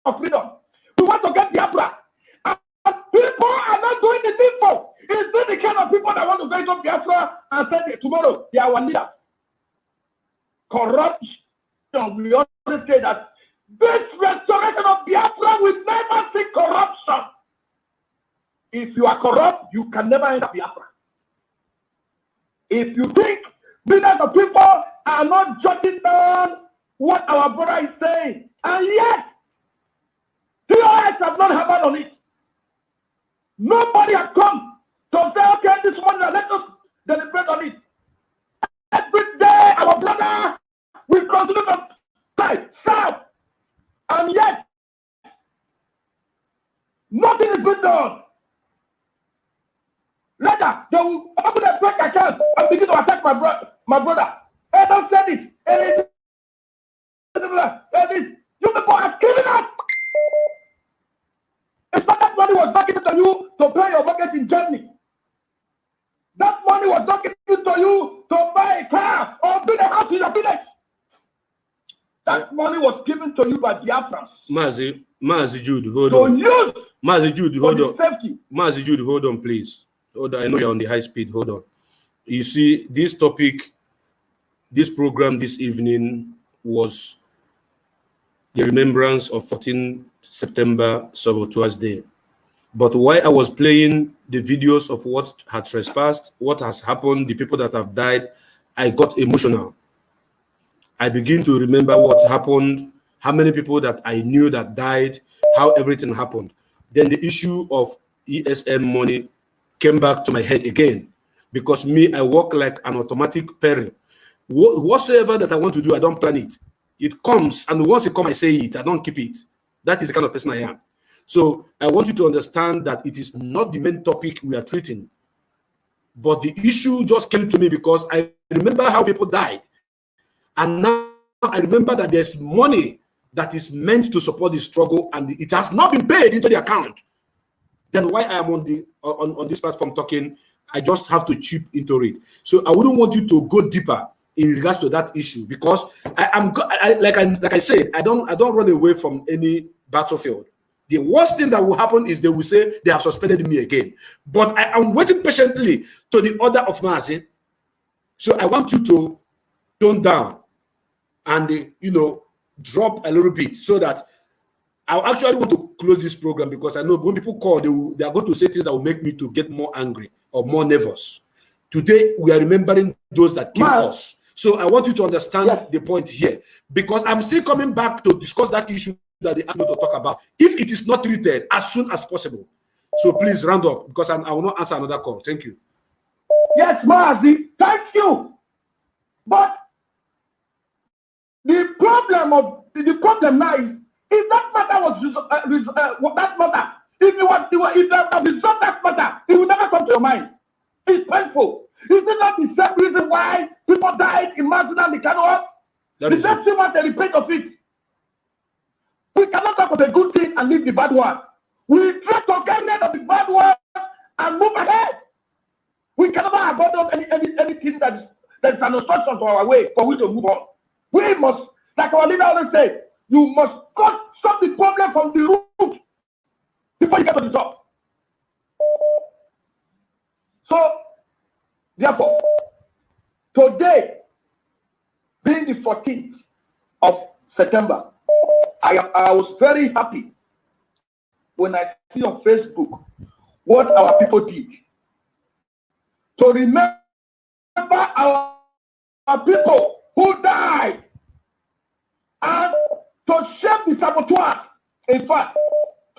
for freedom. We want to get Biafra. And people are not doing the people. It's not the kind of people that want to go into Biafra and say tomorrow they are our leaders. Corruption. We always say that this restoration of Biafra will never see corruption. If you are corrupt, you can never enter Biafra. If you think billions of people are not jotting down what our brother is saying, and yet TOS have not happened on it. Nobody has come to say, okay, this morning let us deliberate on it. Every day, our brother will continue to fight, serve, and yet nothing is being done. Later, they will open a bank account and begin to attack my brother. Hey, don't say this. Hey, this. You people are killing us. It's not that money was not given to you to pay your mortgage in Germany. That money was not given to you to buy a car or build a house in your village. That money was given to you by Biafrans. Mazi Jude, hold on. Mazi Jude, hold on. Safety. Mazi Jude, hold on, please. Hold on, I know you're on the high speed. Hold on. You see, this topic, this program this evening was the remembrance of 14 September Saboteurs Day. But while I was playing the videos of what had trespassed, what has happened, the people that have died, I got emotional. I begin to remember what happened, how many people that I knew that died, how everything happened. Then the issue of ESM money came back to my head again, because me, I work like an automatic parent. Whatsoever that I want to do, I don't plan it. It comes, and once it comes, I say it. I don't keep it. That is the kind of person I am. So I want you to understand that it is not the main topic we are treating, but the issue just came to me because I remember how people died. And now I remember that there's money that is meant to support the struggle, and it has not been paid into the account. Then why I am on the on this platform talking, I just have to chip into it. So I wouldn't want you to go deeper in regards to that issue, because like I said, I don't run away from any battlefield. The worst thing that will happen is they will say they have suspended me again. But I am waiting patiently to the order of mercy. So I want you to tone down and drop a little bit, so that I actually want to close this program, because I know when people call, they are going to say things that will make me to get more angry or more nervous. Today, we are remembering those that killed us. So I want you to understand the point here, because I'm still coming back to discuss that issue that they asked me to talk about, if it is not treated as soon as possible. So please round up, because I will not answer another call. Thank you. Yes, Mazi, thank you. But the problem now is, if that matter was that matter, if you was resolved that matter, it will never come to your mind. It's painful. Is it not the same reason why people died in Martin and the Canoa? The same thing was the repeat of it. We cannot talk of the good thing and leave the bad one. We try to get rid of the bad one and move ahead. We cannot abandon anything that is an obstruction to our way for we to move on. We must, like our leader always said, you must solve the problem from the root before you get to the top. So, therefore, today, being the 14th of September, I was very happy when I see on Facebook what our people did to remember our people who died and to shape the saboteurs. In fact,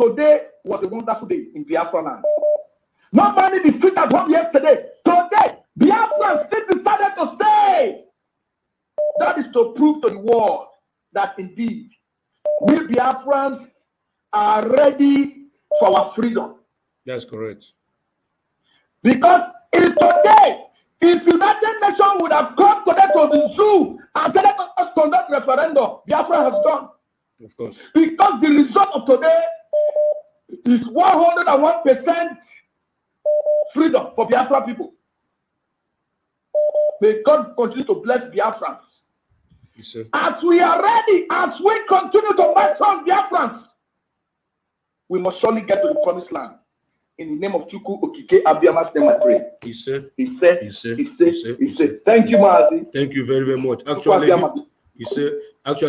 today was a wonderful day in BIafraland. Not only the street at home yesterday, today, Biafra still decided to stay. That is to prove to the world that indeed we Biafrans are ready for our freedom. That's correct. Because if today, if United Nations would have come today to the zoo and said let us conduct referendum, Biafra has done. Of course. Because the result of today is 101% freedom for Biafra people. May God continue to bless Biafrans. Yes, sir. As we are ready, as we continue to march on Biafrans, we must surely get to the promised land. In the name of Chukwu Okike Abiyama's name, I pray. Yes, sir. He said. Yes, sir. Thank you, Mazi. Thank you very, very much. Actually,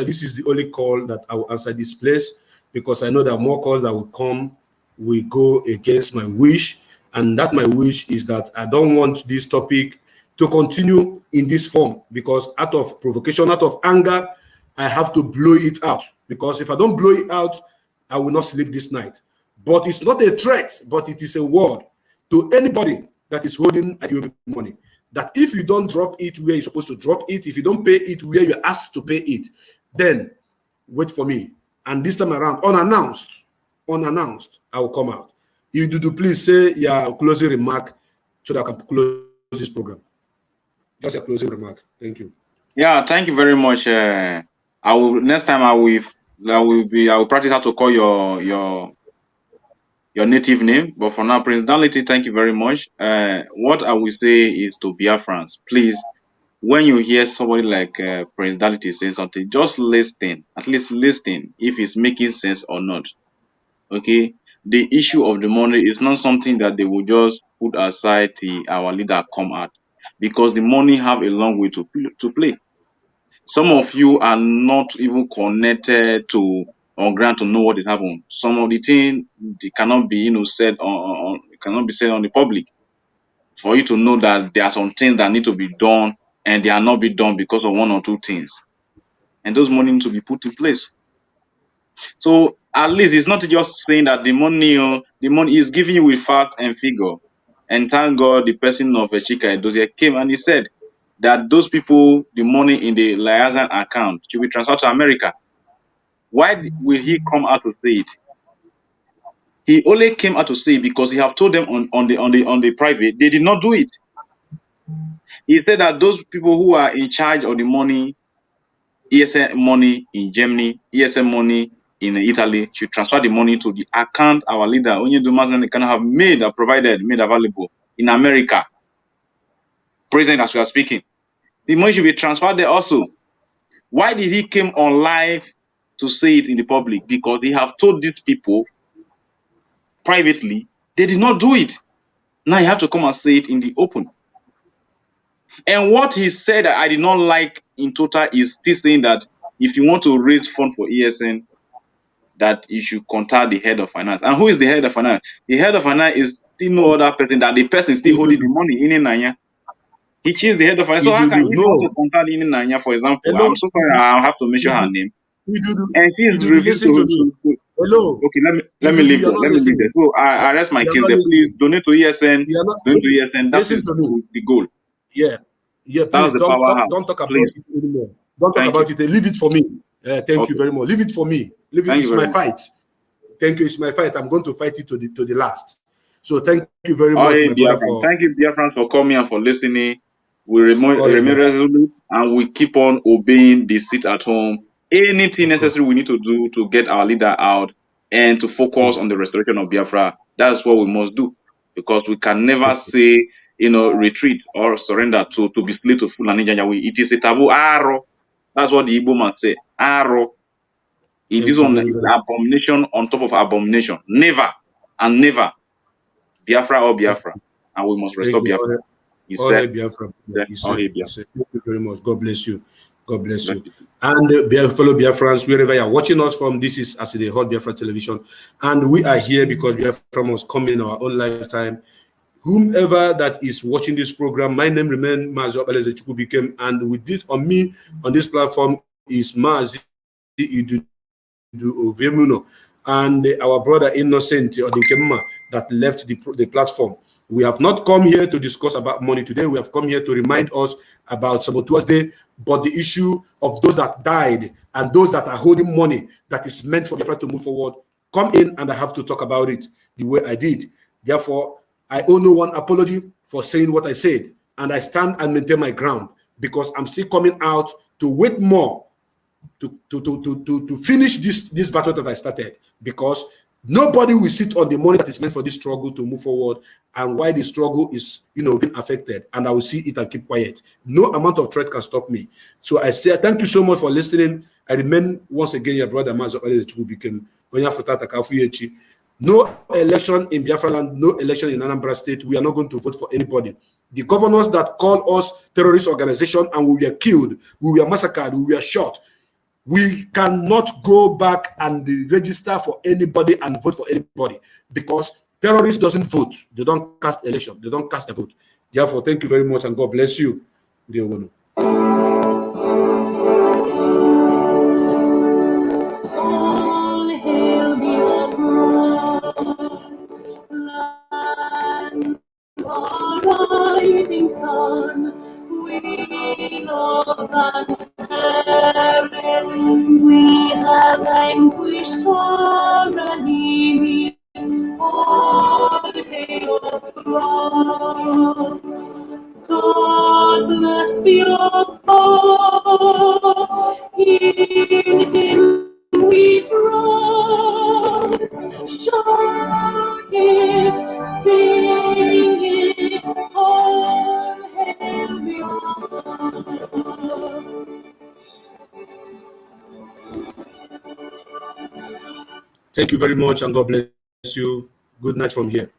this is the only call that I will answer this place, because I know that more calls that will come will go against my wish. And that my wish is that I don't want this topic to continue in this form, because out of provocation, out of anger, I have to blow it out. Because if I don't blow it out, I will not sleep this night. But it's not a threat, but it is a word to anybody that is holding IPOB money, that if you don't drop it where you're supposed to drop it, if you don't pay it where you're asked to pay it, then wait for me. And this time around, unannounced, I will come out. You do please say your closing remark so that I can close this program. Just a closing remark. Thank you. Yeah, thank you very much. Next time I will practice how to call your native name. But for now, Prince Danlity, thank you very much. What I will say is to Biafrans, please, when you hear somebody like Prince Danlity say something, just listen. At least listen if it's making sense or not. Okay, the issue of the money is not something that they will just put aside till our leader come out, because the money have a long way to play. Some of you are not even connected to on ground to know what it happened. Some of the things they cannot be, said on cannot be said on the public. For you to know that there are some things that need to be done and they are not be done because of one or two things, and those money need to be put in place. So at least it's not just saying that the money is giving you with fact and figure. And thank God the person of Chika Edozie came and he said that those people, the money in the liaison account should be transferred to America. Why will he come out to say it? He only came out to say it because he have told them on the private, they did not do it. He said that those people who are in charge of the money, ESM money in Germany, ESM money in Italy, should transfer the money to the account our leader Onyedumazen can have made available in America. Present as we are speaking, the money should be transferred there also. Why did he came on live to say it in the public? Because he have told these people privately, they did not do it. Now you have to come and say it in the open. And what he said that I did not like in total is still saying that if you want to raise funds for ESN, that you should contact the head of finance. And who is the head of finance? The head of finance is still no other person, that the person still holding the money in Nanya. He is the head of finance. So how can if you want to contact in Nanya, for example, Hello. I'm so sorry, I have to mention her name. And she is refused to. Hello. Okay, let me leave there. Let me leave there. So I rest my case there. Please donate to ESN. Donate to ESN. That is the goal. Yeah. Please don't talk about it anymore. Don't talk about it. Leave it for me. Thank you very much. Leave it for me. Leave it. It's my fight. Thank you. It's my fight. I'm going to fight it to the last. So thank you very much, my brother. Thank you, dear friends, for coming and for listening. We remain resolute and we keep on obeying the sit at home. Anything necessary we need to do to get our leader out and to focus on the restoration of Biafra. That's what we must do, because we can never say, retreat or surrender to be slave to Fulani Janjaweed. It is a taboo. Arrow. That's what the Igbo man say. Arrow. In this one is abomination on top of abomination. Never and never. Biafra or Biafra. And we must restore Biafra. Biafra. Thank you very much. God bless you. God bless you. And fellow Biafrans, wherever you are watching us from, this is as the Hot Biafra Television. And we are here because Biafra must come in our own lifetime. Whomever that is watching this program, my name remains Mazi Obeleze Chukwubikem, and with this on this platform is Mazi Idu Ovemuno and our brother Innocent Odinkemma that left the platform. We have not come here to discuss about money today. We have come here to remind us about Saboteurs Day, but the issue of those that died and those that are holding money that is meant for Biafra to move forward. Come in and I have to talk about it the way I did. Therefore, I owe no one apology for saying what I said, and I stand and maintain my ground because I'm still coming out to wait more to finish this battle that I started, because nobody will sit on the money that is meant for this struggle to move forward, and why the struggle is being affected, and I will see it and keep quiet. No amount of threat can stop me. So I say thank you so much for listening. I remain once again your brother Mazi Obeleze Chukwubikem. No election in Biafraland, no election in Anambra State. We are not going to vote for anybody. The governors that call us terrorist organization and we were killed, we were massacred, we were shot, we cannot go back and register for anybody and vote for anybody, because terrorists doesn't vote. They don't cast election. They don't cast a vote. Therefore, thank you very much and God bless you. All hail Biafra, land of rising sun. We love and share. We have vanquished our enemies. All hail Biafra. God bless Biafra. In Him we trust. Shout it, sing it, all hail Biafra. Thank you very much and God bless you. Good night from here.